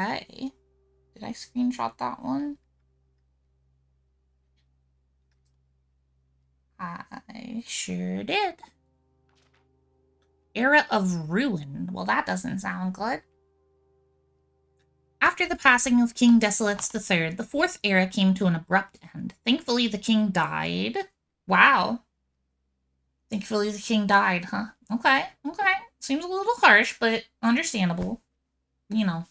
Okay. Did I screenshot that one? I sure did. Era of Ruin. Well, that doesn't sound good. After the passing of King Desolates III, the fourth era came to an abrupt end. Thankfully, the king died. Wow. Thankfully, the king died, huh? Okay. Seems a little harsh, but understandable. You know,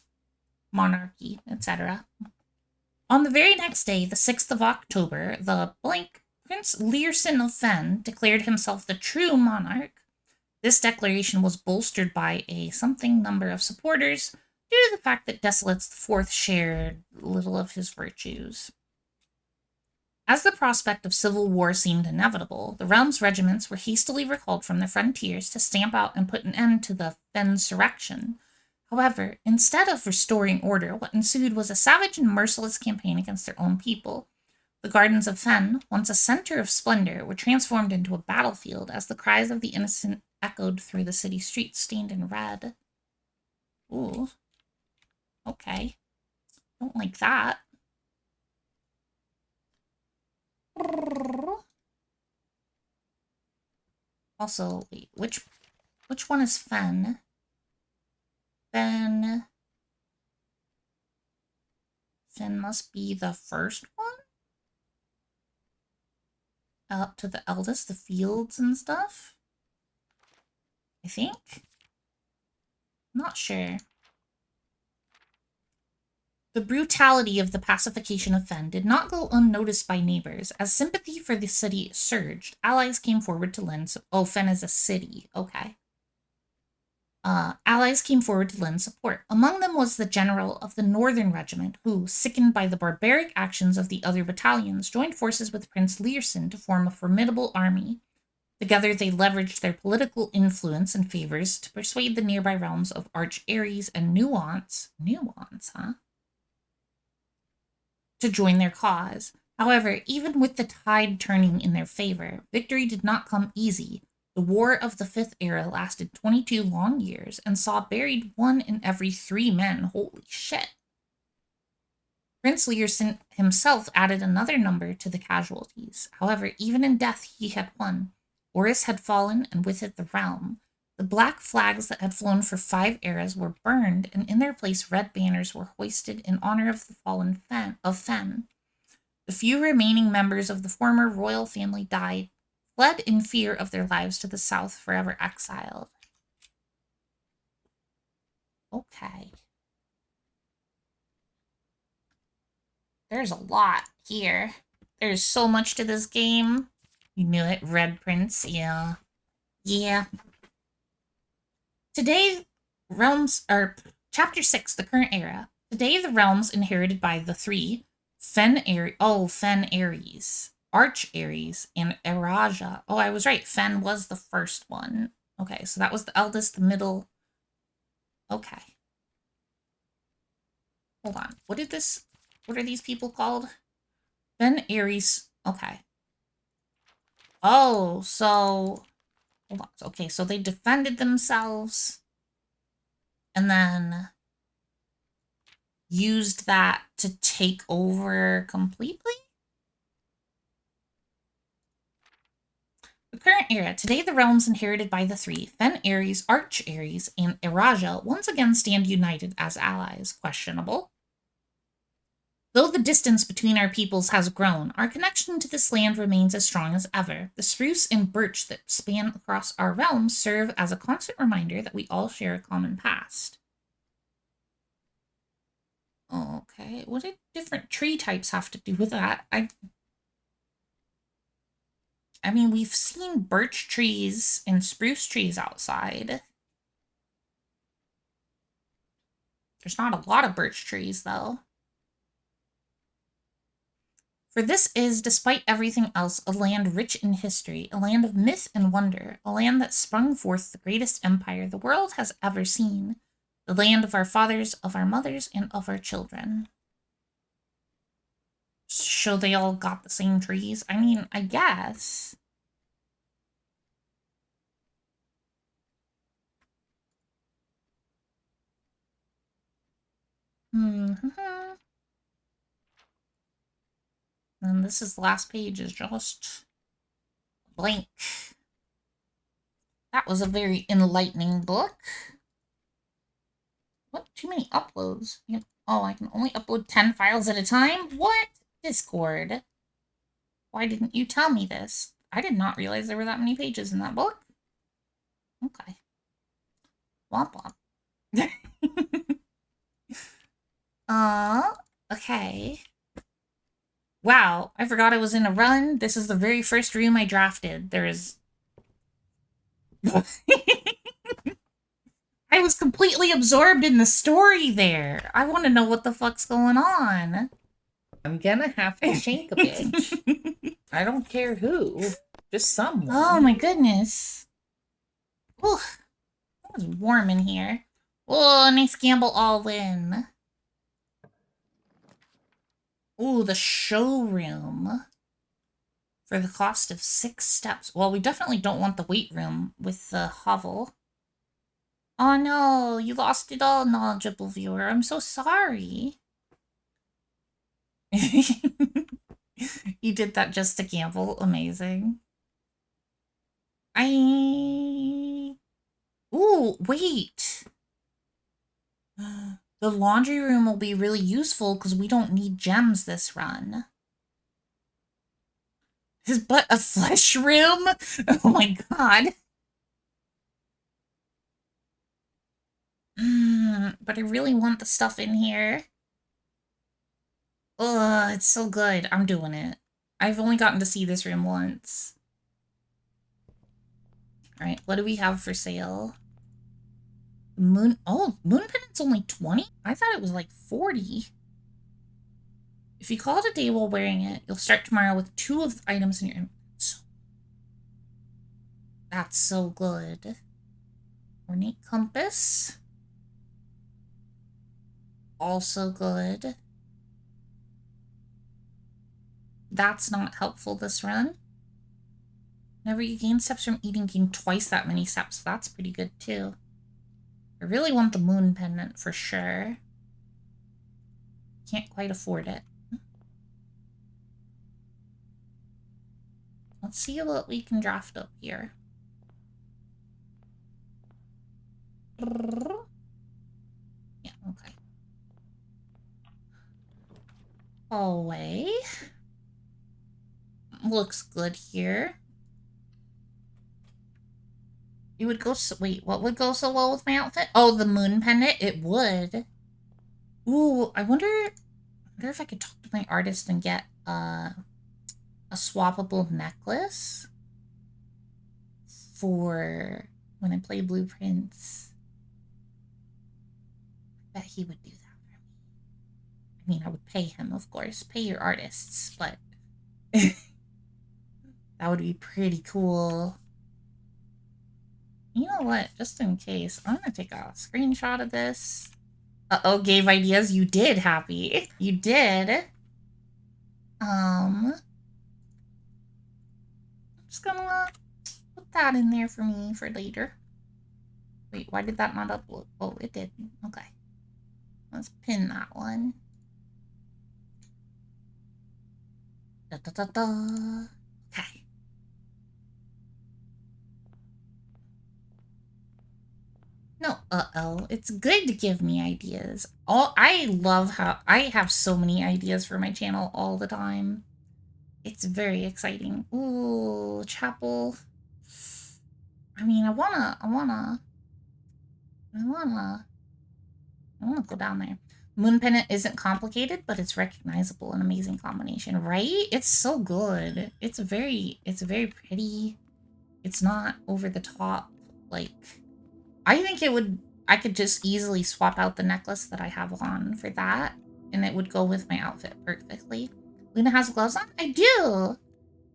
monarchy, etc. On the very next day, the 6th of October, the blank Prince Learson of Fen declared himself the true monarch. This declaration was bolstered by a something number of supporters due to the fact that Desolates IV shared little of his virtues. As the prospect of civil war seemed inevitable, the realm's regiments were hastily recalled from the frontiers to stamp out and put an end to the Fensurrection. However, instead of restoring order, what ensued was a savage and merciless campaign against their own people. The gardens of Fen, once a center of splendor, were transformed into a battlefield as the cries of the innocent echoed through the city streets stained in red. Ooh. Okay. Don't like that. Also, wait, which one is Fen? Fen must be the first one? Up to the eldest, the fields and stuff? I think? Not sure. The brutality of the pacification of Fen did not go unnoticed by neighbors. As sympathy for the city surged, allies came forward to lend Oh, Fen is a city. Okay. Allies came forward to lend support. Among them was the general of the Northern Regiment, who, sickened by the barbaric actions of the other battalions, joined forces with Prince Learson to form a formidable army. Together, they leveraged their political influence and favors to persuade the nearby realms of Arch Ares and Nuance, to join their cause. However, even with the tide turning in their favor, victory did not come easy. The War of the Fifth Era lasted 22 long years and saw buried 1 in every 3 men. Holy shit. Prince Learson himself added another number to the casualties. However, even in death he had won. Horus had fallen, and with it the realm. The black flags that had flown for 5 eras were burned, and in their place red banners were hoisted in honor of the fallen Fen. The few remaining members of the former royal family died, fled in fear of their lives to the south, forever exiled. Okay. There's a lot here. There's so much to this game. You knew it, Red Prince, yeah. Yeah. Today, Chapter 6, the current era. Today, the realms inherited by the 3, Fen Ares, Arch Ares, and Eraja. Oh, I was right. Fen was the first one. Okay, so that was the eldest, the middle. Okay. Hold on. What are these people called? Fen Ares. Okay. Oh, so hold on. Okay, so they defended themselves and then used that to take over completely? The current era. Today, the realms inherited by the 3, Fen Ares, Arch Ares, and Eraja, once again stand united as allies. Questionable. Though the distance between our peoples has grown, our connection to this land remains as strong as ever. The spruce and birch that span across our realms serve as a constant reminder that we all share a common past. Okay, what did different tree types have to do with that? I mean, we've seen birch trees and spruce trees outside. There's not a lot of birch trees, though. For this is, despite everything else, a land rich in history, a land of myth and wonder, a land that sprung forth the greatest empire the world has ever seen, the land of our fathers, of our mothers, and of our children. So they all got the same trees? I mean, I guess. And this is the last page is just blank. That was a very enlightening book. What? Too many uploads. Oh, I can only upload 10 files at a time? What? Discord. Why didn't you tell me this? I did not realize there were that many pages in that book. Okay. Womp womp. Okay. Wow, I forgot I was in a run. This is the very first room I drafted. There's... I was completely absorbed in the story there. I want to know what the fuck's going on. I'm gonna have to shank a bitch. I don't care who. Just someone. Oh my goodness. Whew. It was warm in here. Oh, nice gamble all in. Ooh, the showroom. For the cost of 6 steps. Well, we definitely don't want the weight room with the hovel. Oh no, you lost it all, knowledgeable viewer. I'm so sorry. You did that just to gamble. Amazing. Ooh, wait. The laundry room will be really useful because we don't need gems this run. His butt a flesh room? Oh my god. But I really want the stuff in here. Ugh, it's so good. I'm doing it. I've only gotten to see this room once. Alright, what do we have for sale? Moon pendant's only 20? I thought it was like 40. If you call it a day while wearing it, you'll start tomorrow with 2 of the items in your inventory. That's so good. Ornate compass. Also good. That's not helpful this run. Whenever you gain steps from eating, gain twice that many steps. That's pretty good too. I really want the moon pendant for sure. Can't quite afford it. Let's see what we can draft up here. Yeah, okay. Hallway. Looks good here. It would go so... Wait, what would go so well with my outfit? Oh, the moon pendant? It would. Ooh, I wonder if I could talk to my artist and get a swappable necklace for when I play Blueprints. I bet he would do that for me. I mean, I would pay him, of course. Pay your artists, but that would be pretty cool. You know what? Just in case, I'm gonna take a screenshot of this. Uh-oh, gave ideas. You did, Happy. You did. I'm just gonna put that in there for me for later. Wait, why did that not upload? Oh, it did. Okay. Let's pin that one. Da-da-da-da. Okay. No, it's good to give me ideas. I love how I have so many ideas for my channel all the time. It's very exciting. Ooh, chapel. I mean, I wanna go down there. Moon pendant isn't complicated, but it's recognizable. An amazing combination, right? It's so good. It's very pretty. It's not over the top. Like, I think I could just easily swap out the necklace that I have on for that, and it would go with my outfit perfectly. Luna has gloves on? I do!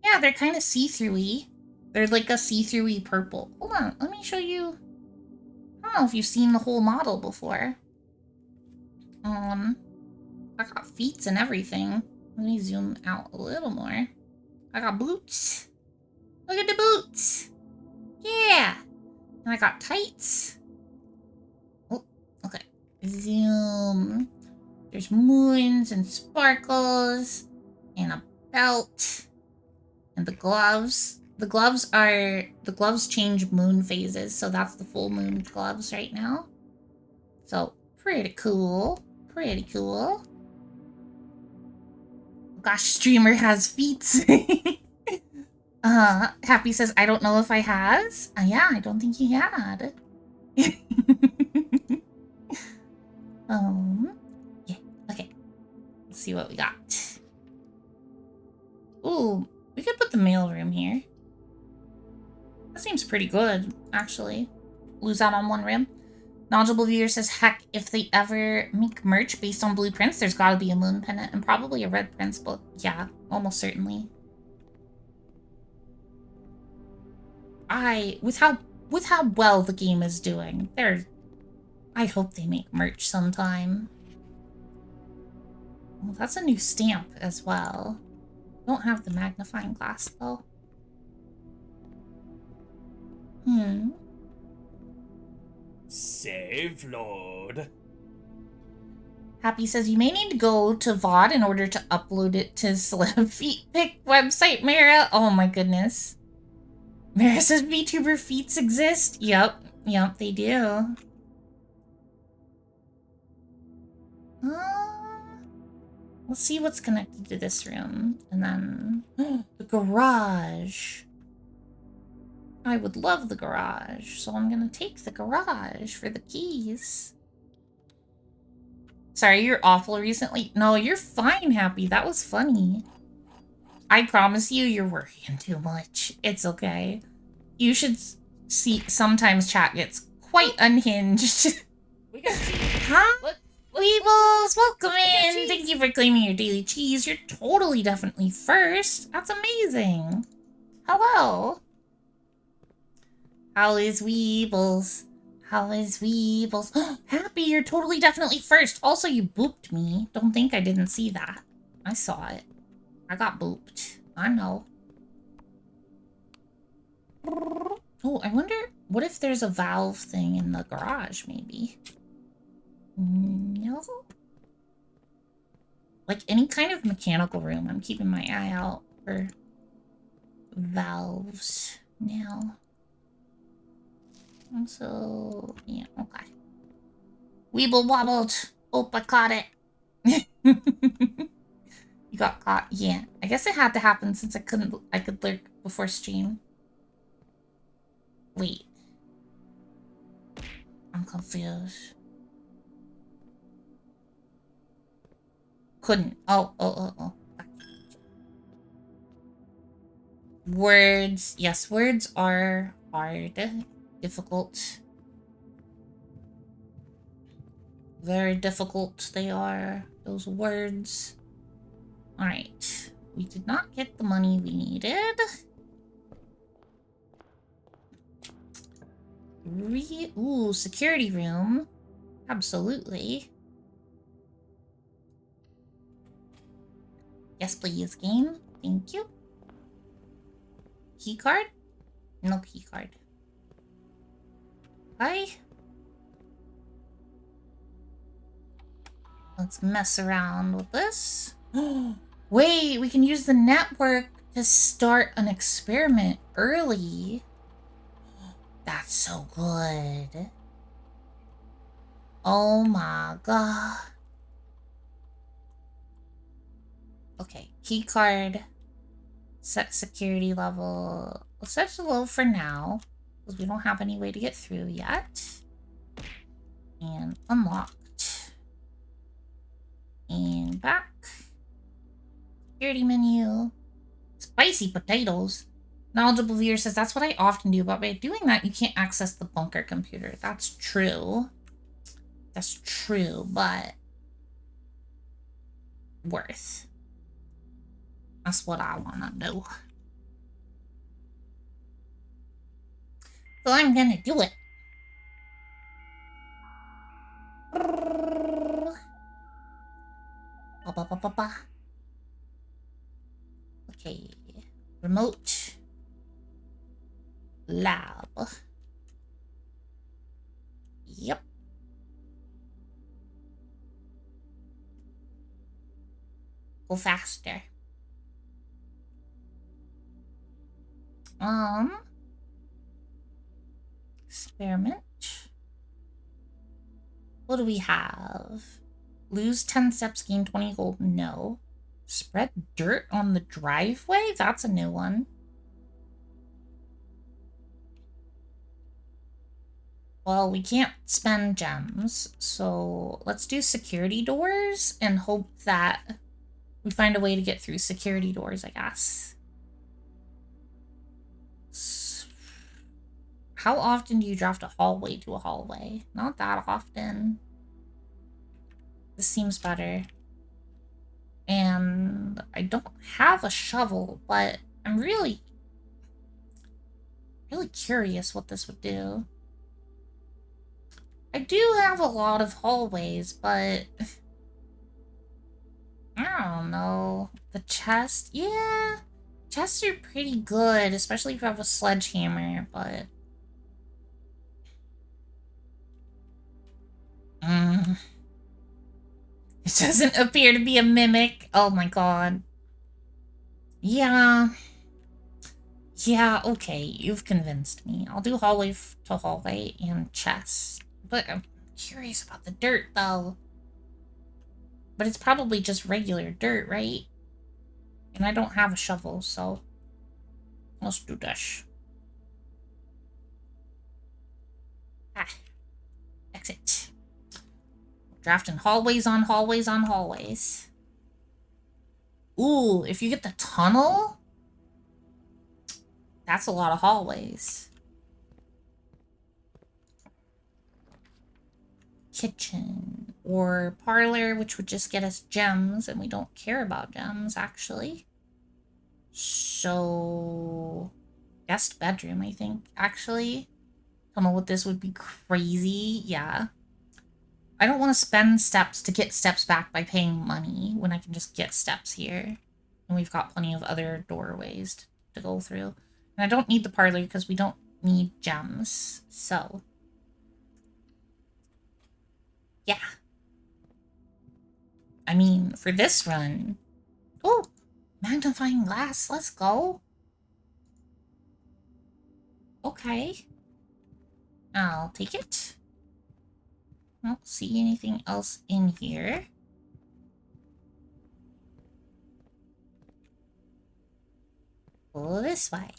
Yeah, they're kind of see-through-y. They're like a see-through-y purple. Hold on, let me show you. I don't know if you've seen the whole model before. I got feet and everything. Let me zoom out a little more. I got boots. Look at the boots! Yeah! And I got tights. Oh, okay. Zoom. There's moons and sparkles and a belt and the gloves. The gloves change moon phases, so that's the full moon gloves right now. So pretty cool. Pretty cool. Gosh, streamer has feet. Happy says, I don't know if I has. Yeah, I don't think he had. Yeah, okay. Let's see what we got. Ooh, we could put the mailroom here. That seems pretty good, actually. Lose out on one room. Knowledgeable viewer says, heck, if they ever make merch based on blueprints, there's gotta be a moon pendant and probably a red prince book. Yeah, almost certainly. With how well the game is doing, I hope they make merch sometime. Well, that's a new stamp as well. Don't have the magnifying glass though. Save Lord. Happy says you may need to go to VOD in order to upload it to Celeb Feet Pick website, Mara. Oh my goodness. Mara says VTuber feats exist. Yep, they do. Let's see what's connected to this room. And then the garage. I would love the garage, so I'm gonna take the garage for the keys. Sorry, you're awful recently. No, you're fine, Happy. That was funny. I promise you're worrying too much. It's okay. You should see, sometimes chat gets quite unhinged. We got cheese. Huh? Look, Weebles, welcome in. cheese. Thank you for claiming your daily cheese. You're totally definitely first. That's amazing. Hello. How is Weebles? How is Weebles? Happy, you're totally definitely first. Also, you booped me. Don't think I didn't see that. I saw it. I got booped. I know. Oh, I wonder, what if there's a valve thing in the garage, maybe? No? Like any kind of mechanical room, I'm keeping my eye out for valves now. So, yeah, okay. Weeble wobbled. Oh, I caught it. You got caught. Yeah, I guess it had to happen since I could lurk before stream. Wait. I'm confused. Couldn't. Oh. Words. Yes, words are hard. Difficult. Very difficult they are. Those words. Alright. We did not get the money we needed. Ooh, security room. Absolutely. Yes, please, game. Thank you. Key card? No key card. Hi. Let's mess around with this. Wait, we can use the network to start an experiment early. That's so good. Oh my god. Okay, key card. Set security level. We'll set to low for now, because we don't have any way to get through yet. And unlocked. And back. Security menu. Spicy potatoes. Knowledgeable viewer says that's what I often do, but by doing that, you can't access the bunker computer. That's true. That's true, but worth. That's what I want to do. So I'm gonna do it. Okay. Remote. Lab. Yep. Go faster. Experiment. What do we have? Lose 10 steps, gain 20 gold. No. Spread dirt on the driveway? That's a new one. Well, we can't spend gems, so let's do security doors and hope that we find a way to get through security doors, I guess. How often do you draft a hallway to a hallway? Not that often. This seems better. And I don't have a shovel, but I'm really curious what this would do. I do have a lot of hallways, but I don't know. The chest, yeah. Chests are pretty good, especially if you have a sledgehammer, but it doesn't appear to be a mimic. Oh my god. Yeah. Yeah, okay, you've convinced me. I'll do hallway to hallway and chest. But I'm curious about the dirt, though. But it's probably just regular dirt, right? And I don't have a shovel, so let's do this. Ah. Exit. Drafting hallways on hallways on hallways. Ooh, if you get the tunnel, that's a lot of hallways. Kitchen or parlor, which would just get us gems, and we don't care about gems, actually. So, guest bedroom, I think, actually. Don't know what this would be crazy. Yeah. I don't want to spend steps to get steps back by paying money when I can just get steps here. And we've got plenty of other doorways to go through. And I don't need the parlor because we don't need gems. So, yeah. I mean, for this run... Oh! Magnifying glass. Let's go. Okay. I'll take it. I don't see anything else in here. Go this way.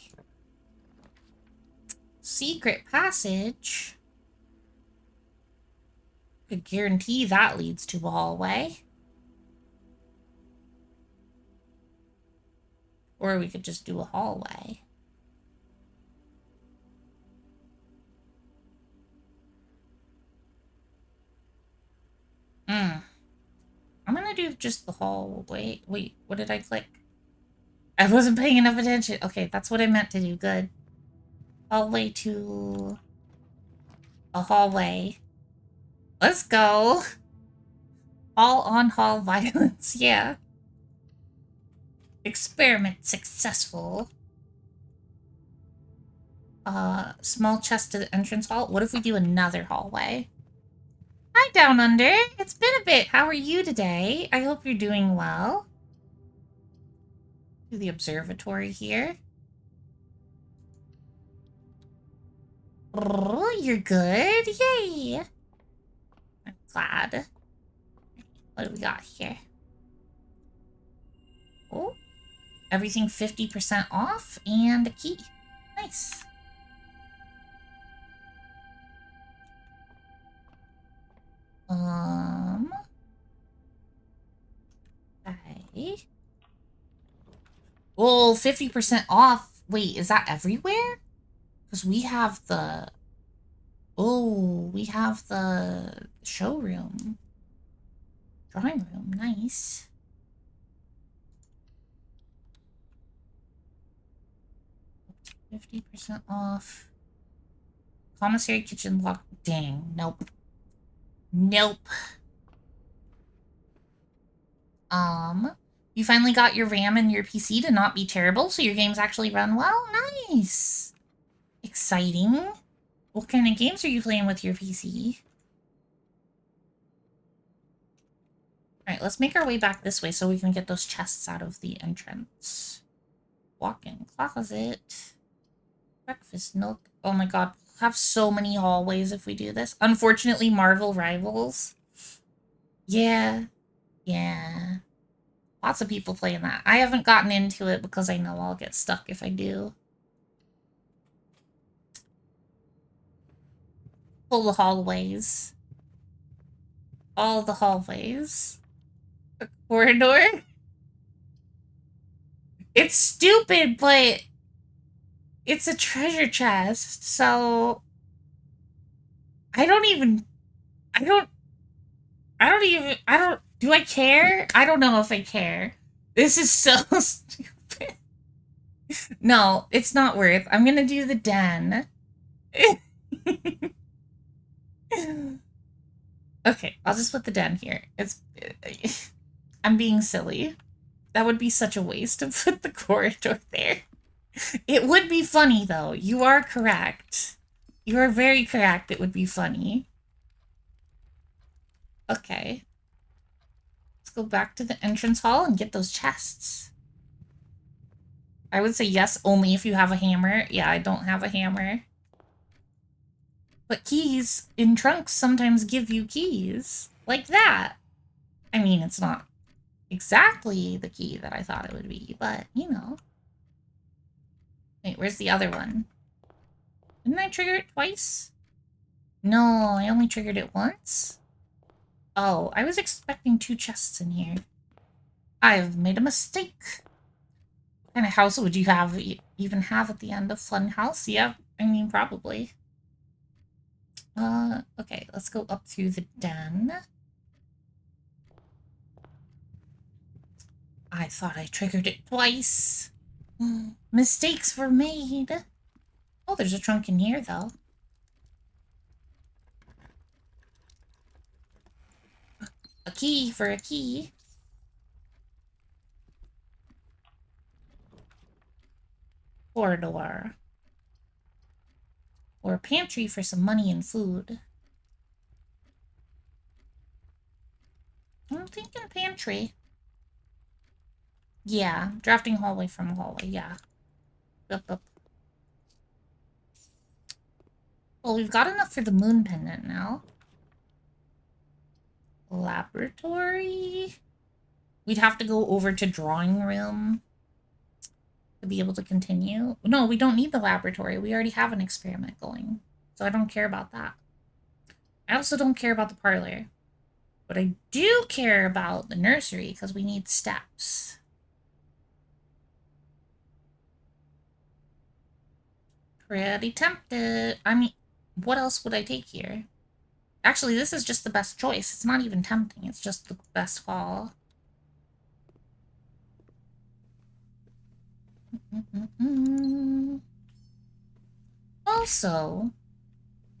Secret passage. Could guarantee that leads to a hallway. Or we could just do a hallway. I'm gonna do just the hallway. Wait, what did I click? I wasn't paying enough attention. Okay, that's what I meant to do. Good. Hallway to a hallway. Let's go. All on hall violence. Yeah. Experiment successful. Small chest to the entrance hall. What if we do another hallway? Hi, Down Under. It's been a bit. How are you today? I hope you're doing well. Do the observatory here. Oh, you're good. Yay. glad. What do we got here? Oh, everything 50% off and a key. Nice. Okay. Well, 50% off. Wait, is that everywhere? Because we have the... Oh, we have the showroom. Drawing room, nice. $50% off. Commissary kitchen lock. Dang, nope. Nope. You finally got your RAM and your PC to not be terrible, so your games actually run well? Nice. Exciting. What kind of games are you playing with your PC? Alright, let's make our way back this way so we can get those chests out of the entrance. Walk-in closet. Breakfast nook. Oh my god, we'll have so many hallways if we do this. Unfortunately, Marvel Rivals. Yeah. Yeah. Lots of people playing that. I haven't gotten into it because I know I'll get stuck if I do. Pull the hallways. All the hallways. The corridor. It's stupid, but it's a treasure chest, so I don't, do I care? I don't know if I care. This is so stupid. No, it's not worth. I'm gonna do the den. Okay, I'll just put the den here. I'm being silly. That would be such a waste to put the corridor there. It would be funny, though. You are correct. You are very correct. It would be funny. Okay. Let's go back to the entrance hall and get those chests. I would say yes, only if you have a hammer. Yeah, I don't have a hammer. But keys in trunks sometimes give you keys. Like that. I mean, it's not exactly the key that I thought it would be, but, you know. Wait, where's the other one? Didn't I trigger it twice? No, I only triggered it once. Oh, I was expecting 2 chests in here. I've made a mistake. What kind of house would you have even have at the end of Fun House? Yeah, I mean, probably. Okay, let's go up through the den. I thought I triggered it twice. Mistakes were made. Oh, there's a trunk in here, though. A key for a key. Corridor. Or a pantry for some money and food. I'm thinking pantry. Yeah, drafting hallway from hallway, yeah. Up. Well, we've got enough for the moon pendant now. Laboratory? We'd have to go over to drawing room to be able to continue. No, we don't need the laboratory. We already have an experiment going. So I don't care about that. I also don't care about the parlor. But I do care about the nursery because we need steps. Pretty tempted. I mean, what else would I take here? Actually, this is just the best choice. It's not even tempting. It's just the best call. Also,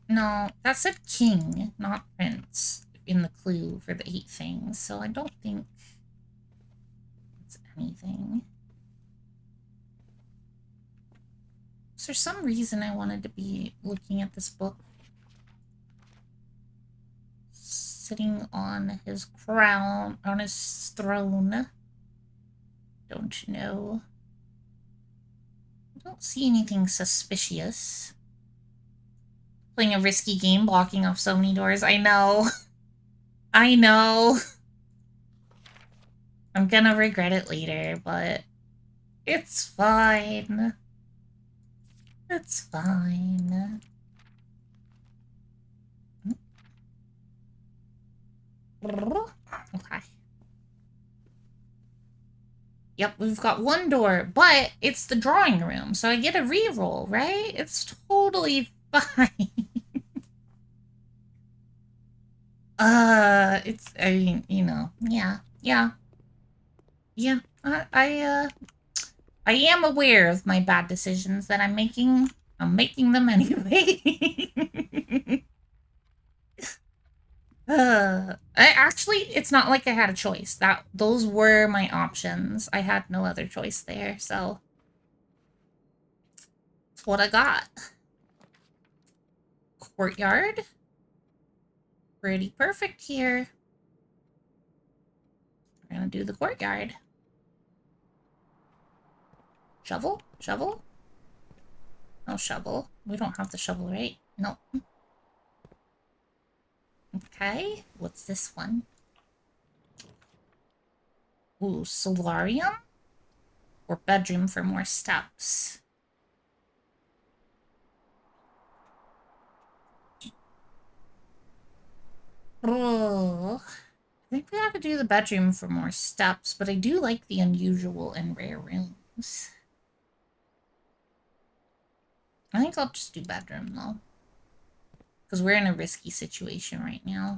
no, that said king, not prince, in the clue for the 8 things, so I don't think it's anything. Is there some reason I wanted to be looking at this book? Sitting on his crown, on his throne. Don't know. I don't see anything suspicious. Playing a risky game, blocking off so many doors. I know. I know. I'm gonna regret it later, but it's fine. It's fine. Okay. Yep, we've got one door, but it's the drawing room, so I get a reroll, right? It's totally fine. I mean, you know, yeah. I am aware of my bad decisions that I'm making. I'm making them anyway. Actually, it's not like I had a choice. Those were my options. I had no other choice there, so that's what I got. Courtyard. Pretty perfect here. We're gonna do the courtyard. Shovel? Shovel? No shovel. We don't have the shovel, right? No. Okay. What's this one? Ooh, solarium? Or bedroom for more steps? Oh, I think we have to do the bedroom for more steps, but I do like the unusual and rare rooms. I think I'll just do bedroom, though. Because we're in a risky situation right now.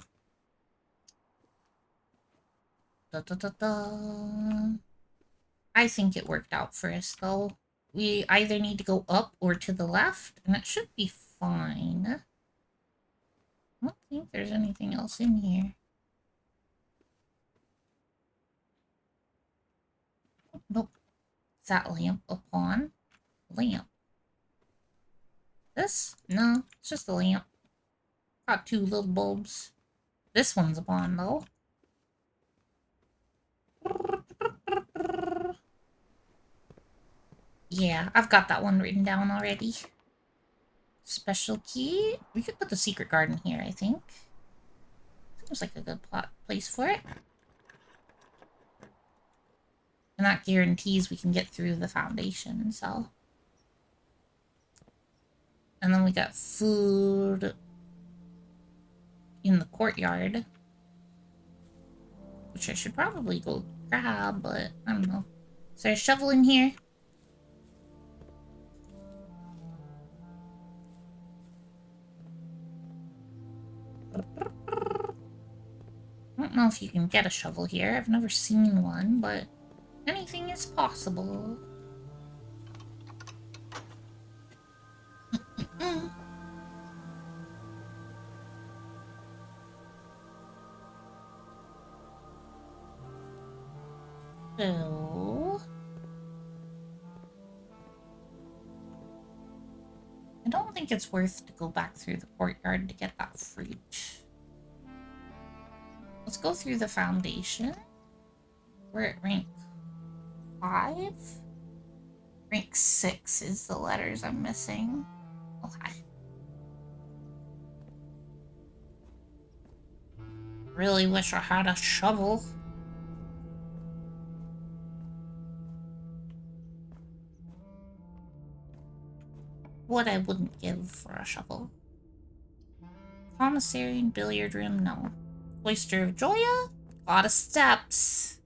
Da, da, da, da. I think it worked out for us, though. We either need to go up or to the left, and it should be fine. I don't think there's anything else in here. Nope. Is that lamp upon? Lamp. This? No, it's just a lamp. Got two little bulbs. This one's upon, though. Yeah, I've got that one written down already. Special key. We could put the secret garden here, I think. Seems like a good place for it. And that guarantees we can get through the foundation, so. And then we got food in the courtyard. Which I should probably go grab, but I don't know. Is there a shovel in here? I don't know if you can get a shovel here. I've never seen one, but anything is possible. So... I don't think it's worth to go back through the courtyard to get that fruit. Let's go through the foundation. We're at rank 5? Rank 6 is the letters I'm missing. Okay. Really wish I had a shovel. What I wouldn't give for a shovel. Commissary and billiard room, no. Cloister of Joya, a lot of steps.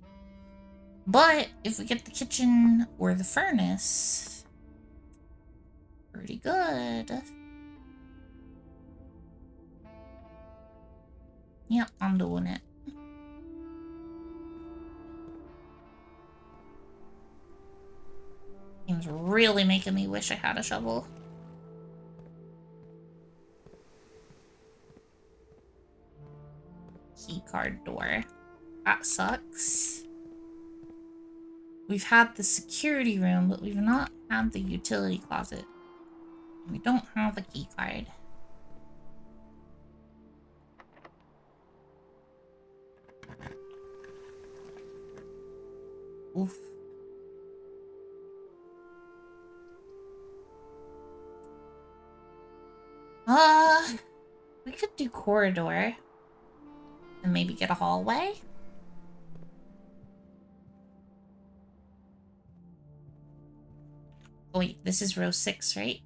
But if we get the kitchen or the furnace, pretty good. Yep, I'm doing it. Game's really making me wish I had a shovel. Keycard door. That sucks. We've had the security room, but we've not had the utility closet. We don't have a key card. Oof. We could do corridor. And and maybe get a hallway. Oh wait, this is row 6, right?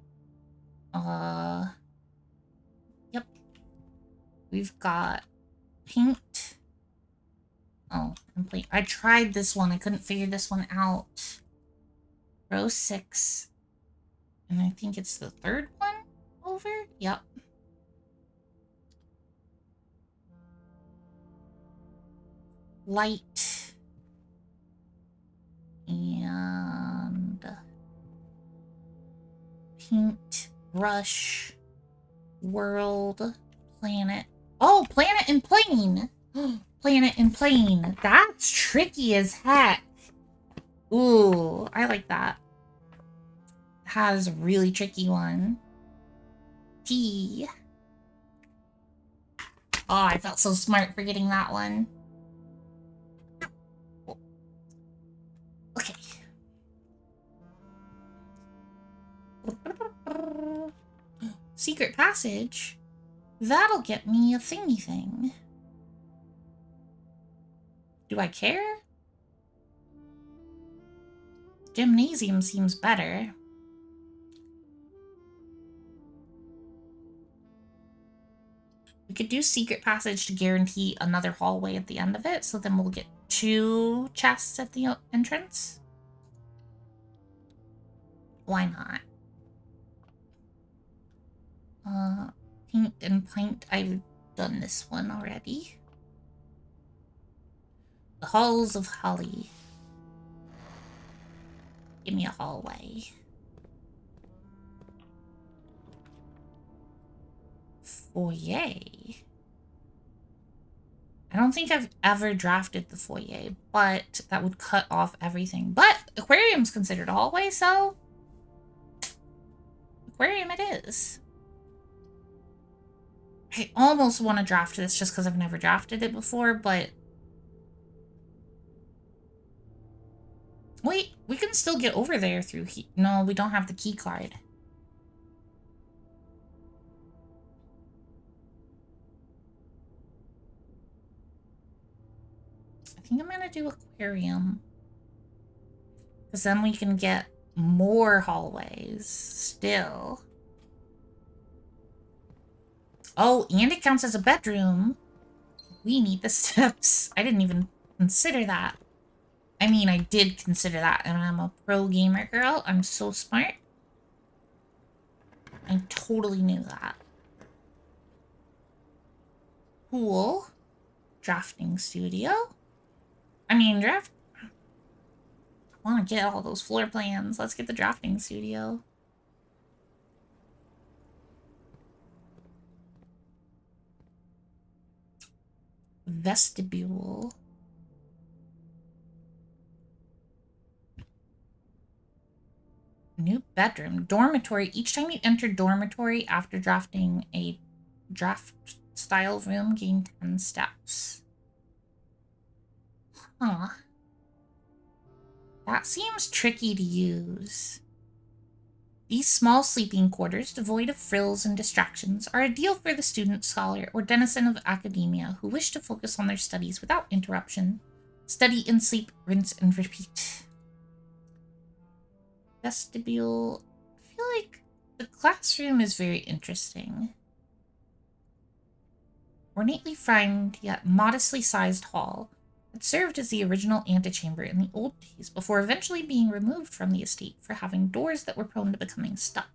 Yep. We've got paint. Oh, complete. I tried this one. I couldn't figure this one out. Row 6. And I think it's the third one over? Yep. Light. And paint, brush, world, planet. Oh, planet and plane. Planet and plane. That's tricky as heck. Ooh, I like that. Has a really tricky one. T. Oh, I felt so smart for getting that one. Okay. Secret passage? That'll get me a thingy thing. Do I care? Gymnasium seems better. We could do secret passage to guarantee another hallway at the end of it, so then we'll get 2 chests at the entrance. Why not? Paint and pint. I've done this one already. The Halls of Holly. Give me a hallway. Foyer. I don't think I've ever drafted the foyer, but that would cut off everything. But aquarium's considered a hallway, so aquarium it is. I almost want to draft this just because I've never drafted it before, but wait, we can still get over there through no, we don't have the key card. I think I'm gonna do aquarium. Because then we can get more hallways still. Oh, and it counts as a bedroom. We need the steps. I didn't even consider that. I mean, I did consider that, and I'm a pro gamer girl. I'm so smart. I totally knew that. Pool. Drafting studio. I mean, I want to get all those floor plans. Let's get the drafting studio. Vestibule. New bedroom. Dormitory. Each time you enter dormitory after drafting a draft style room, gain 10 steps. Huh. That seems tricky to use. These small sleeping quarters, devoid of frills and distractions, are ideal for the student, scholar, or denizen of academia who wish to focus on their studies without interruption. Study and sleep, rinse and repeat. Vestibule. I feel like the classroom is very interesting. Ornately framed yet modestly sized hall. It served as the original antechamber in the old days before eventually being removed from the estate for having doors that were prone to becoming stuck.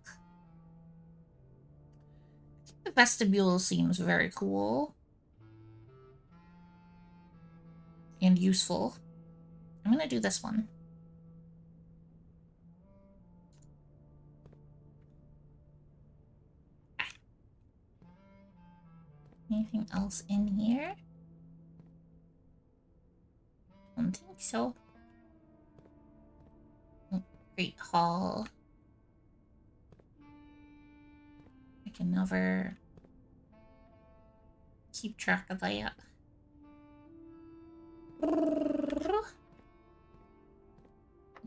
I think the vestibule seems very cool. And useful. I'm gonna do this one. Anything else in here? I don't think so. Great hall. I can never keep track of that.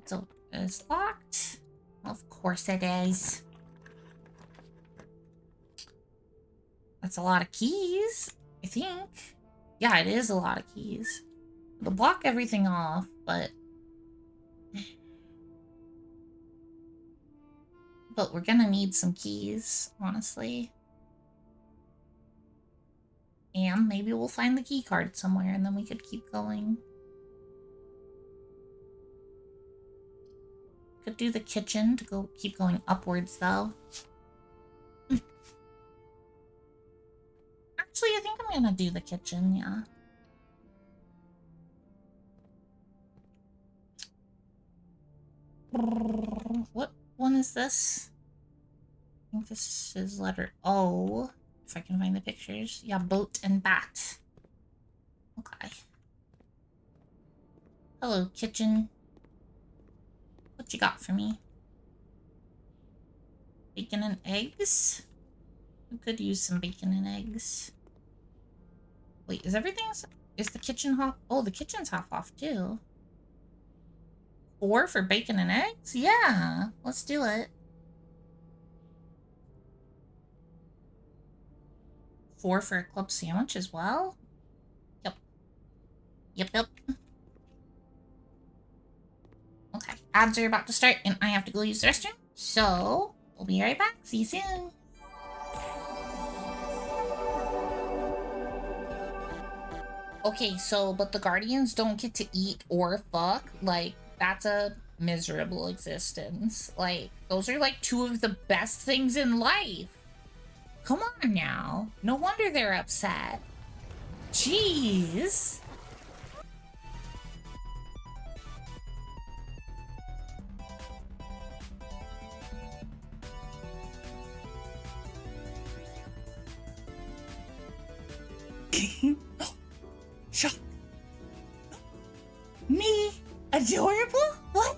So it's locked. Of course it is. That's a lot of keys, I think. Yeah, it is a lot of keys. It'll block everything off, but we're gonna need some keys, honestly. And maybe we'll find the key card somewhere and then we could keep going. Could do the kitchen to keep going upwards though. Actually, I think I'm gonna do the kitchen, yeah. What one is this? I think this is letter O. If I can find the pictures. Yeah, boat and bat. Okay. Hello, kitchen. What you got for me? Bacon and eggs? I could use some bacon and eggs. Wait, is the kitchen half? Oh, the kitchen's half off too. 4 for bacon and eggs? Yeah, let's do it. 4 for a club sandwich as well? Yep. Yep. Okay, ads are about to start and I have to go use the restroom. So, we'll be right back. See you soon. Okay, so, but the Guardians don't get to eat or fuck. Like, that's a miserable existence. Like, those are like 2 of the best things in life. Come on now. No wonder they're upset. Jeez. Shock. Me? Adorable? What?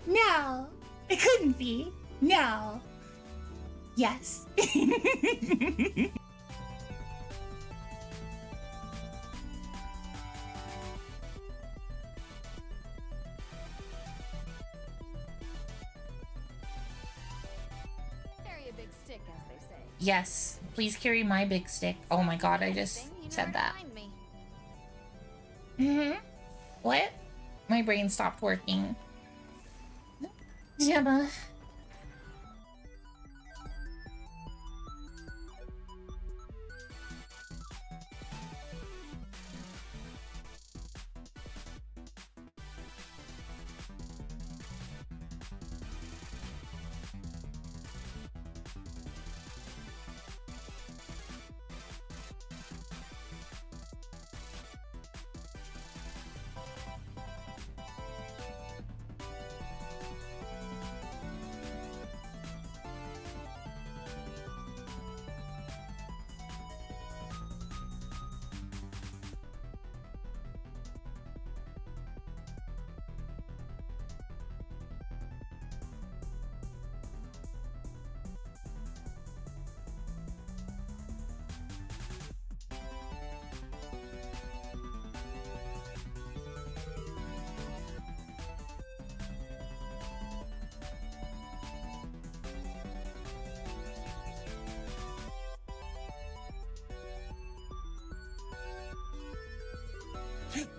No. It couldn't be. No. Yes. Carry a big stick, as they say. Yes, please carry my big stick. Oh my god, I just said that. What? My brain stopped working. Gemma.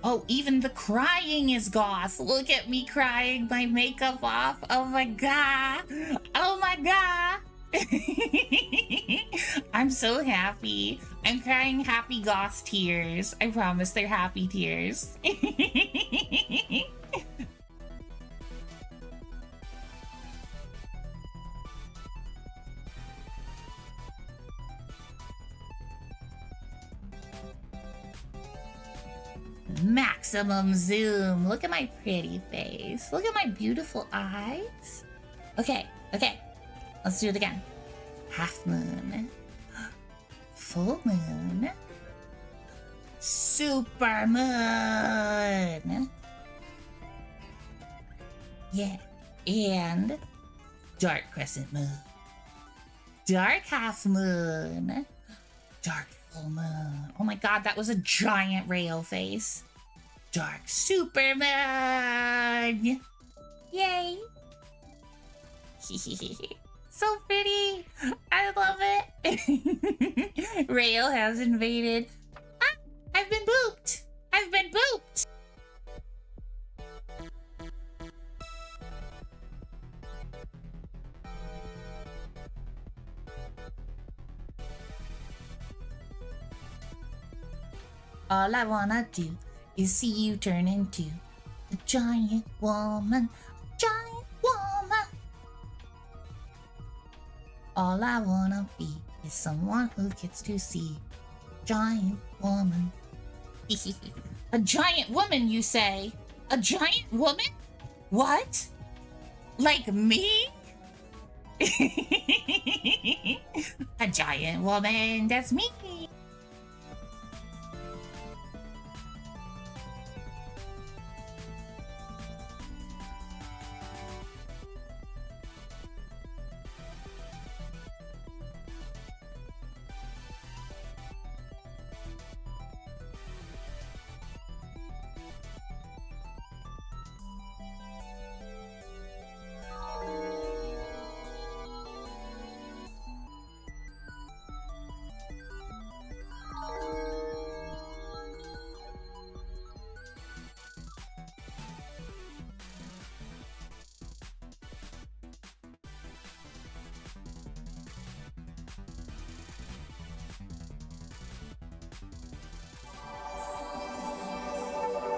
Oh, even the crying is goth. Look at me crying, my makeup off. Oh my god. Oh my god. I'm so happy. I'm crying happy goth tears. I promise they're happy tears. Maximum zoom. Look at my pretty face. Look at my beautiful eyes. Okay. Let's do it again. Half moon. Full moon. Super moon. Yeah. And dark crescent moon. Dark half moon. Dark full moon. Oh my god, that was a giant Rayo face. Dark Superman! Yay! So pretty! I love it! Rayo has invaded. Ah! I've been All I wanna do is see you turn into a giant woman. Giant woman. All I wanna be is someone who gets to see giant woman. A giant woman, you say? A giant woman? What? Like me? A giant woman, that's me.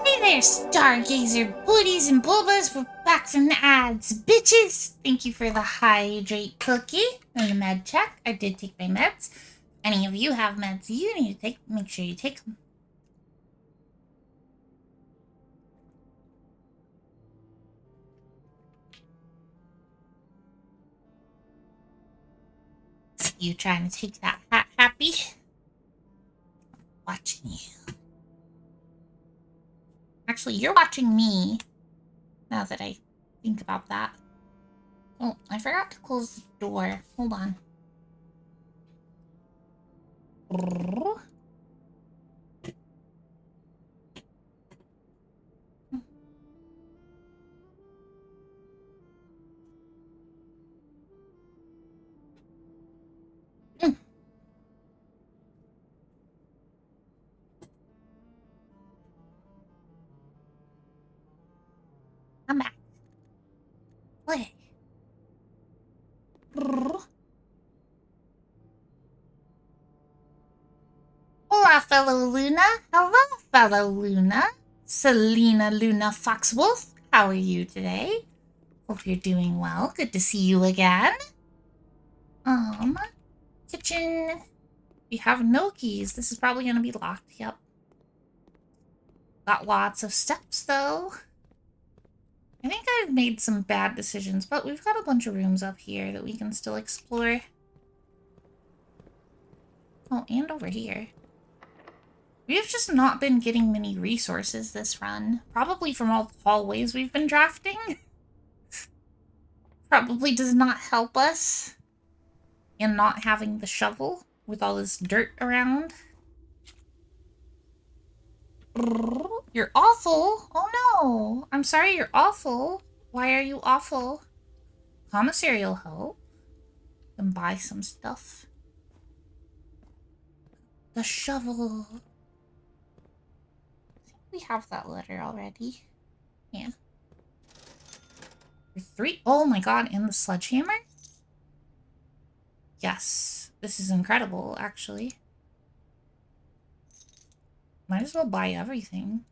Hey there, Stargazer booties and bulbas. We're back from the ads, bitches. Thank you for the hydrate cookie and the med check. I did take my meds. Any of you have meds you need to take, make sure you take them. See you trying to take that hat, Happy? Watching you. Actually, you're watching me, now that I think about that. Oh, I forgot to close the door. Hold on. I'm back. Okay. Hola, fellow Luna. Hello, fellow Luna. Selena Luna Foxwolf. How are you today? Hope you're doing well. Good to see you again. Kitchen. We have no keys. This is probably gonna be locked. Yep. Got lots of steps, though. I think I've made some bad decisions, but we've got a bunch of rooms up here that we can still explore. Oh, and over here. We've just not been getting many resources this run. Probably from all the hallways we've been drafting. Probably does not help us in not having the shovel with all this dirt around. You're awful. Oh no. I'm sorry you're awful. Why are you awful? Commissary will help. And buy some stuff. The shovel. I think we have that letter already. Yeah. Three. Oh my god, and the sledgehammer? Yes. This is incredible, actually. Might as well buy everything.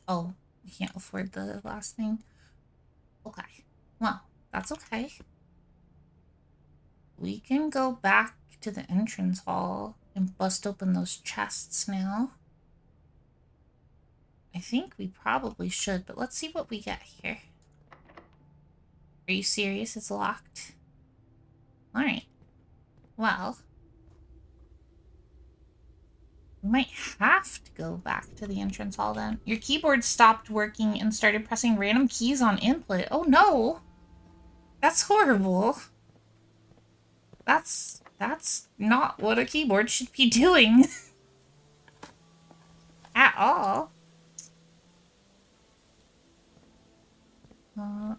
Oh, we can't afford the last thing. Okay. Well, that's okay. We can go back to the entrance hall and bust open those chests now. I think we probably should, but let's see what we get here. Are you serious? It's locked? Alright. Well, we might have to go back to the entrance hall then. Your keyboard stopped working and started pressing random keys on input. Oh no! That's horrible. That's not what a keyboard should be doing. At all.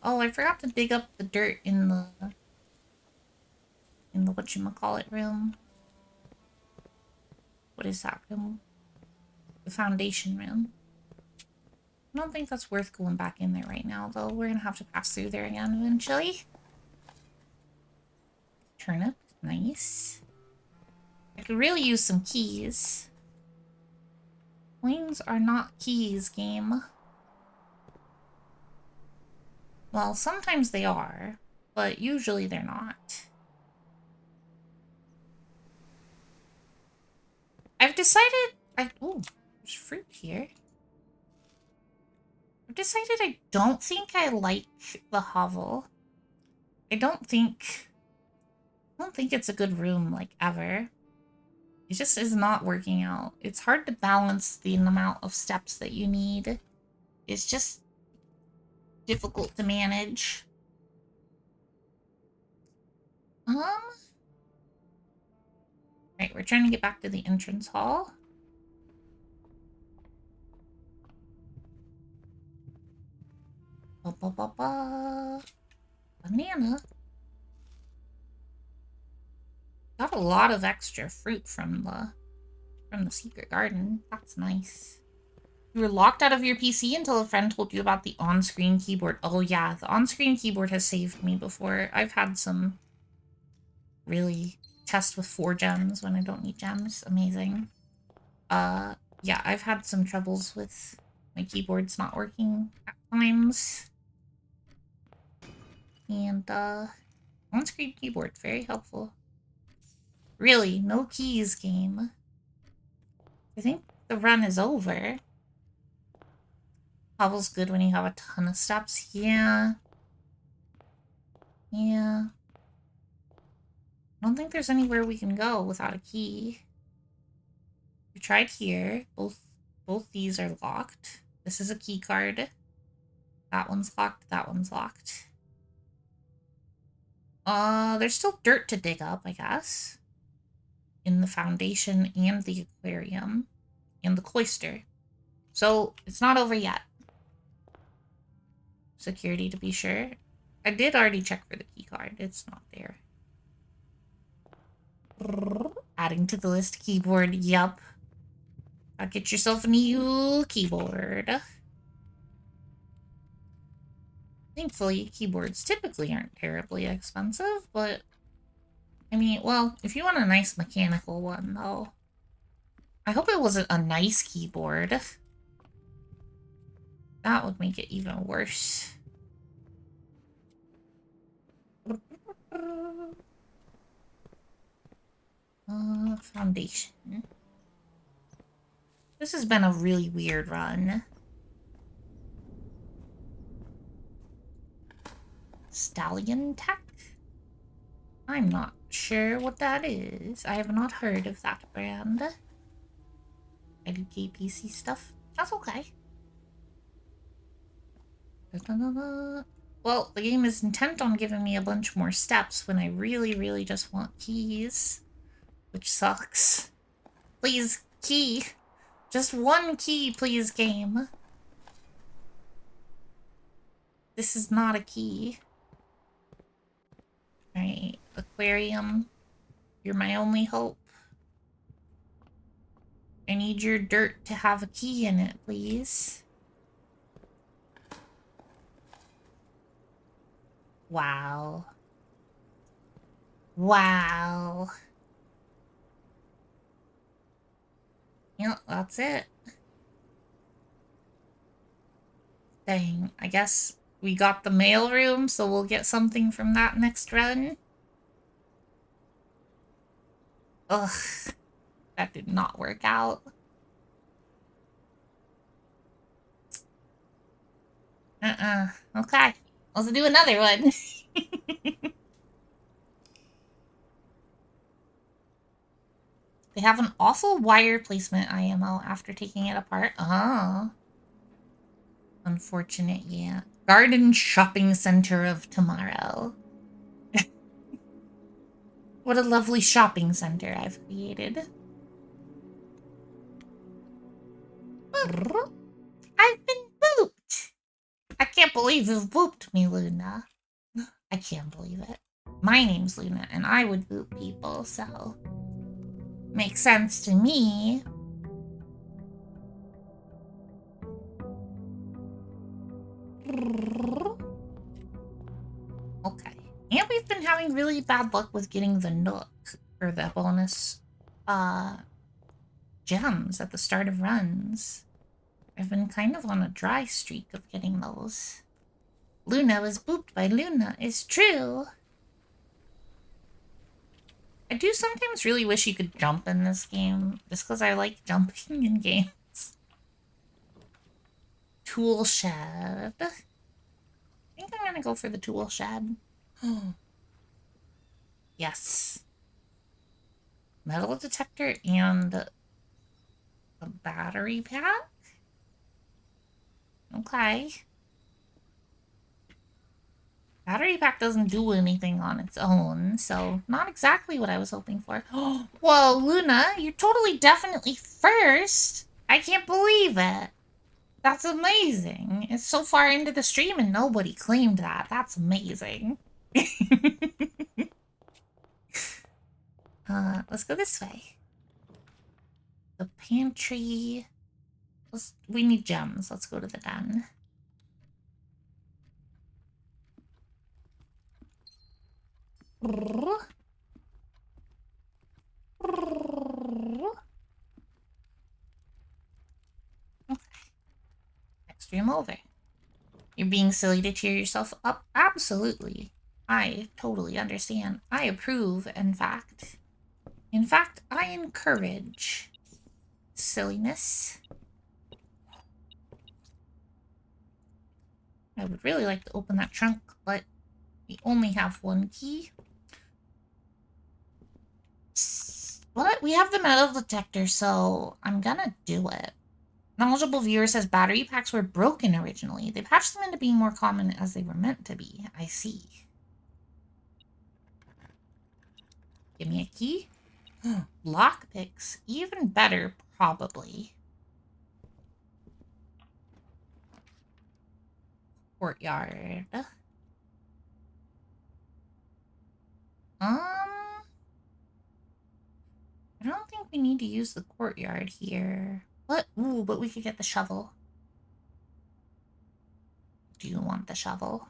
Oh, I forgot to dig up the dirt in the whatchamacallit room. What is that room? The foundation room. I don't think that's worth going back in there right now, though. We're gonna have to pass through there again eventually. Turnip, nice. I could really use some keys. Coins are not keys, game. Well, sometimes they are, but usually they're not. I've decided ooh, there's fruit here. I've decided I don't think I like the hovel. I don't think it's a good room, like, ever. It just is not working out. It's hard to balance the amount of steps that you need. It's just difficult to manage. Right, we're trying to get back to the entrance hall. Banana. Got a lot of extra fruit from the secret garden. That's nice. You were locked out of your PC until a friend told you about the on-screen keyboard. Oh yeah, the on-screen keyboard has saved me before. I've had some really test with 4 gems when I don't need gems. Amazing. Yeah, I've had some troubles with my keyboards not working at times. And, on-screen keyboard, very helpful. Really, no keys, game. I think the run is over. Hovel's good when you have a ton of steps. Yeah. Yeah. I don't think there's anywhere we can go without a key. We tried here. Both these are locked. This is a key card. That one's locked. That one's locked. There's still dirt to dig up, I guess. In the foundation and the aquarium and the cloister. So it's not over yet. Security to be sure. I did already check for the key card. It's not there. Adding to the list keyboard. Yup. I'll get yourself a new keyboard. Thankfully, keyboards typically aren't terribly expensive, but I mean, well, if you want a nice mechanical one, though. I hope it wasn't a nice keyboard. That would make it even worse. Foundation. This has been a really weird run. Stallion Tech? I'm not sure what that is. I have not heard of that brand. I do KPC stuff. That's okay. Well, the game is intent on giving me a bunch more steps when I really, really just want keys. Which sucks. Please, key. Just one key, please, game. This is not a key. Alright, aquarium. You're my only hope. I need your dirt to have a key in it, please. Wow. Wow. Yep, that's it. Dang, I guess we got the mail room, so we'll get something from that next run. Ugh, that did not work out. Okay, let's do another one. They have an awful wire placement IMO after taking it apart. Oh. Unfortunate, yeah. Garden shopping center of tomorrow. What a lovely shopping center I've created. I've been booped. I can't believe you've booped me, Luna. I can't believe it. My name's Luna, and I would boop people, so... Makes sense to me. Okay. And we've been having really bad luck with getting the Nook, or the bonus gems at the start of runs. I've been kind of on a dry streak of getting those. Luna was booped by Luna is true. I do sometimes really wish you could jump in this game, just because I like jumping in games. Tool shed. I think I'm gonna go for the tool shed. Yes. Metal detector and a battery pack? Okay. Battery pack doesn't do anything on its own, so not exactly what I was hoping for. Whoa, Luna, you're totally definitely first. I can't believe it. That's amazing. It's so far into the stream and nobody claimed that. That's amazing. Let's go this way. The pantry. We need gems. Let's go to the den. Okay. Next stream over. You're being silly to cheer yourself up? Absolutely. I totally understand. I approve, in fact. In fact, I encourage silliness. I would really like to open that trunk, but we only have one key. But we have the metal detector, so I'm gonna do it. Knowledgeable viewer says battery packs were broken originally. They patched them into being more common as they were meant to be. I see. Give me a key. Lockpicks. Even better, probably. Courtyard. I don't think we need to use the courtyard here. What? Ooh, but we could get the shovel. Do you want the shovel?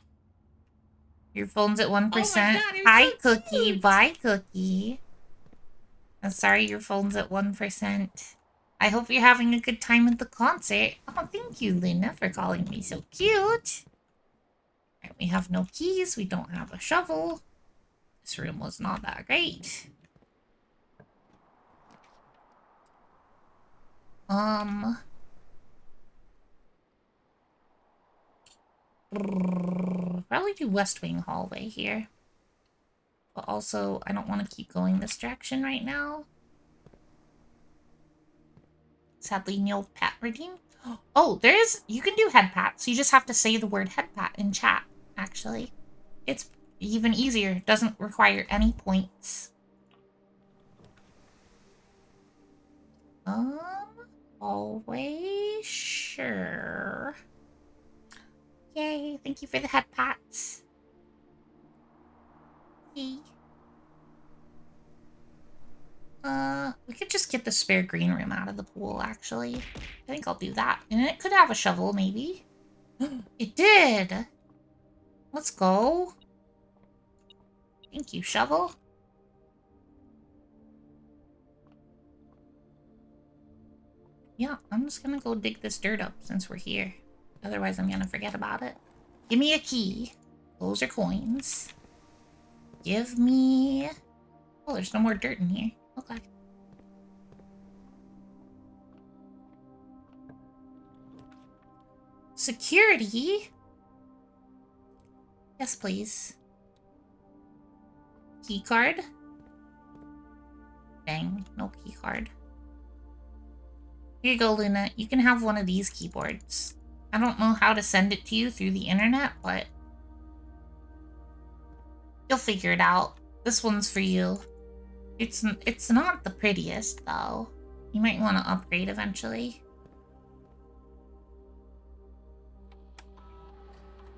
Your phone's at 1%. Oh my God, it was Hi, so Cookie. cute. Bye, Cookie. I'm sorry your phone's at 1%. I hope you're having a good time at the concert. Oh, thank you, Luna, for calling me so cute. Right, we have no keys. We don't have a shovel. This room was not that great. Probably do West Wing hallway here. But also, I don't want to keep going this direction right now. Sadly, no pet redeemed. Oh, there is. You can do head pats. You just have to say the word head pat in chat, actually. It's even easier. Doesn't require any points. Hallway? Sure. Yay, thank you for the head pats. Yay. We could just get the spare green room out of the pool, actually. I think I'll do that. And it could have a shovel, maybe. It did! Let's go. Thank you, shovel. Yeah, I'm just gonna go dig this dirt up since we're here. Otherwise, I'm gonna forget about it. Give me a key. Those are coins. Give me... Oh, there's no more dirt in here. Okay. Security? Yes, please. Key card? Dang, no key card. Here you go, Luna. You can have one of these keyboards. I don't know how to send it to you through the internet, but you'll figure it out. This one's for you. It's not the prettiest, though. You might want to upgrade eventually.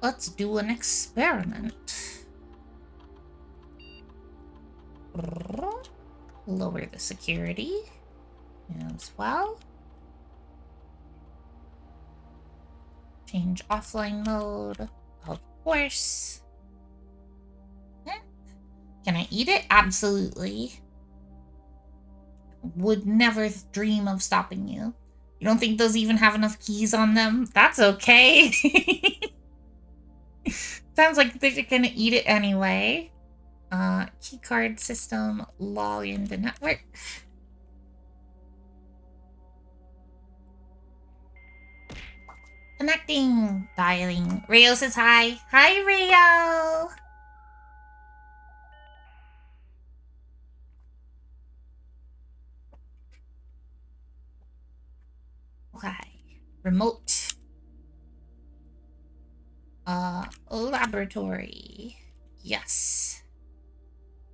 Let's do an experiment. Lower the security as well. Change offline mode, of course. Can I eat it? Absolutely. would never dream of stopping you. You don't think those even have enough keys on them? That's okay. Sounds like they're gonna eat it anyway. Keycard system, log into network. Connecting, dialing. Rayo says hi. Hi, Rayo. Okay. Remote. Laboratory. Yes.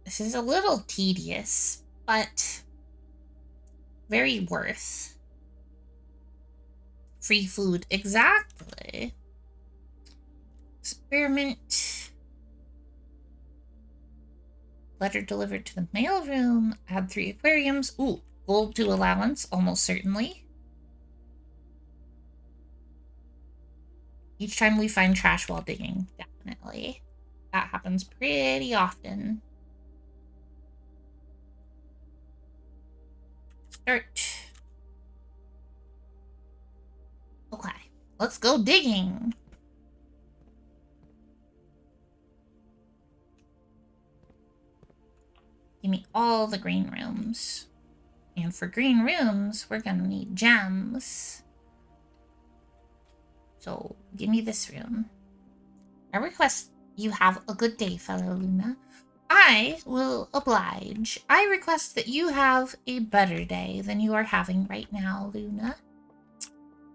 This is a little tedious, but very worth. Free food. Exactly. Experiment. Letter delivered to the mailroom. Add 3 aquariums. Ooh, gold to allowance, almost certainly. Each time we find trash while digging, definitely. That happens pretty often. Start. Okay, let's go digging. Give me all the green rooms. And for green rooms, we're gonna need gems. So, give me this room. I request you have a good day, fellow Luna. I will oblige. I request that you have a better day than you are having right now, Luna.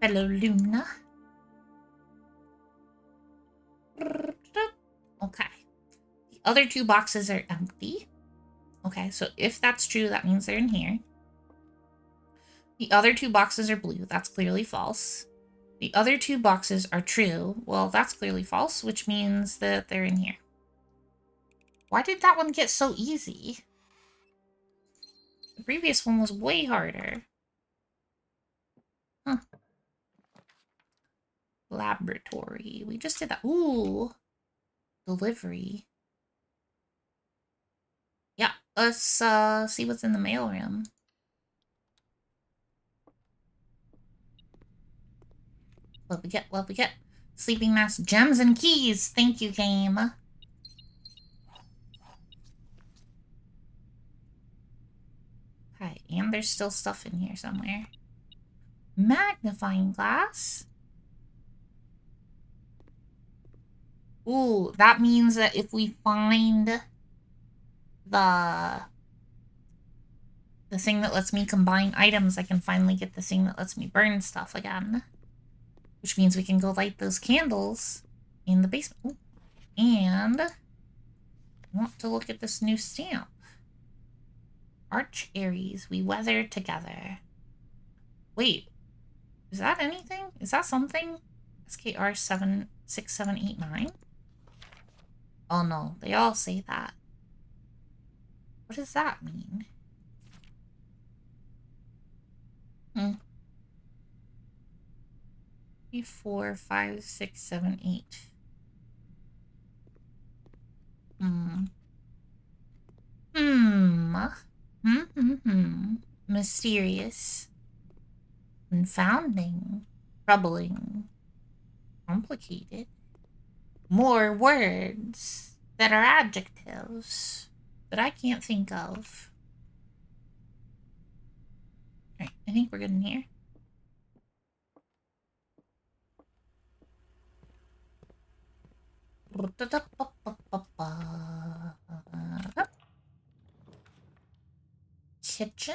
Fellow Luna. Okay. The other 2 boxes are empty. Okay, so if that's true, that means they're in here. The other 2 boxes are blue. That's clearly false. The other 2 boxes are true. Well, that's clearly false, which means that they're in here. Why did that one get so easy? The previous one was way harder. Huh. Laboratory. We just did that. Ooh. Delivery. Yeah, let's see what's in the mailroom. What we get, what we get. Sleeping mask, gems, and keys. Thank you, game. Okay, and there's still stuff in here somewhere. Magnifying glass. Ooh, that means that if we find the thing that lets me combine items, I can finally get the thing that lets me burn stuff again. Which means we can go light those candles in the basement. Ooh. And I want to look at this new stamp. Arch Aries, we weather together. Wait, is that anything? Is that something? SKR 76789? Oh no, they all say that. What does that mean? 3, 4, 5, 6, 7, 8. Mysterious. Confounding. Troubling. Complicated. More words that are adjectives that I can't think of. Alright, I think we're good in here. Kitchen?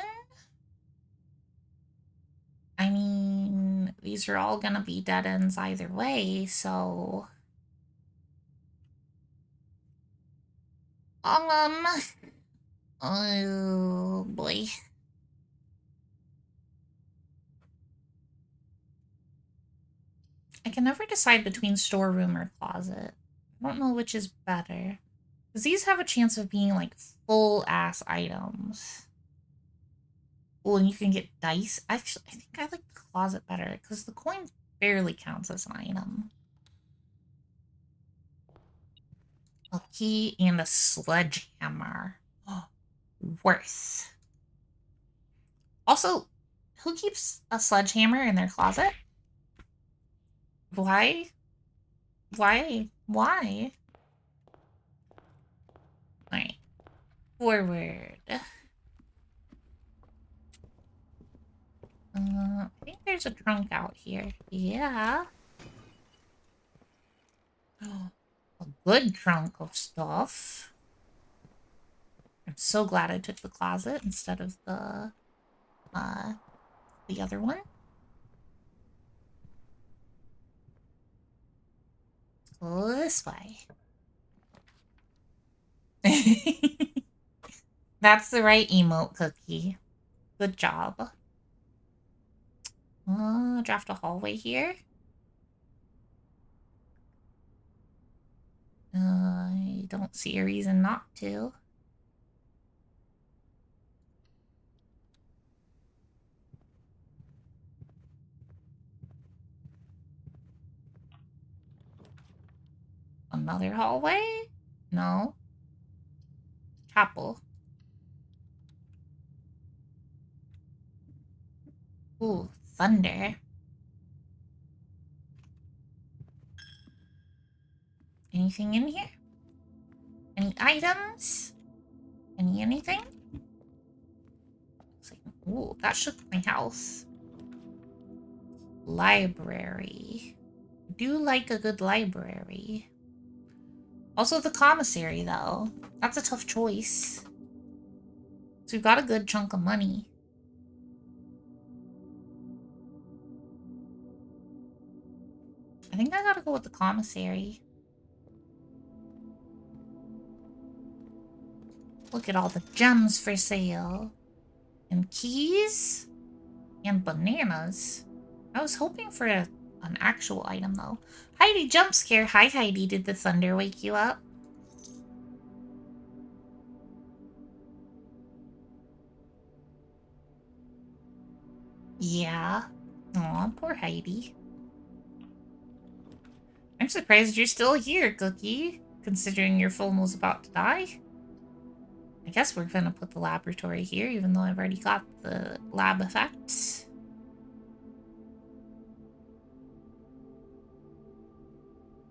I mean, these are all gonna be dead ends either way, so... Oh boy. I can never decide between storeroom or closet. I don't know which is better. Because these have a chance of being like full-ass items. Oh, and you can get dice. Actually, I think I like the closet better because the coin barely counts as an item. A key and a sledgehammer. Oh, worth. Also, who keeps a sledgehammer in their closet? Why? Why? Why? Alright. Forward. I think there's a trunk out here. Yeah. Oh, a good trunk of stuff. I'm so glad I took the closet instead of the other one. Go this way. That's the right emote, Cookie. Good job. Draft a hallway here. I don't see a reason not to. Another hallway? No. Chapel. Ooh, thunder. Anything in here? Any items? Anything? Ooh, that shook my house. Library. I do like a good library. Also the commissary, though. That's a tough choice. So we've got a good chunk of money. I think I gotta go with the commissary. Look at all the gems for sale. And keys? And bananas. I was hoping for an actual item, though. Heidi, jump scare. Hi, Heidi. Did the thunder wake you up? Yeah. Aw, poor Heidi. I'm surprised you're still here, Cookie, considering your phone was about to die. I guess we're gonna put the laboratory here, even though I've already got the lab effects.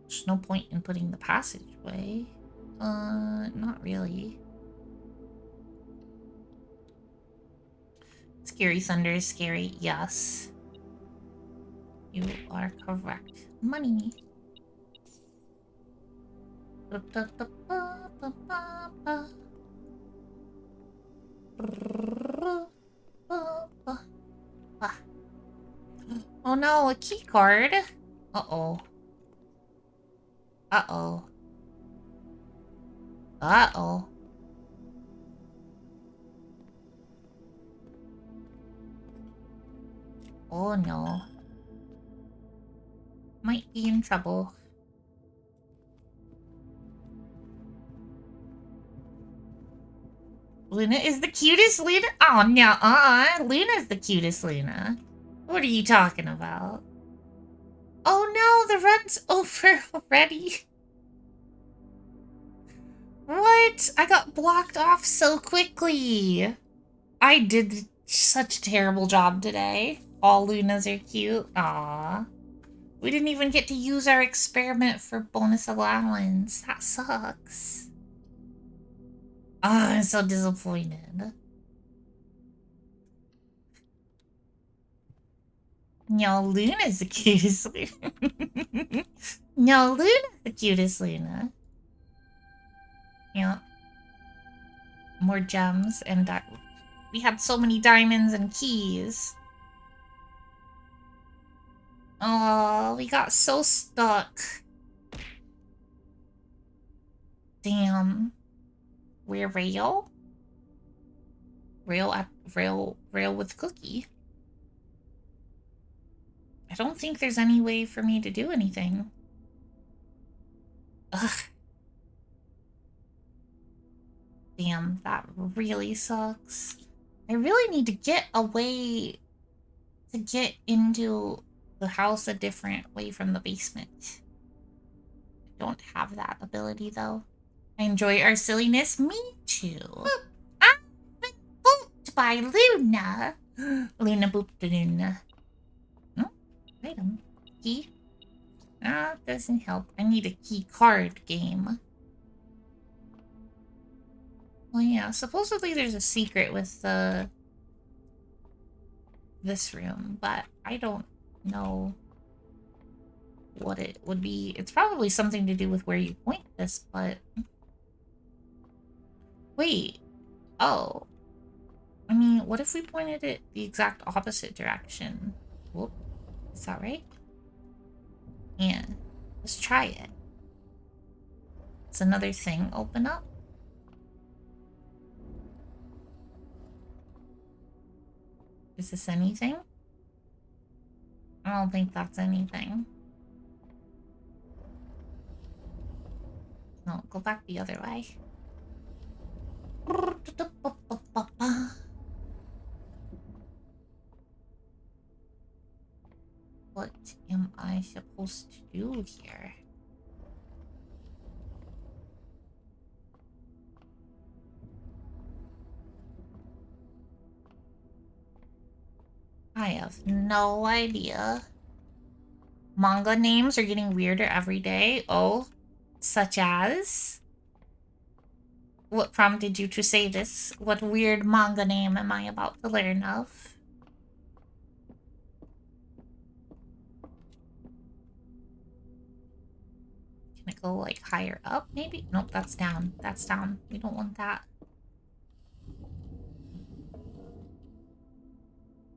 There's no point in putting the passageway. Not really. Scary thunder is scary, yes. You are correct. Money. Oh no, a key card. Uh-oh. Uh-oh. Uh-oh. Oh no. Might be in trouble. Luna is the cutest Luna? Oh no, Luna's the cutest Luna. What are you talking about? Oh no, the run's over already. What? I got blocked off so quickly. I did such a terrible job today. All Lunas are cute. Aww. We didn't even get to use our experiment for bonus allowance. That sucks. I'm so disappointed. No, Luna's the cutest Luna. No, Luna's the cutest Luna. Yeah. More gems and we had so many diamonds and keys. Oh, we got so stuck. Damn. We're Rail? Rail with Cookie. I don't think there's any way for me to do anything. Ugh. Damn, that really sucks. I really need to get a way to get into the house a different way from the basement. I don't have that ability, though. I enjoy our silliness. Me too. I've been booped by Luna. Luna boop Luna. No? Item. Key? Ah, doesn't help. I need a key card game. Well, yeah, supposedly there's a secret with this room, but I don't know what it would be. It's probably something to do with where you point this, but... Wait. Oh. I mean, what if we pointed it the exact opposite direction? Whoop. Is that right? Yeah. Let's try it. Does another thing open up? Is this anything? I don't think that's anything. No, go back the other way. What am I supposed to do here? I have no idea. Manga names are getting weirder every day. Oh, such as? What prompted you to say this? What weird manga name am I about to learn of? Can it go, like, higher up, maybe? Nope, that's down. That's down. We don't want that.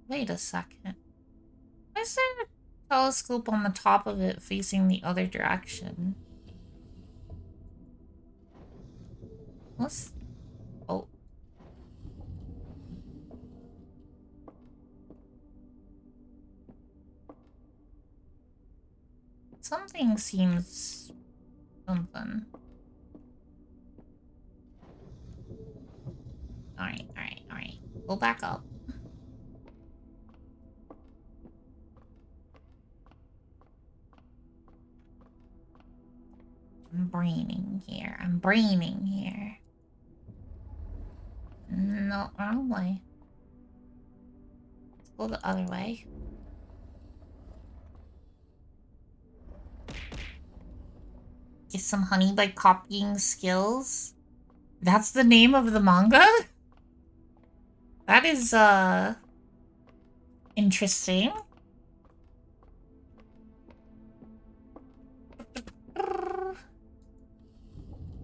Wait a second. Why is there a telescope on the top of it facing the other direction? What's... Oh. Something seems... something. Alright, alright, alright. Go back up. I'm braining here. I'm braining here. No, wrong way. Let's go the other way. Get some honey by copying skills. That's the name of the manga? That is, interesting.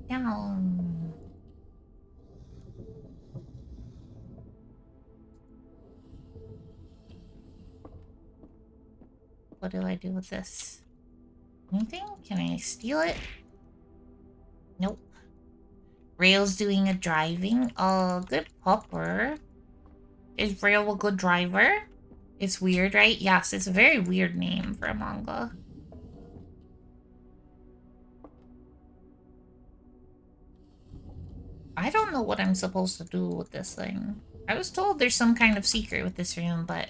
Down. What do I do with this? Anything? Can I steal it? Nope. Rail's doing a driving. Oh, good popper. Is Rail a good driver? It's weird, right? Yes, it's a very weird name for a manga. I don't know what I'm supposed to do with this thing. I was told there's some kind of secret with this room, but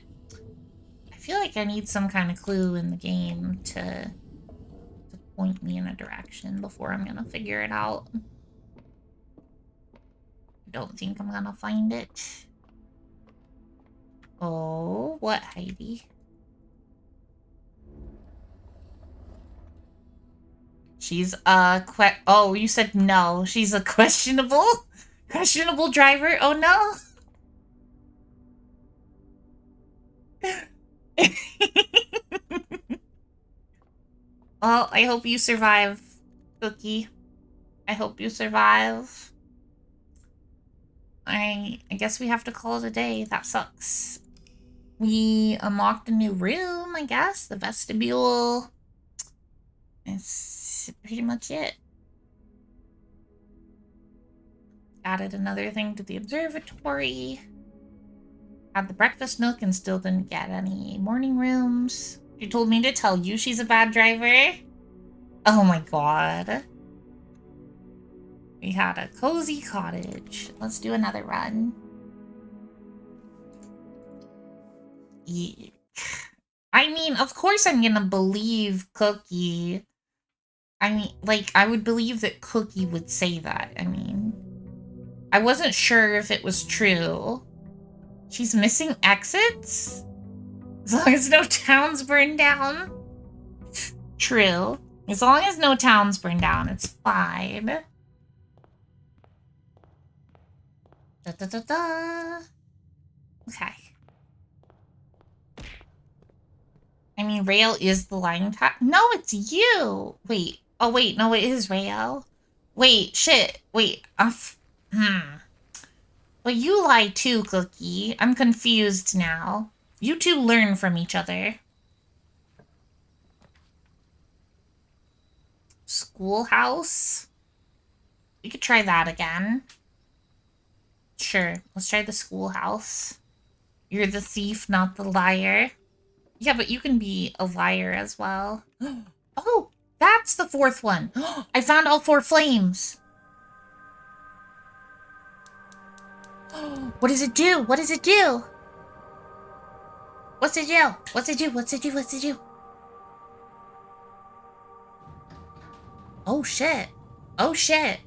I feel like I need some kind of clue in the game to point me in a direction before I'm gonna figure it out. I don't think I'm gonna find it. Oh, what, Heidi? She's oh, you said no. She's a questionable driver. Oh no. Well, I hope you survive, Cookie. I hope you survive. I guess we have to call it a day. That sucks. We unlocked a new room, I guess. The vestibule. It's pretty much it. Added another thing to the observatory. Had the breakfast nook and still didn't get any morning rooms. She told me to tell you she's a bad driver. Oh my god. We had a cozy cottage. Let's do another run. Yeah. I mean, of course I'm gonna believe Cookie. I mean, like, I would believe that Cookie would say that. I mean, I wasn't sure if it was true. She's missing exits? As long as no towns burn down. True. As long as no towns burn down, it's fine. Da da da da. Okay. I mean, Rael is the lying type. No, it's you. Wait. Oh, wait. No, it is Rael. Wait, shit. Wait. Well, you lie too, Cookie. I'm confused now. You two learn from each other. Schoolhouse? We could try that again. Sure, let's try the schoolhouse. You're the thief, not the liar. Yeah, but you can be a liar as well. Oh, that's the fourth one. I found all 4 flames. What does it do? What does it do? What's it do? What's it do? What's it do? What's it do? Oh shit. Oh shit.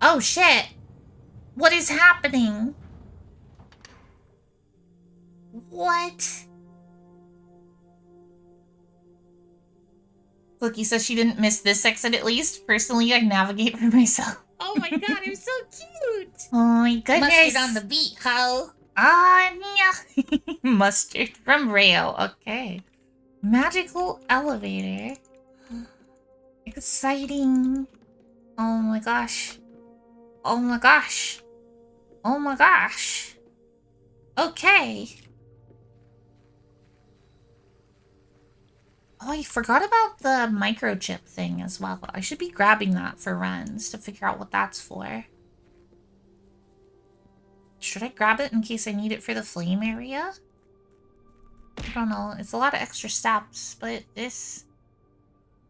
Oh shit. What is happening? What? Cookie says she didn't miss this exit at least. Personally, I navigate for myself. Oh my god, I'm so cute. Oh my goodness. Mustard on the beat, ho. Ah, yeah. Mustard from Rail. Okay. Magical elevator. Exciting. Oh my gosh. Oh my gosh. Oh my gosh. Okay. Oh, I forgot about the microchip thing as well. I should be grabbing that for runs to figure out what that's for. Should I grab it in case I need it for the flame area? I don't know. It's a lot of extra steps, but this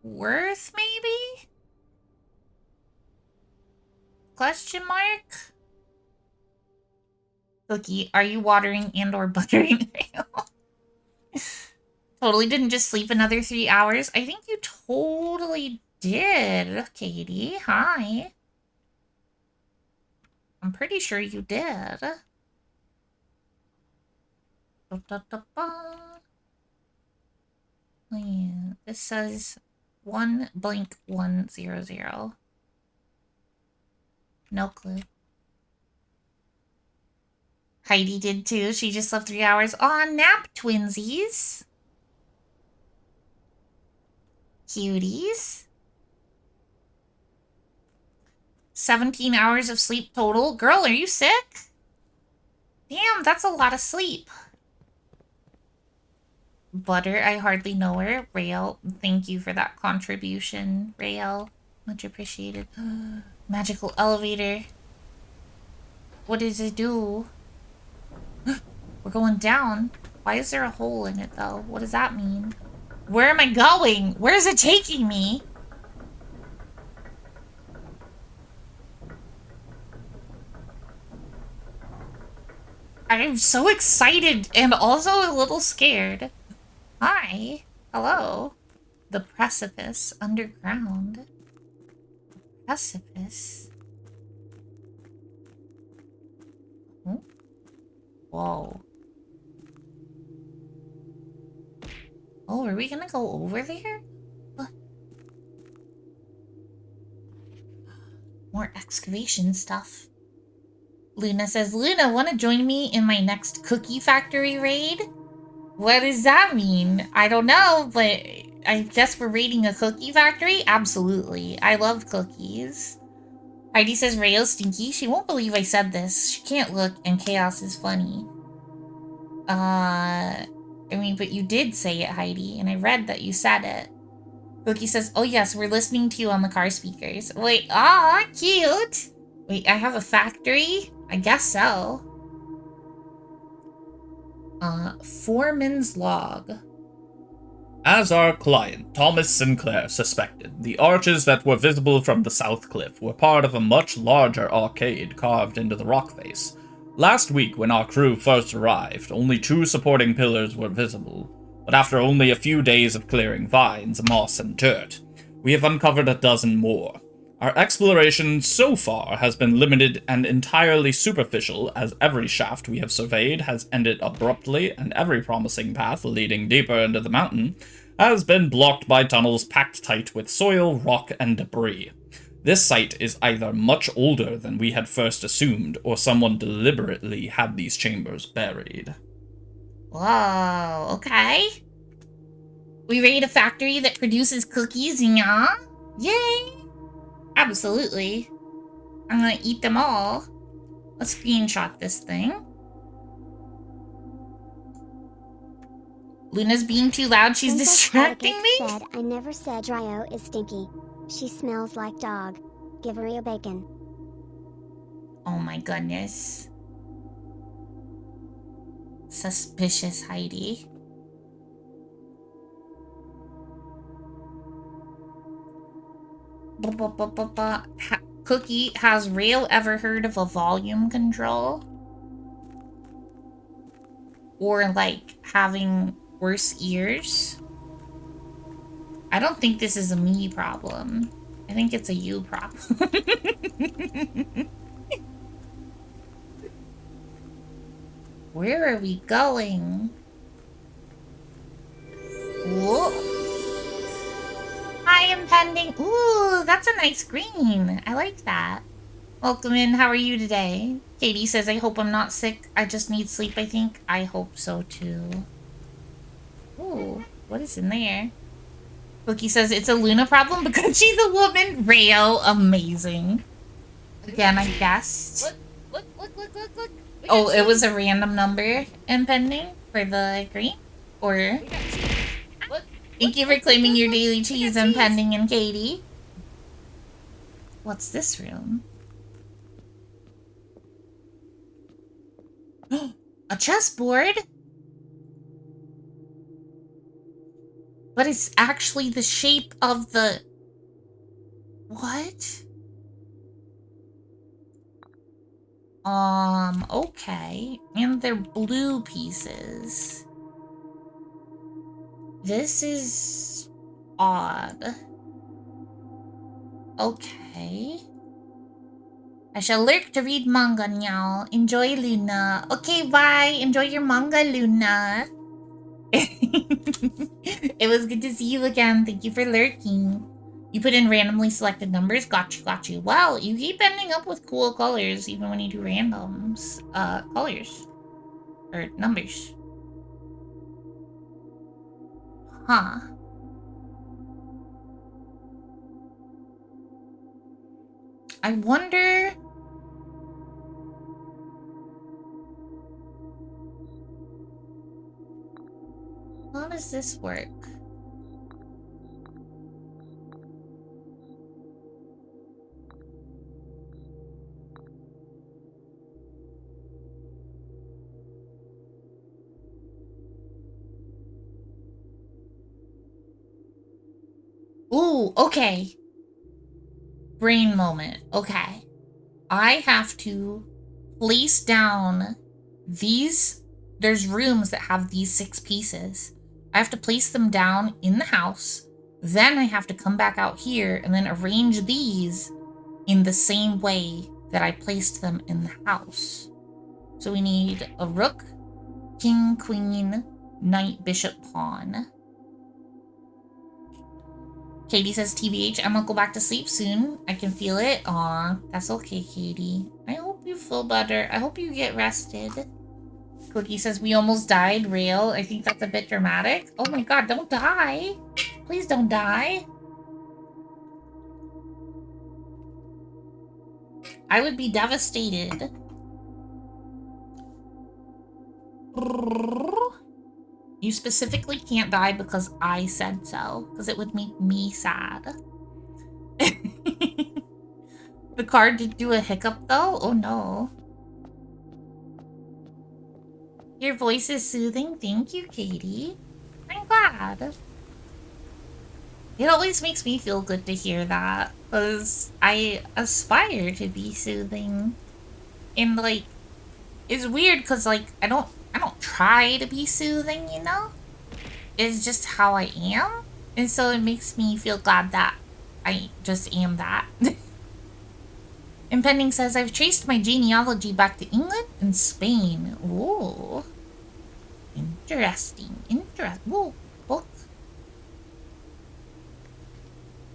worth maybe? Question mark? Cookie, are you watering and or buttering Rail? Totally didn't just sleep another 3 hours. I think you totally did, Katie. Hi. I'm pretty sure you did. Yeah, this says 1-100. No clue. Heidi did too. She just slept 3 hours. Aw, nap twinsies. Cuties. 17 hours of sleep total. Girl, are you sick? Damn, that's a lot of sleep. Butter, I hardly know her. Rael, thank you for that contribution, Rael. Much appreciated. Magical elevator. What does it do? We're going down. Why is there a hole in it, though? What does that mean? Where am I going? Where is it taking me? I'm so excited and also a little scared. Hi. Hello. The precipice underground. Precipice. Oh. Whoa. Oh, are we gonna go over there? What? More excavation stuff. Luna says, Luna, want to join me in my next cookie factory raid? What does that mean? I don't know, but I guess we're raiding a cookie factory? Absolutely. I love cookies. Heidi says, Rayo's stinky. She won't believe I said this. She can't look, and chaos is funny. I mean, but you did say it, Heidi, and I read that you said it. Cookie says, oh yes, we're listening to you on the car speakers. Wait, aw, cute. Wait, I have a factory? I guess so. Foreman's log. As our client, Thomas Sinclair, suspected, the arches that were visible from the south cliff were part of a much larger arcade carved into the rock face. Last week, when our crew first arrived, only 2 supporting pillars were visible, but after only a few days of clearing vines, moss, and dirt, we have uncovered a dozen more. Our exploration so far has been limited and entirely superficial, as every shaft we have surveyed has ended abruptly, and every promising path leading deeper into the mountain has been blocked by tunnels packed tight with soil, rock, and debris. This site is either much older than we had first assumed, or someone deliberately had these chambers buried. Whoa, okay. We raid a factory that produces cookies, yeah? Yay! Absolutely. I'm gonna eat them all. Let's screenshot this thing. Luna's being too loud. She's Princess distracting Pancake me. said, I never said Ryo is stinky. She smells like dog. Give her a bacon. Oh my goodness. Suspicious Heidi. Cookie, has Rail ever heard of a volume control? Or like having worse ears? I don't think this is a me problem. I think it's a you problem. Where are we going? Whoa. Hi, impending. Ooh, that's a nice green. I like that. Welcome in. How are you today? Katie says, I hope I'm not sick. I just need sleep, I think. I hope so, too. Ooh, what is in there? Cookie says, it's a Luna problem because she's a woman. Rayo, amazing. Again, I guessed. Look. Oh, it was a random number impending for the green? Or... Thank you for claiming your daily cheese, impending and Katie. What's this room? A chessboard? But it's actually the shape of the... What? Okay. And they're blue pieces. This is odd. Okay. I shall lurk to read manga now. Enjoy, Luna. Okay, bye. Enjoy your manga, Luna. It was good to see you again. Thank you for lurking. You put in randomly selected numbers. Got you. Well, you keep ending up with cool colors even when you do randoms. Colors. Or numbers. Huh. I wonder... How does this work? Ooh, okay. Brain moment. Okay. I have to place down these... There's rooms that have these 6 pieces. I have to place them down in the house. Then I have to come back out here and then arrange these in the same way that I placed them in the house. So we need a rook, king, queen, knight, bishop, pawn. Katie says, TBH, I'm gonna go back to sleep soon. I can feel it. Aw, that's okay, Katie. I hope you feel better. I hope you get rested. Cookie says, we almost died, Rail. I think that's a bit dramatic. Oh my god, don't die. Please don't die. I would be devastated. You specifically can't die because I said so, because it would make me sad. The card did do a hiccup though? Oh no. Your voice is soothing. Thank you, Katie. I'm glad. It always makes me feel good to hear that, because I aspire to be soothing. And like, it's weird because like, I don't try to be soothing, you know? It's just how I am. And so it makes me feel glad that I just am that. Impending says, I've traced my genealogy back to England and Spain. Ooh. Interesting. Ooh, book.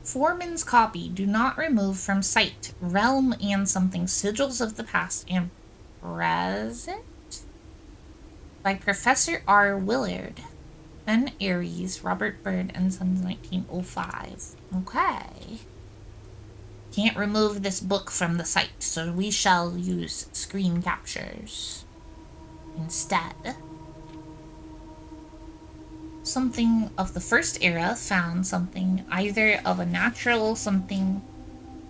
Foreman's copy. Do not remove from sight. Realm and something. Sigils of the past and present. By Professor R. Willard. Ben Aries, Robert Byrd, and Sons, 1905. Okay. Can't remove this book from the site, so we shall use screen captures instead. Something of the first era found something either of a natural something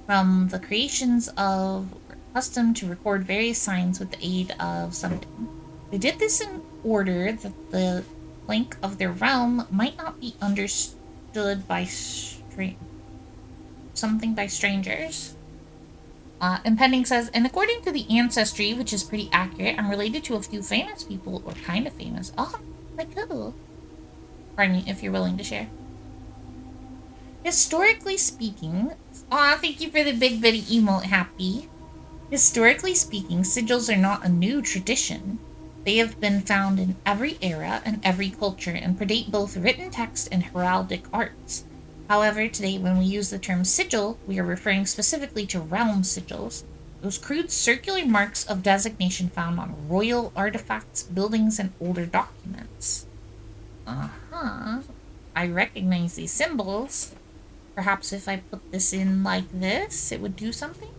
from the creations of custom to record various signs with the aid of something. They did this in order that the link of their realm might not be understood by strangers. Impending says, and according to the ancestry, which is pretty accurate, I'm related to a few famous people, or kind of famous. Oh, like who? Pardon me, if you're willing to share. Historically speaking, aw, thank you for the big bitty emote, Happy. Historically speaking, sigils are not a new tradition. They have been found in every era and every culture and predate both written text and heraldic arts. However, today when we use the term sigil, we are referring specifically to realm sigils, those crude circular marks of designation found on royal artifacts, buildings, and older documents. Uh-huh. I recognize these symbols. Perhaps if I put this in like this, it would do something?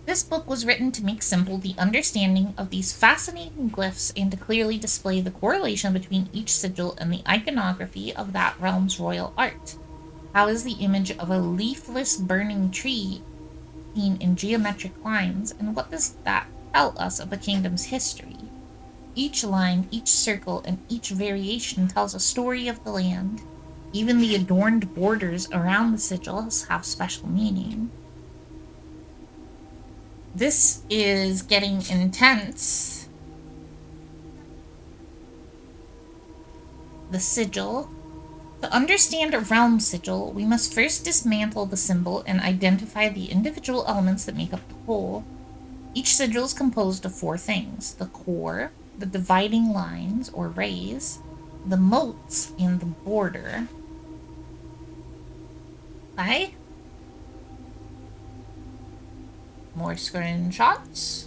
This book was written to make simple the understanding of these fascinating glyphs and to clearly display the correlation between each sigil and the iconography of that realm's royal art. How is the image of a leafless burning tree seen in geometric lines, and what does that tell us of a kingdom's history? Each line, each circle, and each variation tells a story of the land. Even the adorned borders around the sigils have special meaning. This is getting intense. The sigil. To understand a realm sigil, we must first dismantle the symbol and identify the individual elements that make up the whole. Each sigil is composed of 4 things: the core, the dividing lines or rays, the moats, and the border. Okay. More screenshots.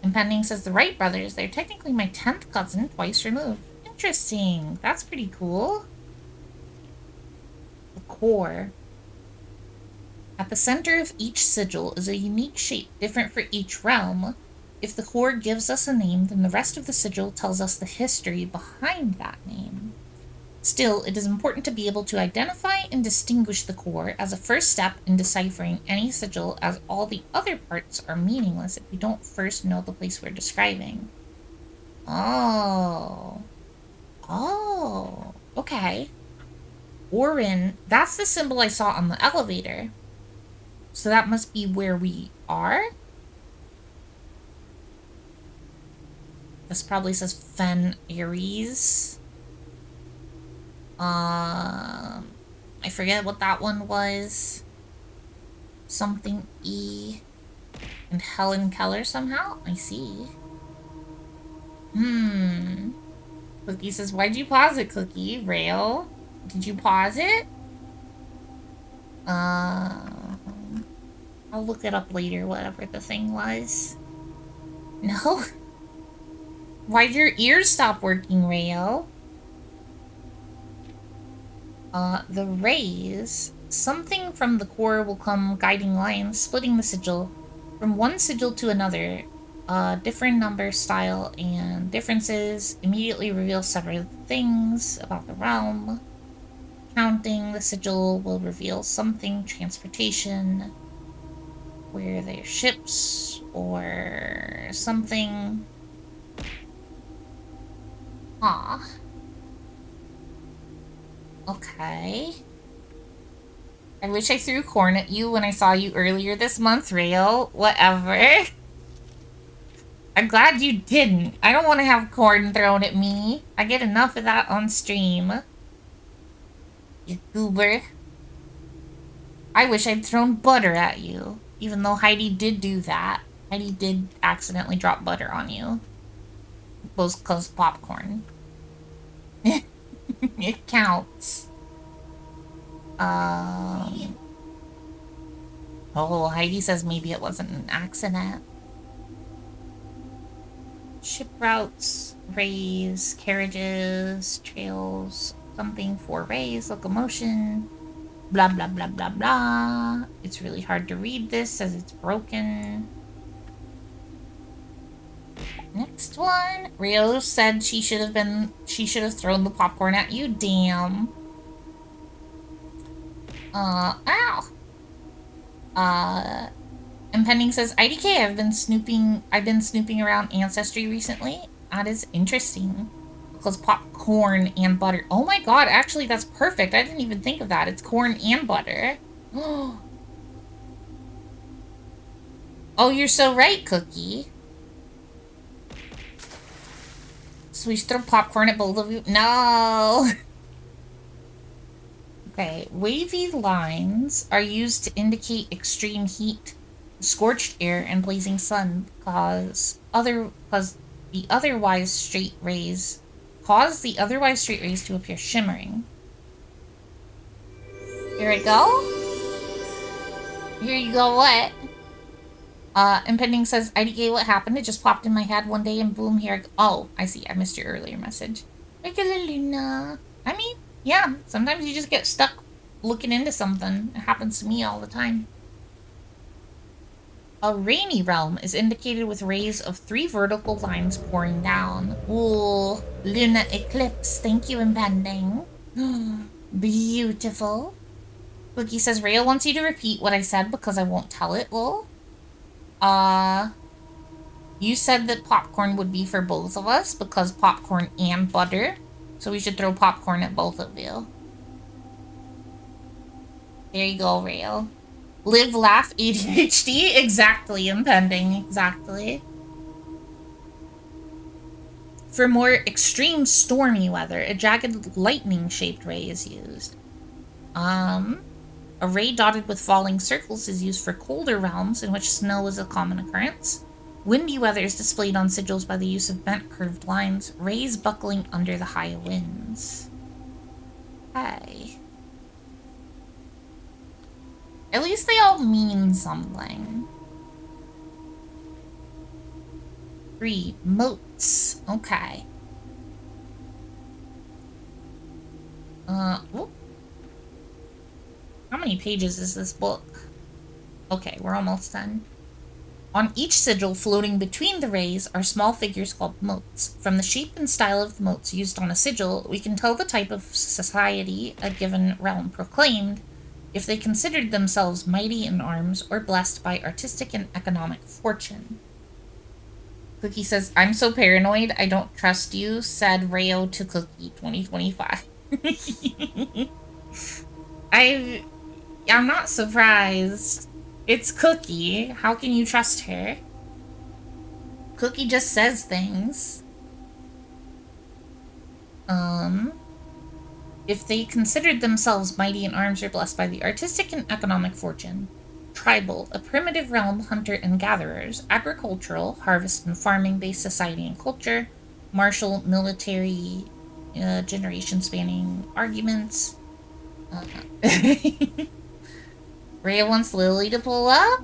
Impending says the Wright brothers, they're technically my 10th cousin, twice removed. Interesting. That's pretty cool. The core. At the center of each sigil is a unique shape, different for each realm. If the core gives us a name, then the rest of the sigil tells us the history behind that name. Still, it is important to be able to identify and distinguish the core as a first step in deciphering any sigil, as all the other parts are meaningless if we don't first know the place we're describing. Oh. Oh. Okay. Orin, that's the symbol I saw on the elevator. So that must be where we are? This probably says Fen Aries. I forget what that one was. Something E. And Helen Keller somehow? I see. Cookie says, why'd you pause it, Cookie? Rail? Did you pause it? I'll look it up later, whatever the thing was. No? Why'd your ears stop working, Rayo? The rays. Something from the core will come guiding lines, splitting the sigil. From one sigil to another, different number, style, and differences immediately reveal several things about the realm. Counting the sigil will reveal something, transportation, where there's ships, or something. Ah. Okay. I wish I threw corn at you when I saw you earlier this month, Rail. Whatever. I'm glad you didn't. I don't want to have corn thrown at me. I get enough of that on stream. You goober. I wish I'd thrown butter at you. Even though Heidi did do that. Heidi did accidentally drop butter on you. Both cause popcorn. It counts. Oh, Heidi says maybe it wasn't an accident. Ship routes, rays, carriages, trails, something for rays, locomotion, blah blah blah blah blah. It's really hard to read this as it's broken. Next one. Rio said she should have thrown the popcorn at you. Damn. Ow. Impending says, IDK, I've been snooping around Ancestry recently. That is interesting. Because popcorn and butter. Oh my god, actually that's perfect. I didn't even think of that. It's corn and butter. Oh, you're so right, Cookie. So we should throw popcorn at both of you? No! Okay, wavy lines are used to indicate extreme heat, scorched air, and blazing sun cause the otherwise straight rays to appear shimmering. Here we go. Here you go, what? Impending says, IDK, what happened? It just popped in my head one day and boom, here I go. Oh, I see. I missed your earlier message. Regular Luna. I mean, yeah, sometimes you just get stuck looking into something. It happens to me all the time. A rainy realm is indicated with rays of 3 vertical lines pouring down. Ooh, Luna eclipse. Thank you, Impending. Beautiful. Cookie says, Rhea wants you to repeat what I said because I won't tell it, lol. You said that popcorn would be for both of us because popcorn and butter. So we should throw popcorn at both of you. There you go, Rail. Live, laugh, ADHD. Exactly, Impending. Exactly. For more extreme stormy weather, a jagged lightning-shaped ray is used. A ray dotted with falling circles is used for colder realms in which snow is a common occurrence. Windy weather is displayed on sigils by the use of bent curved lines, rays buckling under the high winds. Hey. At least they all mean something. 3 moats. Okay. Whoop. How many pages is this book? Okay, we're almost done. On each sigil floating between the rays are small figures called moats. From the shape and style of the moats used on a sigil, we can tell the type of society a given realm proclaimed, if they considered themselves mighty in arms or blessed by artistic and economic fortune. Cookie says, I'm so paranoid, I don't trust you, said Rayo to Cookie 2025. I'm not surprised. It's Cookie. How can you trust her? Cookie just says things. If they considered themselves mighty in arms or blessed by the artistic and economic fortune. Tribal, a primitive realm, hunter and gatherers. Agricultural, harvest and farming based society and culture. Martial, military, generation spanning arguments. Rhea wants Lily to pull up.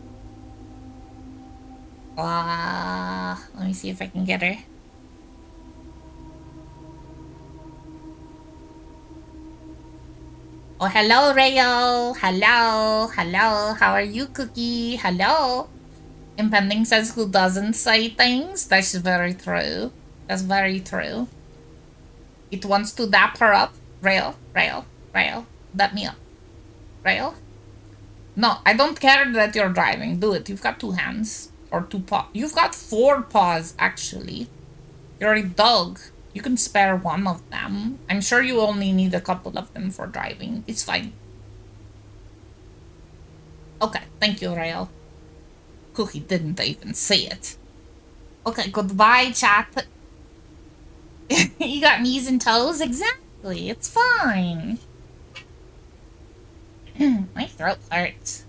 Let me see if I can get her. Oh, hello, Rayo. Hello. Hello. How are you, Cookie? Hello. Impending says, who doesn't say things? That's very true. That's very true. It wants to dap her up. Rayo. Dap me up. Rayo. No, I don't care that you're driving. Do it. You've got 2 hands. Or 2 paws. You've got 4 paws, actually. You're a dog. You can spare 1 of them. I'm sure you only need a couple of them for driving. It's fine. Okay, thank you, Rael. Cookie didn't even say it. Okay, goodbye, chat. You got knees and toes? Exactly. It's fine. My throat hurts.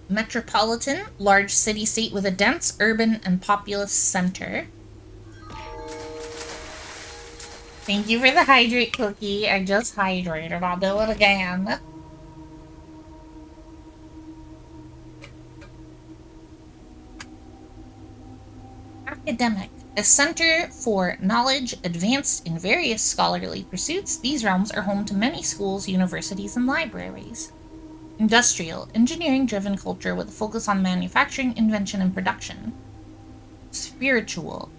Metropolitan, large city-state with a dense urban and populous center. Thank you for the hydrate cookie. I just hydrated. I'll do it again. Academic. A center for knowledge advanced in various scholarly pursuits, these realms are home to many schools, universities, and libraries. Industrial. Engineering-driven culture with a focus on manufacturing, invention, and production. Spiritual.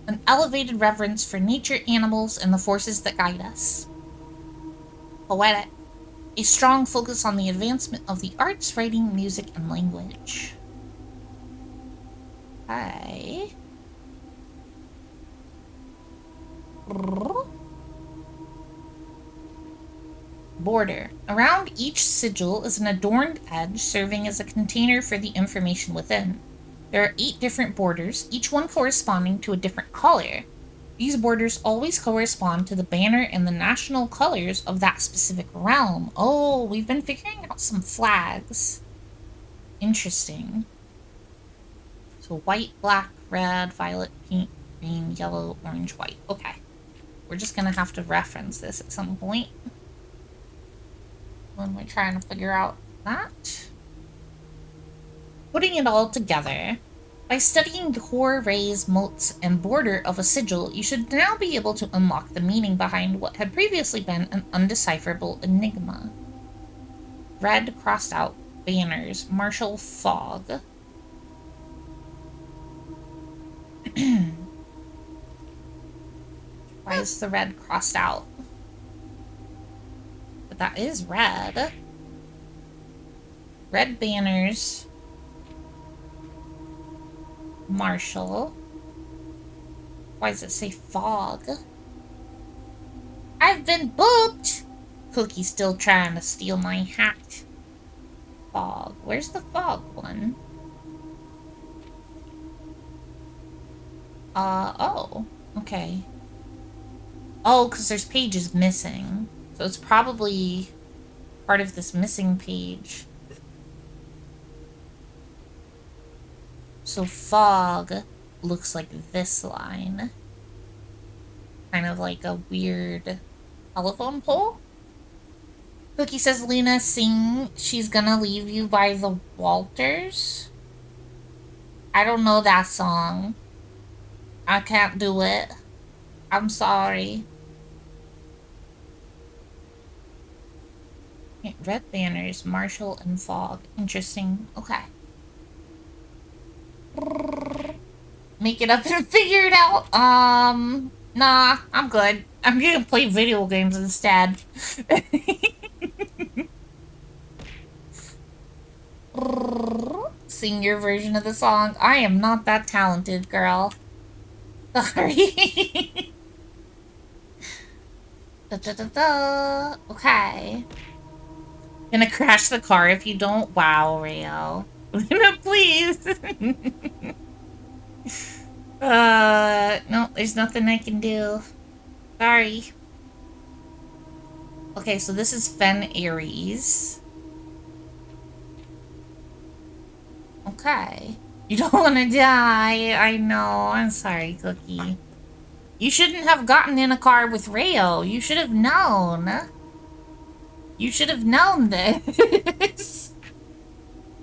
An elevated reverence for nature, animals, and the forces that guide us. Poetic. A strong focus on the advancement of the arts, writing, music, and language. Okay. Border. Around each sigil is an adorned edge serving as a container for the information within. There are 8 different borders, each one corresponding to a different color. These borders always correspond to the banner and the national colors of that specific realm. Oh, we've been figuring out some flags. Interesting. So white, black, red, violet, pink, green, yellow, orange, white. Okay. We're just gonna have to reference this at some point when we're trying to figure out that. Putting it all together, by studying the core, rays, motes, and border of a sigil, you should now be able to unlock the meaning behind what had previously been an undecipherable enigma. Red crossed out banners, martial fog. Why is the red crossed out? But that is red. Red banners. Marshall. Why does it say fog? I've been booped! Cookie's still trying to steal my hat. Fog. Where's the fog one? Oh. Okay. Oh, because there's pages missing. So it's probably part of this missing page. So fog looks like this line. Kind of like a weird telephone pole. Cookie says, Luna, sing She's Gonna Leave You by the Walters. I don't know that song. I can't do it. I'm sorry. Red banners, Marshall, and fog. Interesting. Okay. Make it up and figure it out. Nah, I'm good. I'm gonna play video games instead. Sing your version of the song. I am not that talented, girl. Sorry. Okay. Gonna crash the car if you don't. Wow, Rayo. Please. No, there's nothing I can do. Sorry. Okay, so this is Fen Aries. Okay. You don't want to die. I know. I'm sorry, Cookie. You shouldn't have gotten in a car with Rayo. You should have known. You should have known this.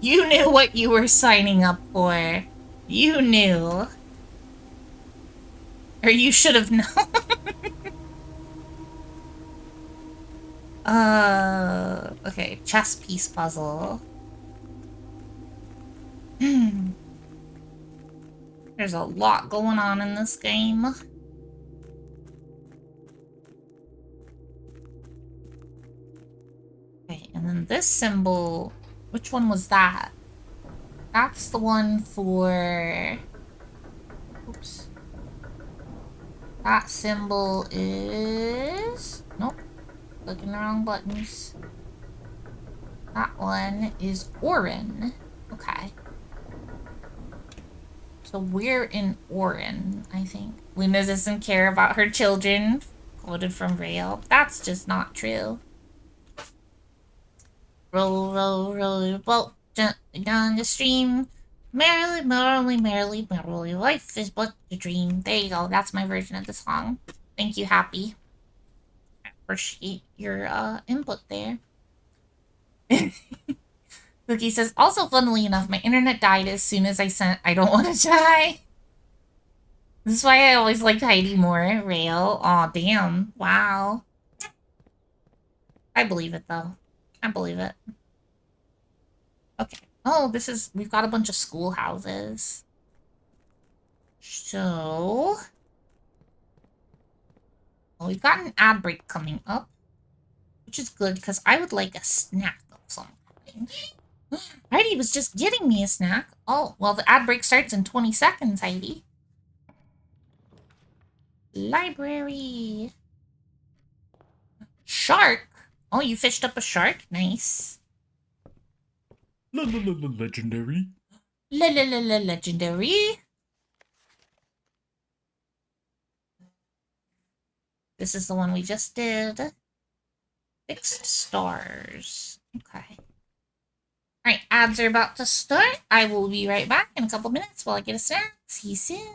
You knew what you were signing up for. You knew. Or you should have known. Okay, chess piece puzzle. There's a lot going on in this game. Okay, and then this symbol, which one was that? That's the one for... Oops. That symbol is... Nope. Clicking the wrong buttons. That one is Orin. Okay. So we're in Orin, I think. Luna doesn't care about her children. Quoted from Rail. That's just not true. Roll, roll, roll your boat down the stream. Merrily, merrily, merrily, merrily, life is but a dream. There you go. That's my version of the song. Thank you, Happy. I appreciate your input there. Cookie says, also funnily enough, my internet died as soon as I sent I don't want to die. This is why I always liked Heidi more. Rail. Aw, damn. Wow. I believe it, though. I believe it. Okay. Oh, we've got a bunch of schoolhouses. So... well, we've got an ad break coming up. Which is good, because I would like a snack of some kind. Heidi was just getting me a snack. Oh, well, the ad break starts in 20 seconds, Heidi. Library. Shark? Oh, you fished up a shark? Nice. Legendary. Legendary. This is the one we just did. Fixed stars. Okay. Alright, ads are about to start. I will be right back in a couple minutes while I get a snack. See you soon.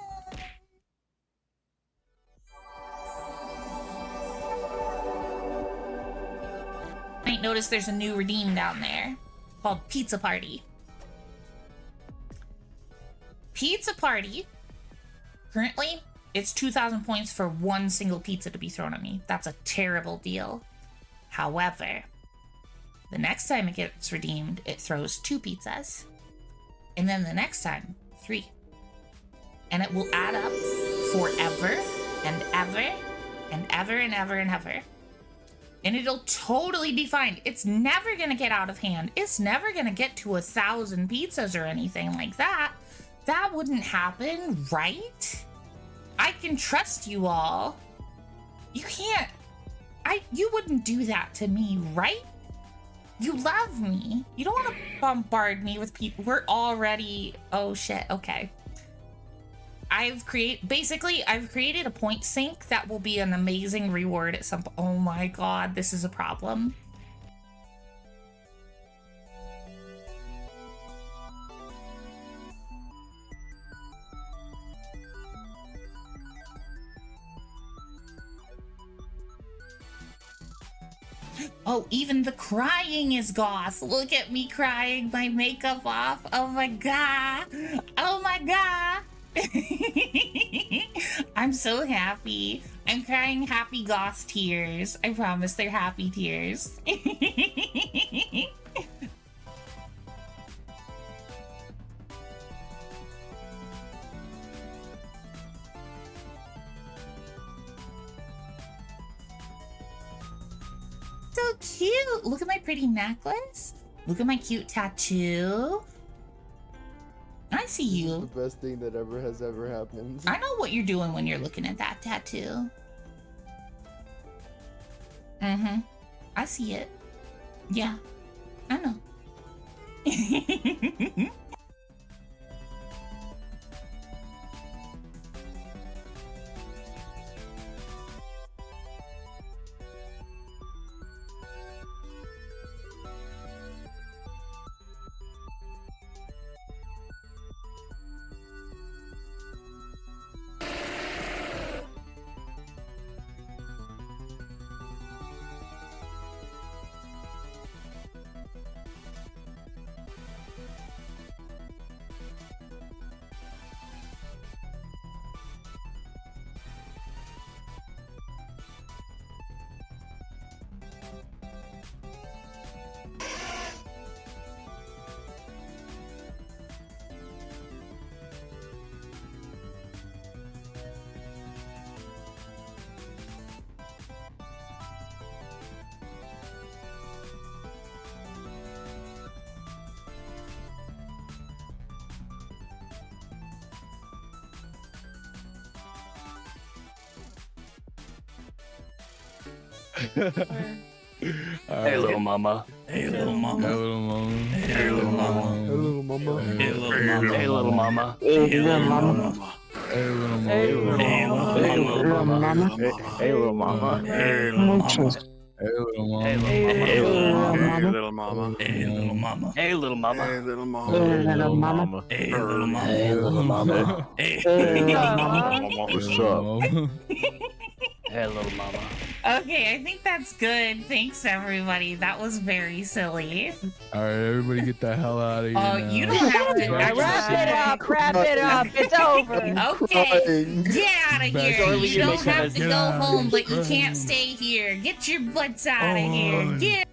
Might notice there's a new redeem down there called Pizza Party. Pizza Party. Currently, it's 2,000 points for one single pizza to be thrown at me. That's a terrible deal. However, the next time it gets redeemed, it throws 2 pizzas. And then the next time, 3. And it will add up forever and ever and ever and ever and ever. And it'll totally be fine. It's never gonna get out of hand. It's never gonna get to 1,000 pizzas or anything like that. That wouldn't happen, right? I can trust you all. You can't. You wouldn't do that to me, right? You love me. You don't want to bombard me with people. We're already... oh shit, okay. I've created a point sync that will be an amazing reward at some point. Oh my god, this is a problem. Oh, even the crying is goth. Look at me crying, my makeup off. Oh my god. Oh my god. I'm so happy. I'm crying happy goth tears. I promise they're happy tears. So cute. Look at my pretty necklace. Look at my cute tattoo. I see you. The best thing that has ever happened. I know what you're doing when you're looking at that tattoo. Mm-hmm. I see it. Yeah. I know. Hey, little mama. Hey, little mama. Hey, little mama. Hey, little mama. Hey, little mama. Hey, little Hey, little mama. Hey, little mama. Hey, little mama. Hey, little mama. Hey, little mama. Hey, little mama. Hey, little mama. Hey, little mama. Hey, little mama. Hey, little mama. Hey, little mama. Hey, little mama. Hey, little mama. Hey, little mama. Hey, little mama. Hey, What's up? Hey, little mama. Okay, I think that's good. Thanks, everybody. That was very silly. Alright, everybody get the hell out of here. Oh, now. you don't have to. Wrap it up. Wrap it up. It's over. Okay, Crying. get out of Back here. to You don't the have to Get go out. home, but you Crying. can't stay here. Get your butts out of here. Oh. Get.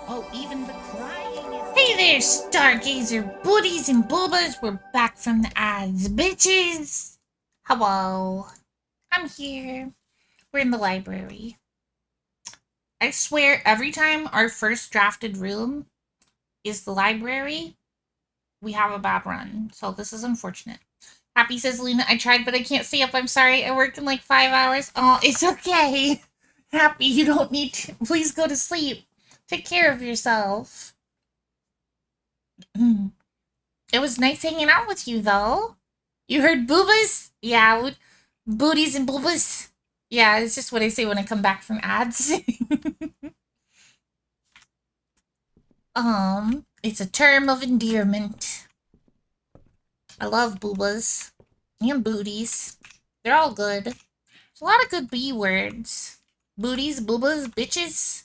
Oh, even the crying is. Hey there, Stargazer booties and boobas. We're back from the ads, bitches. Hello. I'm here. We're in the library. I swear, every time our first drafted room is the library, we have a bad run. So this is unfortunate. Happy says, Luna, I tried, but I can't stay up. I'm sorry. I worked in like 5 hours. Oh, it's okay. Happy, you don't need to. Please go to sleep. Take care of yourself. It was nice hanging out with you, though. You heard boobas? Yeah, booties and boobas. Yeah, it's just what I say when I come back from ads. It's a term of endearment. I love boobas and booties. They're all good. There's a lot of good B words. Booties, boobas, bitches.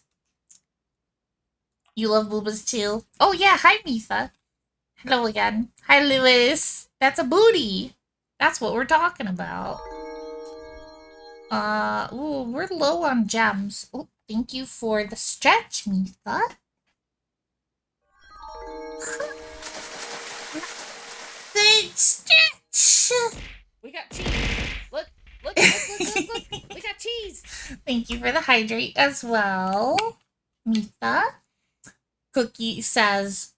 You love boobas too. Oh yeah, hi Mitha. Hello again. Hi Lewis. That's a booty. That's what we're talking about. Ooh, we're low on gems. Oh, thank you for the stretch, Mitha. Good stretch. We got cheese. Look. We got cheese. Thank you for the hydrate as well, Mitha. Cookie says,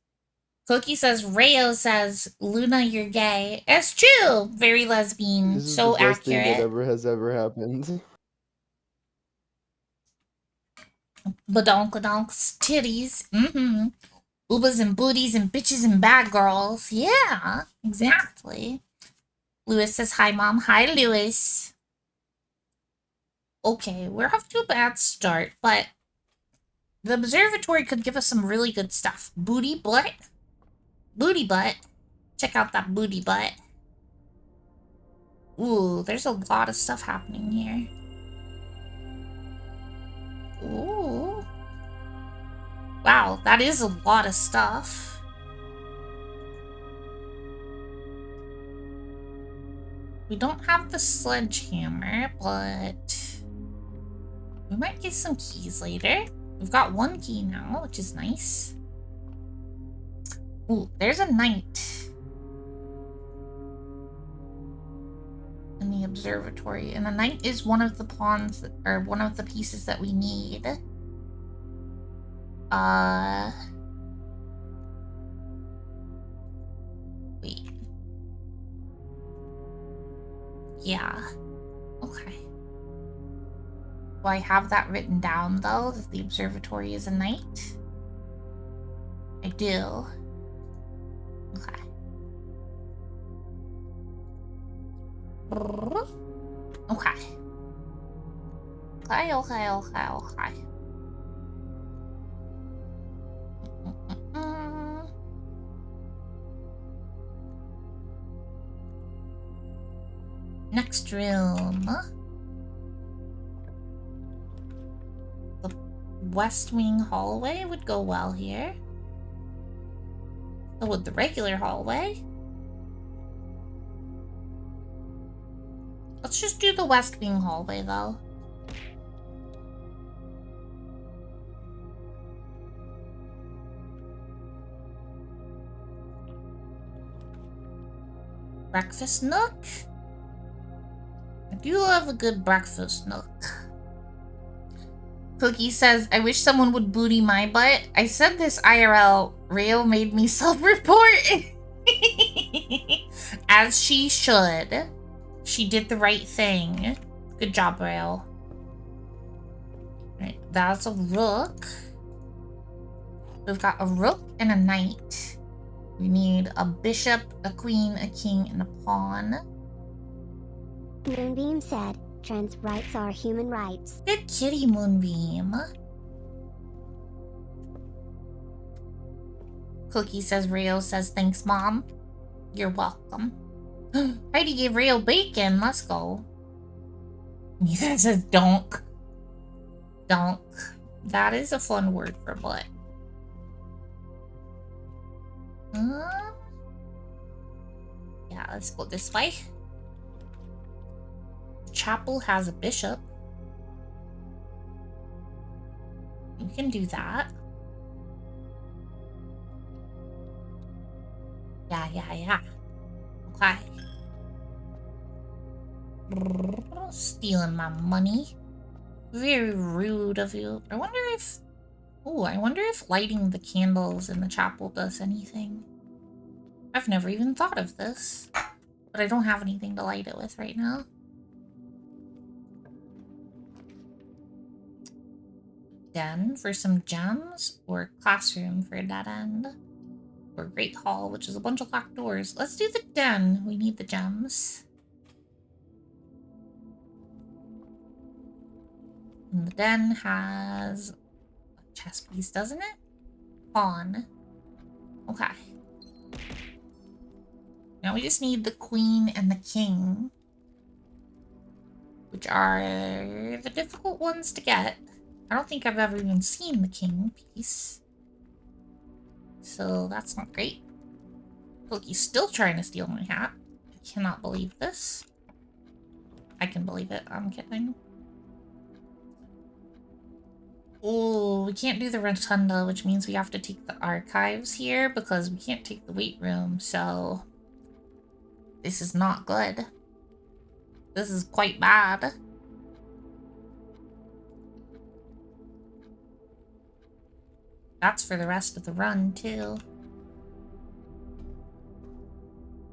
Rayo says, Luna, you're gay. It's true. Very lesbian. This is So the best thing accurate. that ever happened. Badonkadonks, titties. Boobas and booties and bitches and bad girls. Yeah, exactly. Lewis says, hi, Mom. Hi, Lewis. Okay, we're off to a bad start, but the observatory could give us some really good stuff. Booty butt. Booty butt. Check out that booty butt. Ooh, there's a lot of stuff happening here. Ooh. Wow, that is a lot of stuff. We don't have the sledgehammer, but we might get some keys later. We've got 1 key now, which is nice. Ooh, there's a knight in the observatory, and the knight is one of the pawns that, or one of the pieces that we need. Wait. Yeah. Okay. Do I have that written down, though, that the observatory is a knight? I do. Okay. Okay. Okay. Next room. The West Wing hallway would go well here. So would the regular hallway. Let's just do the West Wing hallway, though. Breakfast nook? I do love a good breakfast nook. Cookie says, I wish someone would booty my butt. I said this IRL. Rayo made me self-report. As she should. She did the right thing. Good job, Rayo. Alright, that's a rook. We've got a rook and a knight. We need a bishop, a queen, a king, and a pawn. Moonbeam said, trans rights are human rights. Good kitty, Moonbeam. Cookie says, Rayo says, thanks, Mom. You're welcome. Heidi gave Rayo bacon. Let's go. Neither says donk. Donk. That is a fun word for butt. Yeah, let's go this way. The chapel has a bishop. You can do that. Yeah. Okay. Stealing my money. Very rude of you. I wonder if lighting the candles in the chapel does anything. I've never even thought of this. But I don't have anything to light it with right now. Den for some gems, or classroom for a dead end. Or Great Hall, which is a bunch of locked doors. Let's do the den. We need the gems. And the den has a chess piece, doesn't it? Pawn. Okay. Now we just need the queen and the king, which are the difficult ones to get. I don't think I've ever even seen the king piece. So that's not great. Cookie's still trying to steal my hat. I cannot believe this. I can believe it. I'm kidding. Oh, we can't do the rotunda, which means we have to take the archives here because we can't take the weight room, so this is not good. This is quite bad. That's for the rest of the run, too.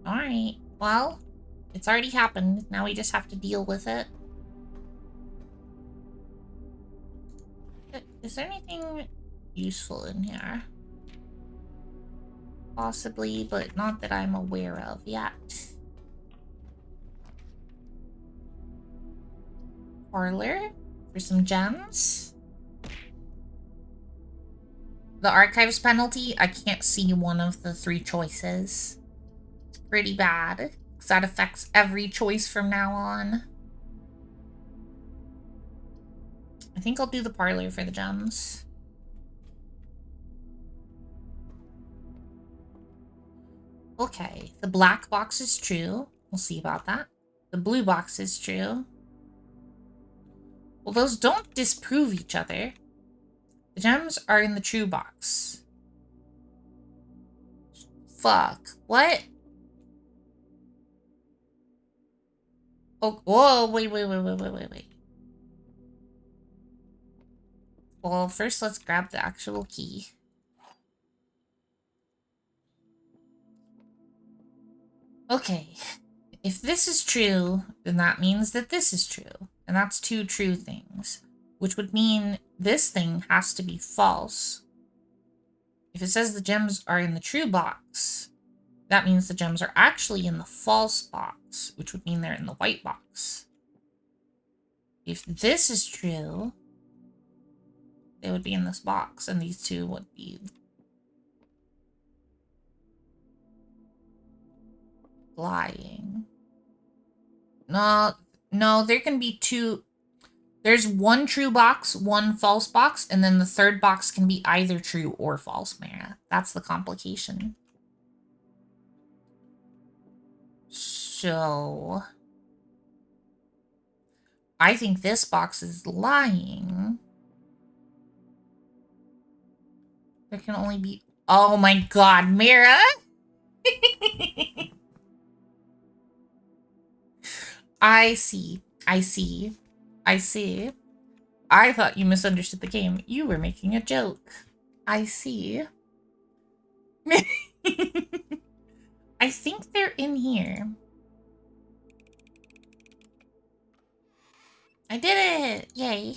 Alright, well, it's already happened. Now we just have to deal with it. Is there anything useful in here? Possibly, but not that I'm aware of yet. Parlor for some gems. The archives penalty, I can't see one of the 3 choices. It's pretty bad, because that affects every choice from now on. I think I'll do the parlor for the gems. Okay, the black box is true. We'll see about that. The blue box is true. Well, those don't disprove each other. The gems are in the true box. Fuck. What? Oh, whoa, wait. Well, first let's grab the actual key. Okay. If this is true, then that means that this is true. And that's 2 true things. Which would mean this thing has to be false. If it says the gems are in the true box, that means the gems are actually in the false box, which would mean they're in the white box. If this is true, they would be in this box, and these 2 would be lying. No, there can be 2. There's 1 true box, 1 false box, and then the 3rd box can be either true or false, Mara. That's the complication. So I think this box is lying. There can only be... Oh my god, Mara! I see. I thought you misunderstood the game. You were making a joke. I see. I think they're in here. I did it! Yay.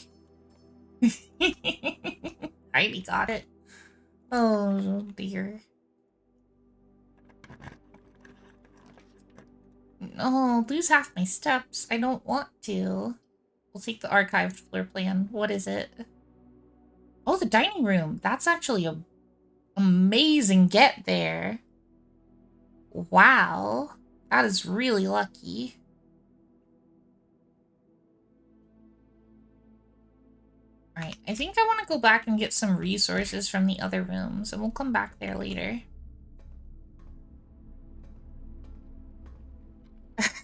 Heidi got it. Oh dear. No, lose half my steps. I don't want to. We'll take the archived floor plan. What is it? Oh, the dining room. That's actually a amazing get there. Wow. That is really lucky. Alright, I think I want to go back and get some resources from the other rooms, and we'll come back there later.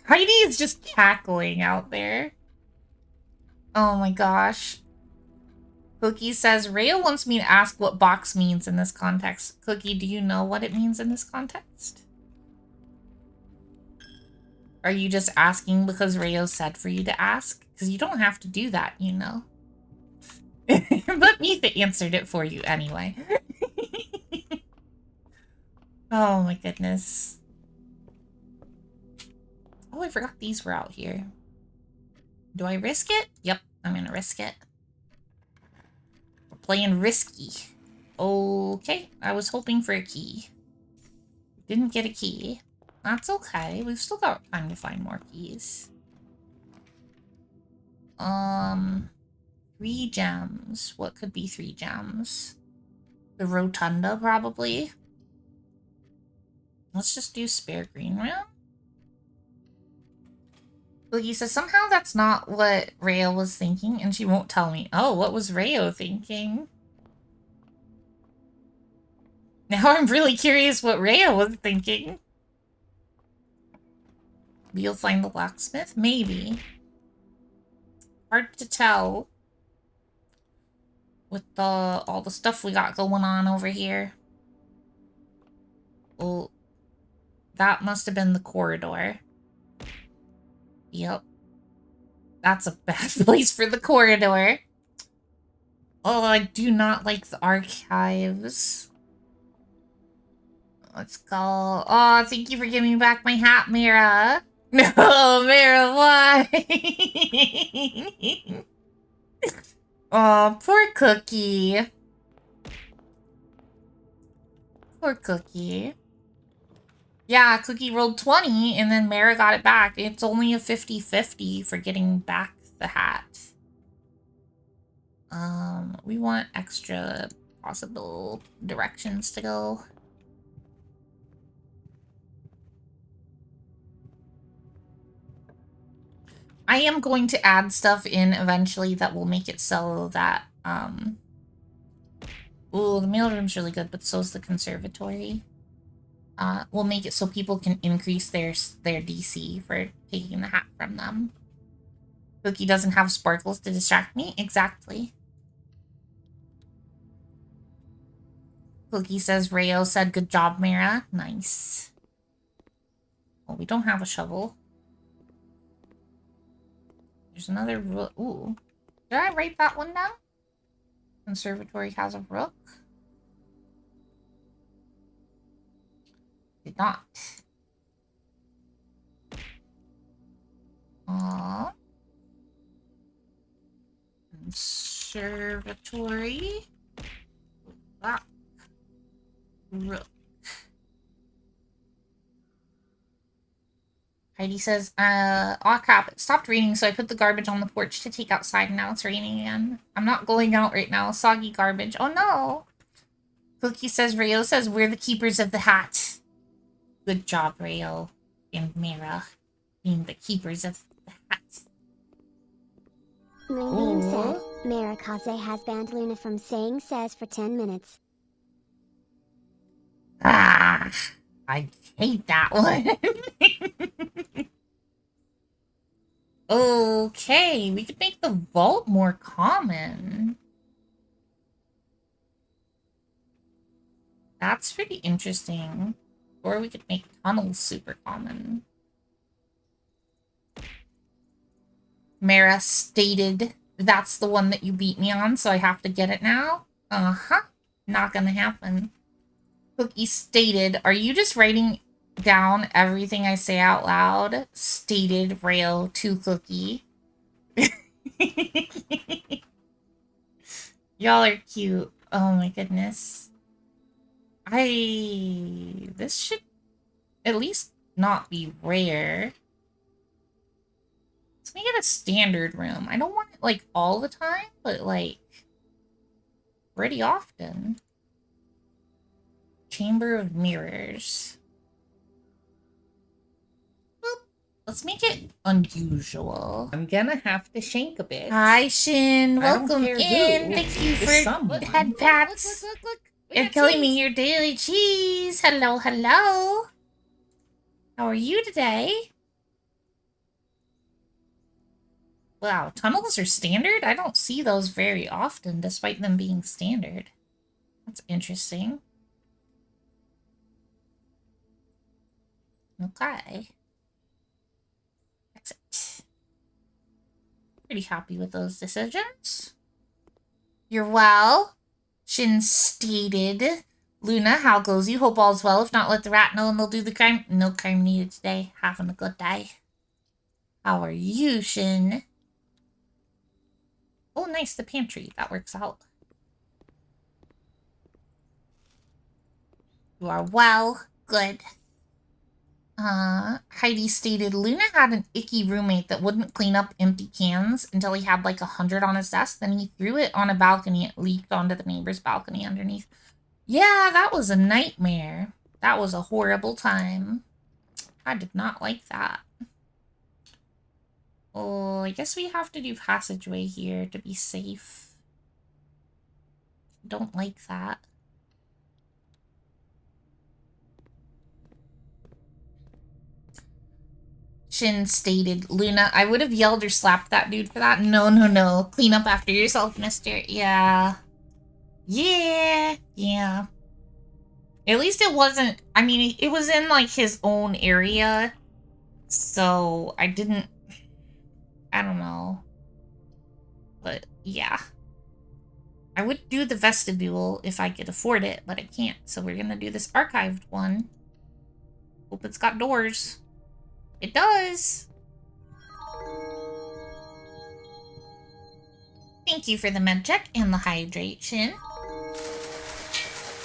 Heidi is just cackling out there. Oh my gosh. Cookie says, Rhea wants me to ask what box means in this context. Cookie, do you know what it means in this context? Are you just asking because Rayo said for you to ask? Because you don't have to do that, you know. But Mitha answered it for you anyway. Oh my goodness. Oh, I forgot these were out here. Do I risk it? Yep, I'm gonna risk it. We're playing risky. Okay, I was hoping for a key. Didn't get a key. That's okay. We've still got time to find more keys. 3 gems. What could be 3 gems? The rotunda, probably. Let's just do spare green room. Boogie says, somehow that's not what Rayo was thinking, and she won't tell me. Oh, what was Rayo thinking? Now I'm really curious what Rayo was thinking. We'll find the locksmith? Maybe. Hard to tell. With all the stuff we got going on over here. Oh, that must have been the corridor. Yep. That's a bad place for the corridor. Oh, I do not like the archives. Let's go. Oh, thank you for giving me back my hat, Mira. No, Mira, why? Oh, poor Cookie. Poor Cookie. Yeah, Cookie rolled 20, and then Mara got it back. It's only a 50-50 for getting back the hat. We want extra possible directions to go. I am going to add stuff in eventually that will make it so that, ooh, the mailroom's really good, but so's the conservatory. We'll make it so people can increase their DC for taking the hat from them. Cookie doesn't have sparkles to distract me? Exactly. Cookie says, Rayo said, good job, Mara. Nice. Well, we don't have a shovel. There's another rook. Ooh. Did I write that one down? Conservatory has a rook. Did not. Conservatory. That. Rook. Heidi says, aw crap, it stopped raining, so I put the garbage on the porch to take outside, and now it's raining again. I'm not going out right now. Soggy garbage. Oh no! Cookie says, Rayo says, we're the keepers of the hat. Good job, Rayo and Mira, being the keepers of the hat. My name says, Marikaze has banned Luna from saying says for 10 minutes. Ah, I hate that one. Okay, we could make the vault more common. That's pretty interesting. Or we could make tunnels super common. Mara stated that's the one that you beat me on, so I have to get it now? Uh-huh. Not gonna happen. Cookie stated, are you just writing down everything I say out loud? Stated Rail to Cookie. Y'all are cute. Oh my goodness. This should at least not be rare. Let's make it a standard room. I don't want it like all the time, but like pretty often. Chamber of Mirrors. Boop. Let's make it unusual. I'm gonna have to shank a bit. Hi, Shin. I don't Welcome care in. who. Thank you Just for someone. head pats. Look. And killing me your daily cheese. Hello, hello. How are you today? Wow, tunnels are standard? I don't see those very often, despite them being standard. That's interesting. Okay. Exit. Pretty happy with those decisions. You're well. Shin stated. Luna, how goes you? Hope all's well. If not, let the rat know and they'll do the crime. No crime needed today. Having a good day. How are you, Shin? Oh, nice, the pantry. That works out. You are well. Good. Heidi stated, Luna had an icky roommate that wouldn't clean up empty cans until he had like 100 on his desk. Then he threw it on a balcony. It leaked onto the neighbor's balcony underneath. Yeah, that was a nightmare. That was a horrible time. I did not like that. Oh, I guess we have to do passageway here to be safe. Don't like that. Shin stated, Luna, I would have yelled or slapped that dude for that. No. Clean up after yourself, mister. Yeah. Yeah. At least it wasn't, I mean, it was in, like, his own area. So, I don't know. But, yeah. I would do the vestibule if I could afford it, but I can't. So we're gonna do this archived one. Hope it's got doors. It does! Thank you for the med check and the hydration.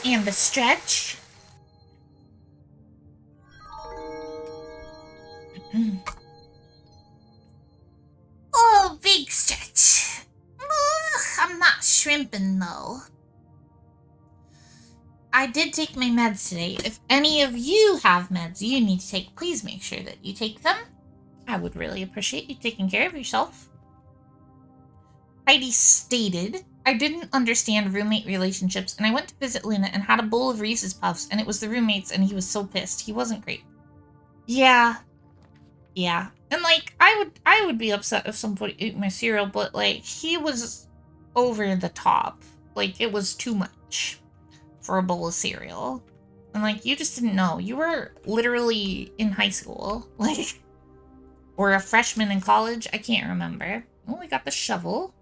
And the stretch. Oh, big stretch. I'm not shrimping though. I did take my meds today. If any of you have meds you need to take, please make sure that you take them. I would really appreciate you taking care of yourself. Heidi stated, I didn't understand roommate relationships, and I went to visit Luna and had a bowl of Reese's Puffs, and it was the roommates, and he was so pissed. He wasn't great. Yeah. And, like, I would be upset if somebody ate my cereal, but, like, he was over the top. Like, it was too much for a bowl of cereal. And, like, you just didn't know. You were literally in high school. Like, or a freshman in college. I can't remember. Oh, we got the shovel.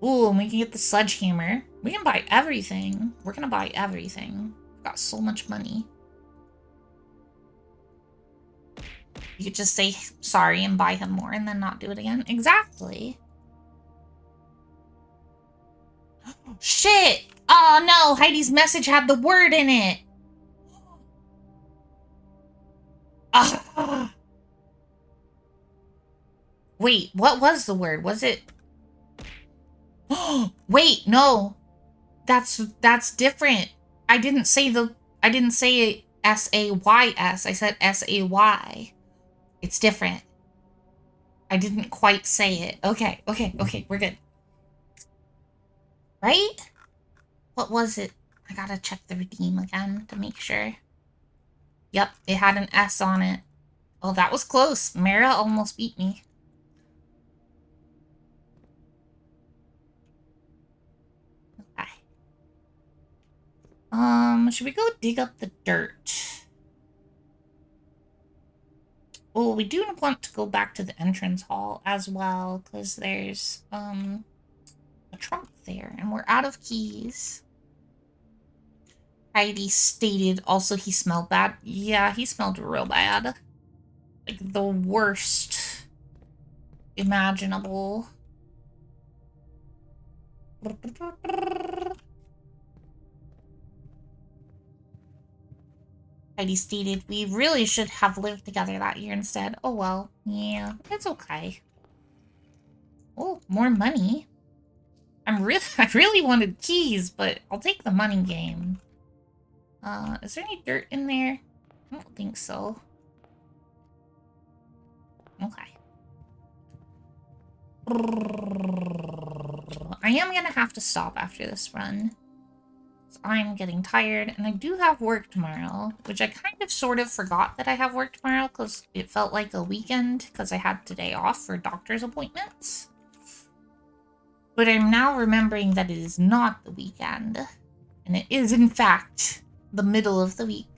Ooh, and we can get the sledgehammer. We can buy everything. We're gonna buy everything. We've got so much money. You could just say sorry and buy him more and then not do it again. Exactly. Shit! Oh no, Heidi's message had the word in it. Wait, what was the word? Was it... Wait, no. That's different. I didn't say S-A-Y-S. I said S-A-Y. It's different. I didn't quite say it. Okay, we're good. Right? What was it? I gotta check the redeem again to make sure. Yep, it had an S on it. Oh, that was close. Mara almost beat me. Okay. Should we go dig up the dirt? Oh, we do want to go back to the entrance hall as well, because there's a trunk there, and we're out of keys. Heidi stated also he smelled bad. Yeah, he smelled real bad. Like the worst imaginable. Heidi stated, we really should have lived together that year instead. Oh well, yeah, it's okay. Oh, more money. I really wanted keys, but I'll take the money game. Is there any dirt in there? I don't think so. Okay. I am gonna have to stop after this run. I'm getting tired, and I do have work tomorrow, which I kind of sort of forgot that I have work tomorrow because it felt like a weekend because I had today off for doctor's appointments. But I'm now remembering that it is not the weekend, and it is in fact the middle of the week.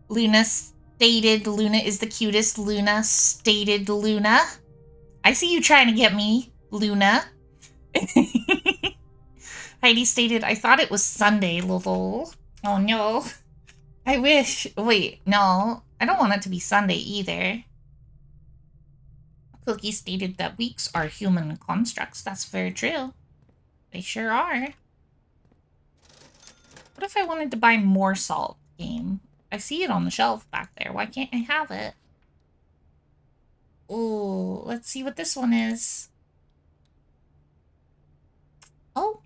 Luna stated Luna is the cutest. Luna stated Luna. I see you trying to get me, Luna. Heidi stated, I thought it was Sunday, lol. Oh no. I wish. Wait, no. I don't want it to be Sunday either. Cookie stated that weeks are human constructs. That's very true. They sure are. What if I wanted to buy more salt game? I see it on the shelf back there. Why can't I have it? Ooh, let's see what this one is. Oh.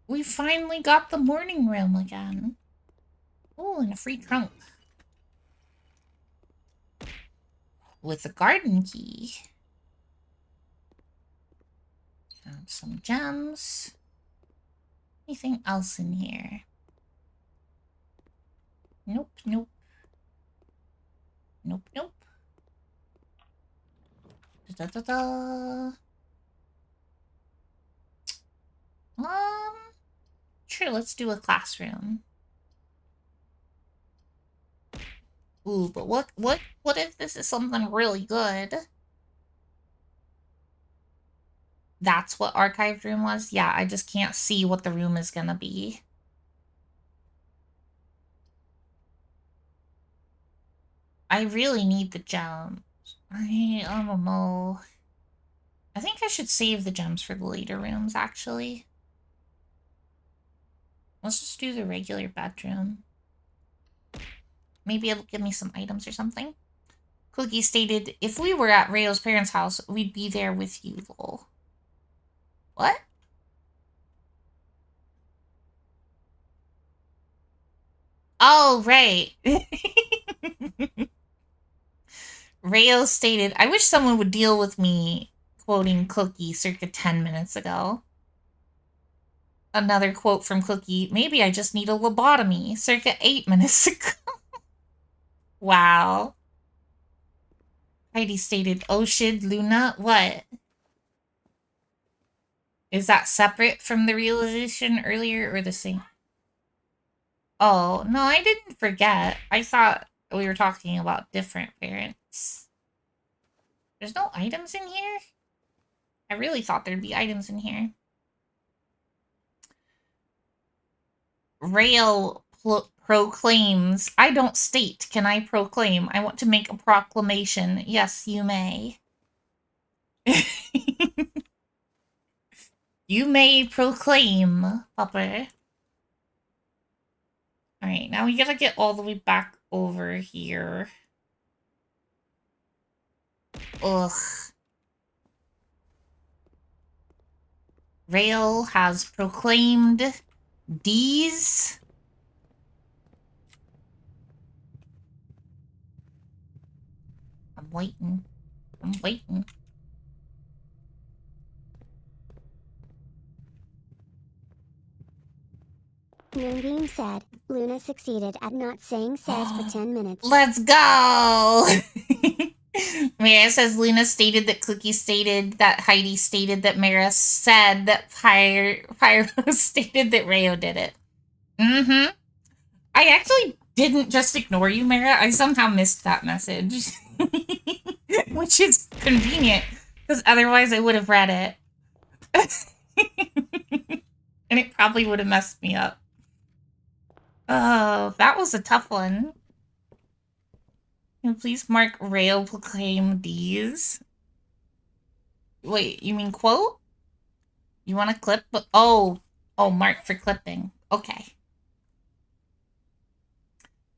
We finally got the morning room again. Oh, and a free trunk. With a garden key. Got some gems. Anything else in here? Nope, nope. Nope, nope. Da-da-da-da. Sure, let's do a classroom. Ooh, but what if this is something really good? That's what archived room was? Yeah, I just can't see what the room is gonna be. I really need the gems. I don't know. I think I should save the gems for the later rooms, actually. Let's just do the regular bedroom. Maybe it'll give me some items or something. Cookie stated, if we were at Rayo's parents' house, we'd be there with you, lol. What? Oh, right. Rayo stated, I wish someone would deal with me quoting Cookie circa 10 minutes ago. Another quote from Cookie, maybe I just need a lobotomy, circa 8 minutes ago. Wow. Heidi stated, oh shit, Luna, what? Is that separate from the realization earlier or the same? Oh, no, I didn't forget. I thought we were talking about different parents. There's no items in here? I really thought there'd be items in here. Rail proclaims, I don't state, can I proclaim? I want to make a proclamation. Yes, you may. You may proclaim, Papa. Alright, now we gotta get all the way back over here. Ugh. Rail has proclaimed D's. I'm waiting. I'm waiting. Moonbeam said, Luna succeeded at not saying says for 10 minutes. Let's go! Mara says Luna stated that Cookie stated that Heidi stated that Mara said that Pyro stated that Rayo did it. Mm-hmm. I actually didn't just ignore you, Mara. I somehow missed that message. Which is convenient, because otherwise I would have read it. And it probably would have messed me up. Oh, that was a tough one. Can you please mark rail proclaim these? Wait, you mean quote? You want to clip? Oh, mark for clipping. Okay.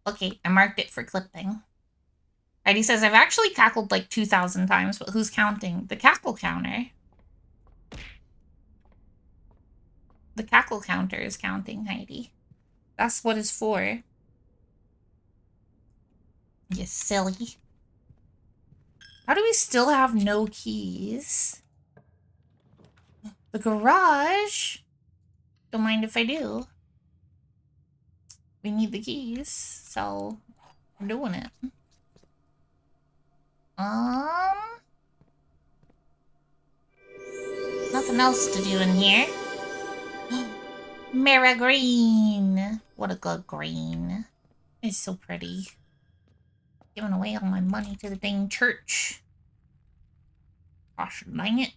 Okay, I marked it for clipping. Heidi says, I've actually cackled like 2,000 times, but who's counting? The cackle counter. The cackle counter is counting, Heidi. That's what it's for. You silly. How do we still have no keys? The garage? Don't mind if I do. We need the keys, so we're doing it. Nothing else to do in here. Mara Green. What a good green. It's so pretty. Giving away all my money to the dang church. Gosh dang it.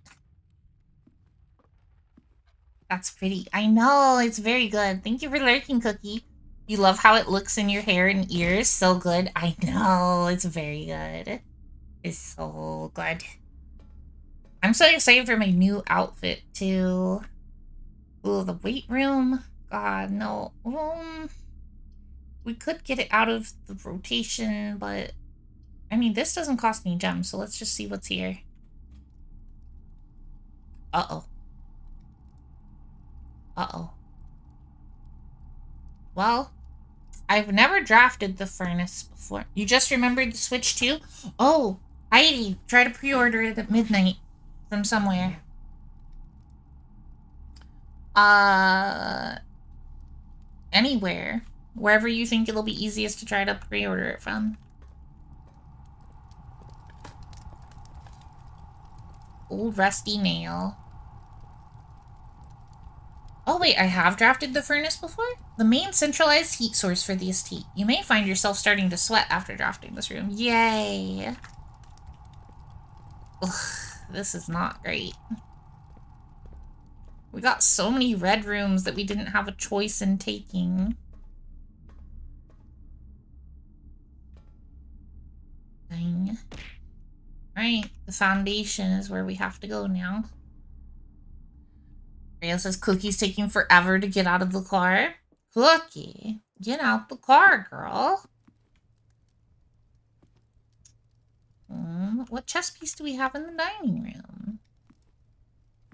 That's pretty. I know, it's very good. Thank you for lurking, Cookie. You love how it looks in your hair and ears. So good. I know, it's very good. It's so good. I'm so excited for my new outfit, too. Ooh, the weight room. God, no. We could get it out of the rotation, but... I mean, this doesn't cost any gems, so let's just see what's here. Uh-oh. Uh-oh. Well, I've never drafted the furnace before. You just remembered the Switch too? Oh, Heidi, try to pre-order it at midnight from somewhere. Anywhere. Wherever you think it'll be easiest to try to pre-order it from. Old rusty nail. Oh wait, I have drafted the furnace before? The main centralized heat source for the estate. You may find yourself starting to sweat after drafting this room. Yay! Ugh, this is not great. We got so many red rooms that we didn't have a choice in taking. Dang. Alright, the foundation is where we have to go now. Rhea says Cookie's taking forever to get out of the car. Cookie, get out the car, girl. What chess piece do we have in the dining room?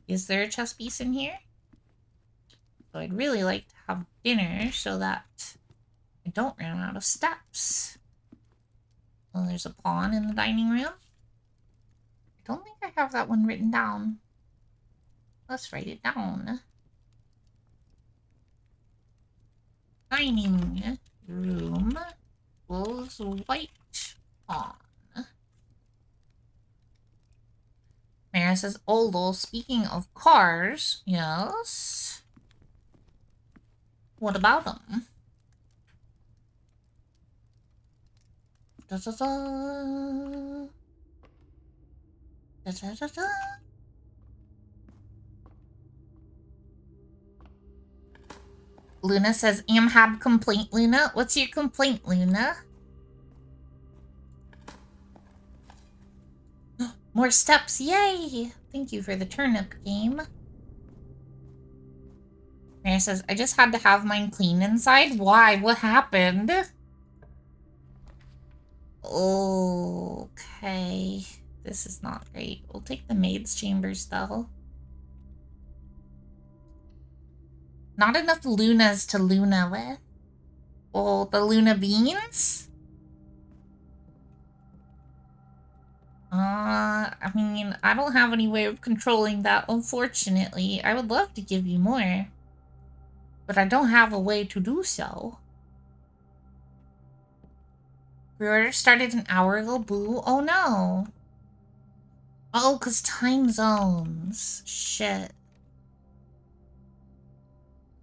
Is there a chess piece in here? So I'd really like to have dinner so that I don't run out of steps. Oh, there's a pawn in the dining room. I don't think I have that one written down. Let's write it down. Dining room was white pawn. Mara says, Oldo, speaking of cars, yes. What about them? Da da da. Da da da da. Luna says, Amhab complaint, Luna. What's your complaint, Luna? More steps, yay! Thank you for the turnip game. Mary says, I just had to have mine clean inside. Why? What happened? Okay. This is not great. We'll take the maid's chambers, though. Not enough Lunas to Luna with. Oh, the Luna beans? I mean, I don't have any way of controlling that, unfortunately. I would love to give you more. But I don't have a way to do so. Pre-order started an hour ago, boo. Oh no. Oh, 'cause time zones. Shit.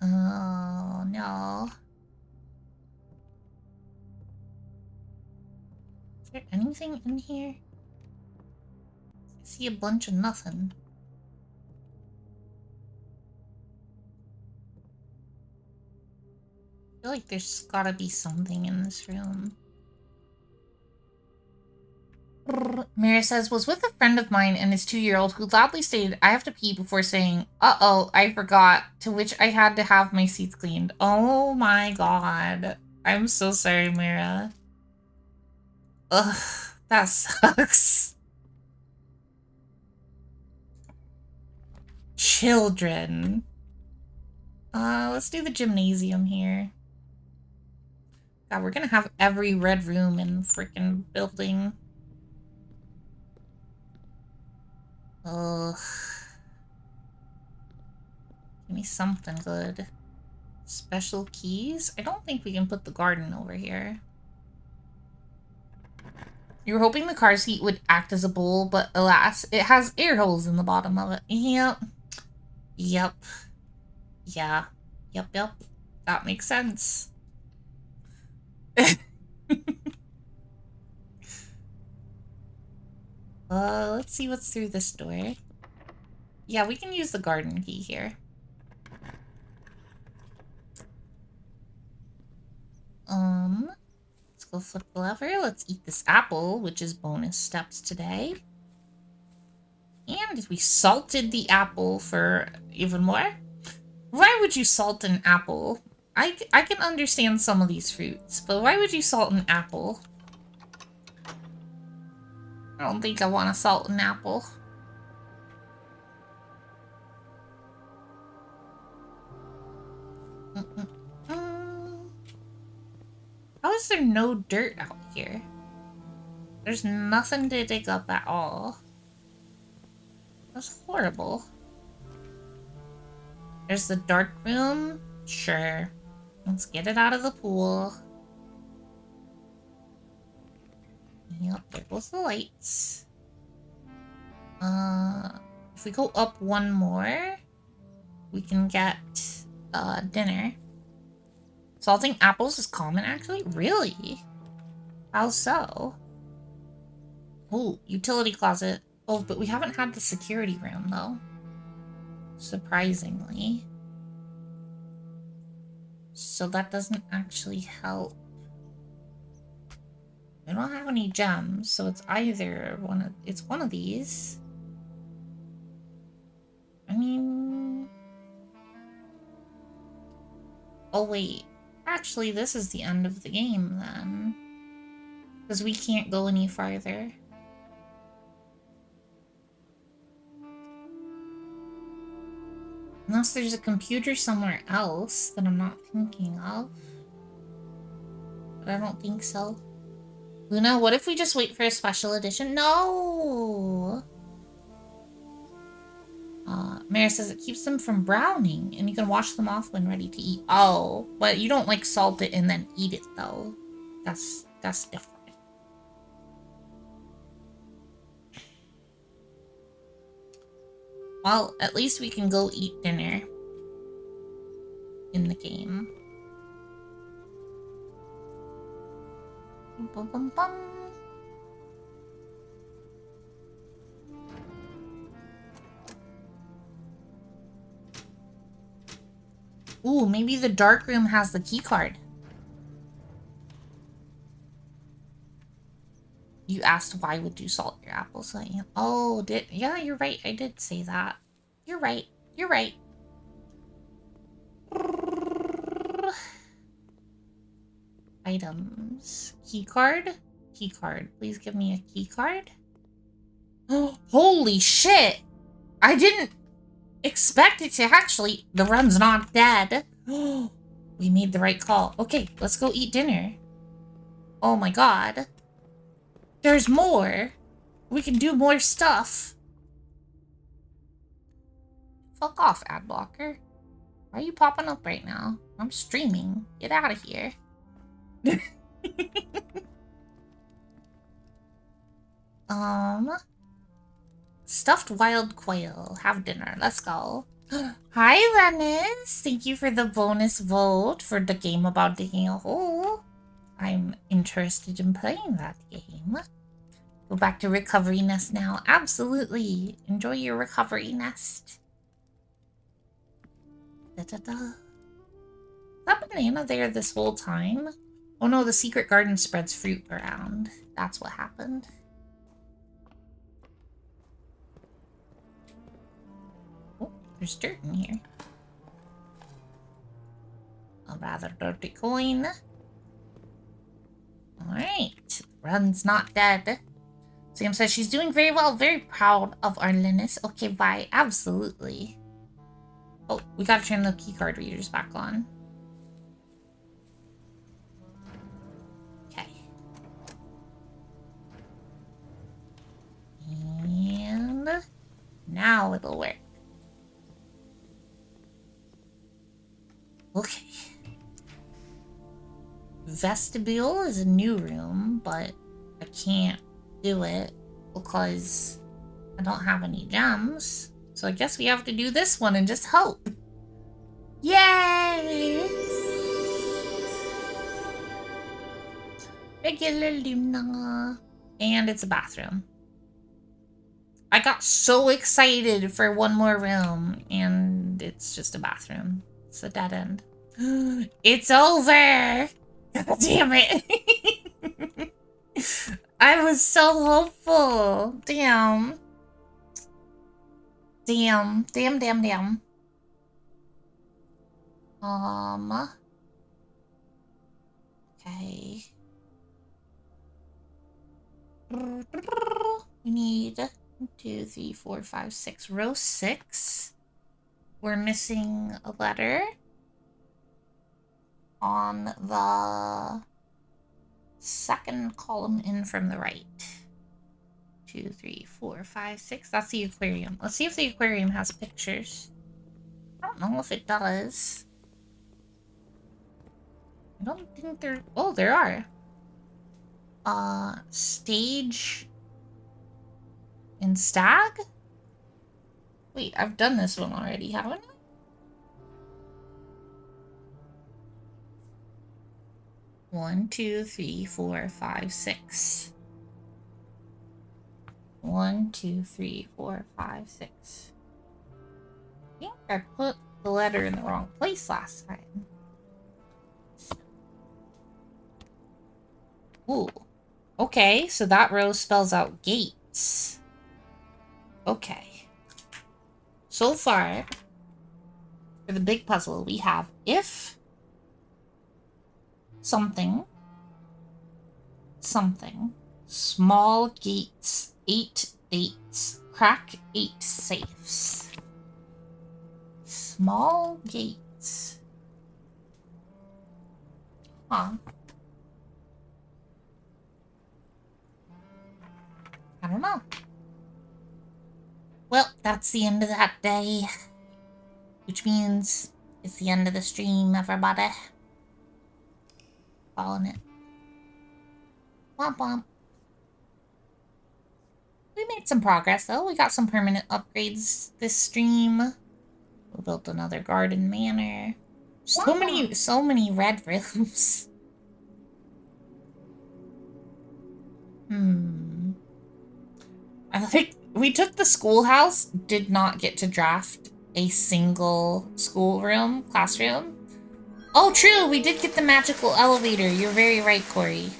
Oh, no. there anything in here? I see a bunch of nothing. I feel like there's gotta be something in this room. Mira says, was with a friend of mine and his 2-year-old who loudly stated, I have to pee before saying, uh-oh, I forgot, to which I had to have my seats cleaned. Oh my god. I'm so sorry, Mira. Ugh, that sucks. Children. Let's do the gymnasium here. God, we're gonna have every red room in the freaking building. Ugh. Give me something good. Special keys? I don't think we can put the garden over here. You were hoping the car seat would act as a bowl, but alas, it has air holes in the bottom of it. Yep. Yep. Yeah. Yep, yep. That makes sense. Let's see what's through this door. Yeah, we can use the garden key here. Let's go flip the lever. Let's eat this apple, which is bonus steps today. And we salted the apple for even more. Why would you salt an apple? I can understand some of these fruits, but why would you salt an apple? I don't think I want to salt an apple. How is there no dirt out here? There's nothing to dig up at all. That's horrible. There's the dark room. Sure. Let's get it out of the pool. Yep, there goes the lights. If we go up one more, we can get dinner. Salting apples is common, actually? Really? How so? Oh, utility closet. Oh, but we haven't had the security room, though. Surprisingly. So that doesn't actually help. I don't have any gems, so it's either one of these. I mean... Oh, wait. Actually, this is the end of the game, then. Because we can't go any farther. Unless there's a computer somewhere else that I'm not thinking of. But I don't think so. Luna, what if we just wait for a special edition? No! Mary says it keeps them from browning, and you can wash them off when ready to eat. Oh, but you don't, like, salt it and then eat it, though. That's different. Well, at least we can go eat dinner in the game. Bum, bum, bum. Ooh, maybe the dark room has the key card. You asked why would you salt your apples? So oh, yeah, you're right. I did say that. You're right. You're right. Items. Key card? Key card. Please give me a key card. Oh, holy shit! I didn't expect it to actually... The run's not dead. We made the right call. Okay, let's go eat dinner. Oh my god. There's more. We can do more stuff. Fuck off, ad blocker. Why are you popping up right now? I'm streaming. Get out of here. Stuffed wild quail. Have dinner. Let's go. Hi, Lennis. Thank you for the bonus vote for the game about digging a hole. I'm interested in playing that game. Go back to recovery nest now. Absolutely. Enjoy your recovery nest. Da-da-da. Is that banana there this whole time? Oh no, the secret garden spreads fruit around. That's what happened. Oh, there's dirt in here. A rather dirty coin. Alright. Run's not dead. Sam says she's doing very well. Very proud of our Linus. Okay, bye. Absolutely. Oh, we gotta turn the keycard readers back on. Okay. And now it'll work. Okay. Vestibule is a new room, but I can't do it because I don't have any gems. So I guess we have to do this one and just hope. Yay! Regular Luna. And it's a bathroom. I got so excited for one more room, and it's just a bathroom. It's a dead end. It's over! God damn it! I was so hopeful. Damn. Damn. Damn, damn, damn. Okay. We need 1, 2, 3, 4, 5, 6. Row 6. We're missing a letter on the second column in from the right. 2, 3, 4, 5, 6. That's the aquarium. Let's see if the aquarium has pictures. I don't know if it does. I don't think there... Oh, there are. Stage... in Stag? Wait, I've done this one already, haven't I? One, 2, 3, 4, 5, 6. 1, 2, 3, 4, 5, 6. I think I put the letter in the wrong place last time. Ooh. Okay, so that row spells out gates. Okay. So far, for the big puzzle, we have if something, small gates, 8 dates, crack 8 safes. Small gates. Huh. I don't know. Well, that's the end of that day. Which means it's the end of the stream, everybody. Following it. Womp womp. We made some progress, though. We got some permanent upgrades this stream. We built another garden manor. So many red rooms. I think we took the schoolhouse, did not get to draft a single classroom. Oh, true, we did get the magical elevator. You're very right, Corey.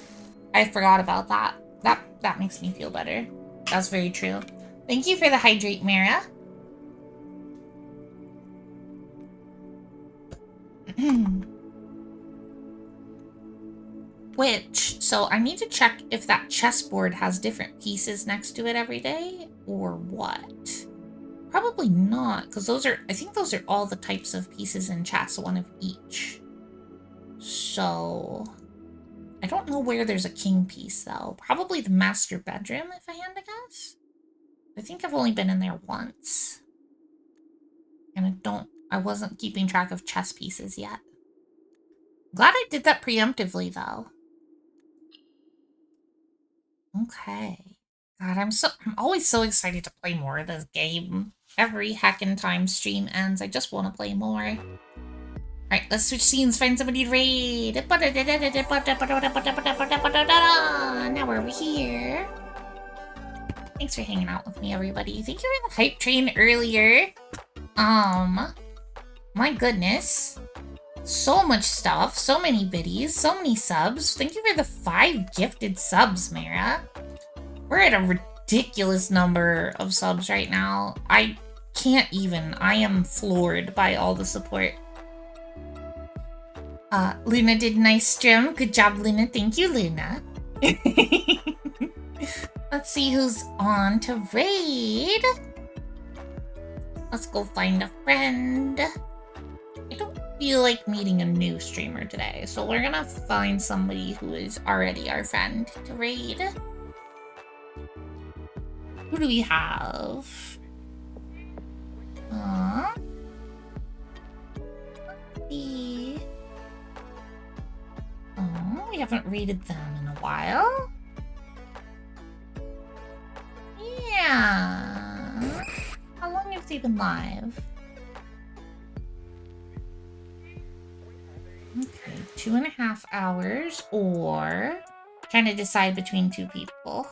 I forgot about that. That makes me feel better. That's very true. Thank you for the hydrate, Mara. So I need to check if that chessboard has different pieces next to it every day, or what? Probably not, because I think those are all the types of pieces in chess, one of each. So, I don't know where there's a king piece, though. Probably the master bedroom, if I had to guess. I think I've only been in there once. And I wasn't keeping track of chess pieces yet. Glad I did that preemptively, though. Okay. God, I'm always so excited to play more of this game. Every heckin' time stream ends, I just want to play more. Alright, let's switch scenes, find somebody to raid. Now we're over here. Thanks for hanging out with me, everybody. Thank you for the hype train earlier. My goodness. So much stuff, so many biddies, so many subs. Thank you for the 5 gifted subs, Mara. We're at a ridiculous number of subs right now. I can't even. I am floored by all the support. Luna did nice stream. Good job, Luna. Thank you, Luna. Let's see who's on to raid. Let's go find a friend. I don't feel like meeting a new streamer today, so we're gonna find somebody who is already our friend to raid. Who do we have? Let's see. Oh, we haven't raided them in a while. Yeah. How long have they been live? Okay, 2.5 hours, or trying to decide between 2 people.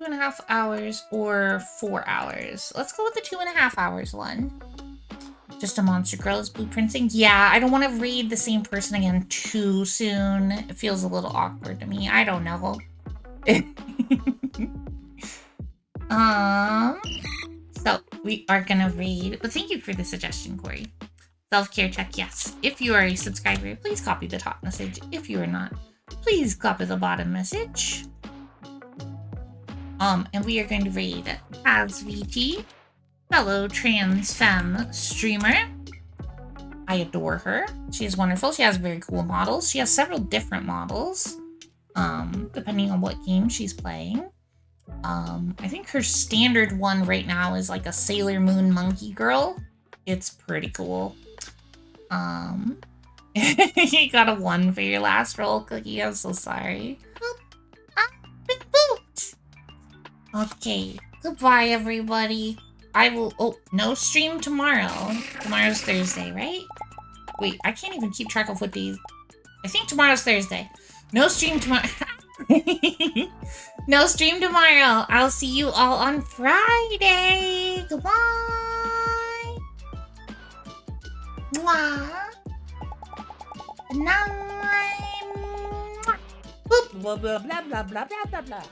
2.5 hours or 4 hours. Let's go with the 2.5 hours one. Just a monster girl is blueprinting. Yeah, I don't want to raid the same person again too soon. It feels a little awkward to me. I don't know. So we are gonna raid, but thank you for the suggestion, Corey. Self-care check, yes. If you are a subscriber, please copy the top message. If you are not, please copy the bottom message. And we are going to raid as VT, fellow trans femme streamer. I adore her. She is wonderful. She has very cool models. She has several different models, depending on what game she's playing. I think her standard one right now is like a Sailor Moon monkey girl. It's pretty cool. You got a 1 for your last roll, Cookie. I'm so sorry. Okay, goodbye, everybody. I will. Oh, no stream tomorrow. Tomorrow's Thursday, right? Wait, I can't even keep track of what days. I think tomorrow's Thursday. No stream tomorrow. No stream tomorrow. I'll see you all on Friday. Goodbye. Mwah. Good night. Boop. Blah, blah, blah, blah, blah, blah, blah, blah.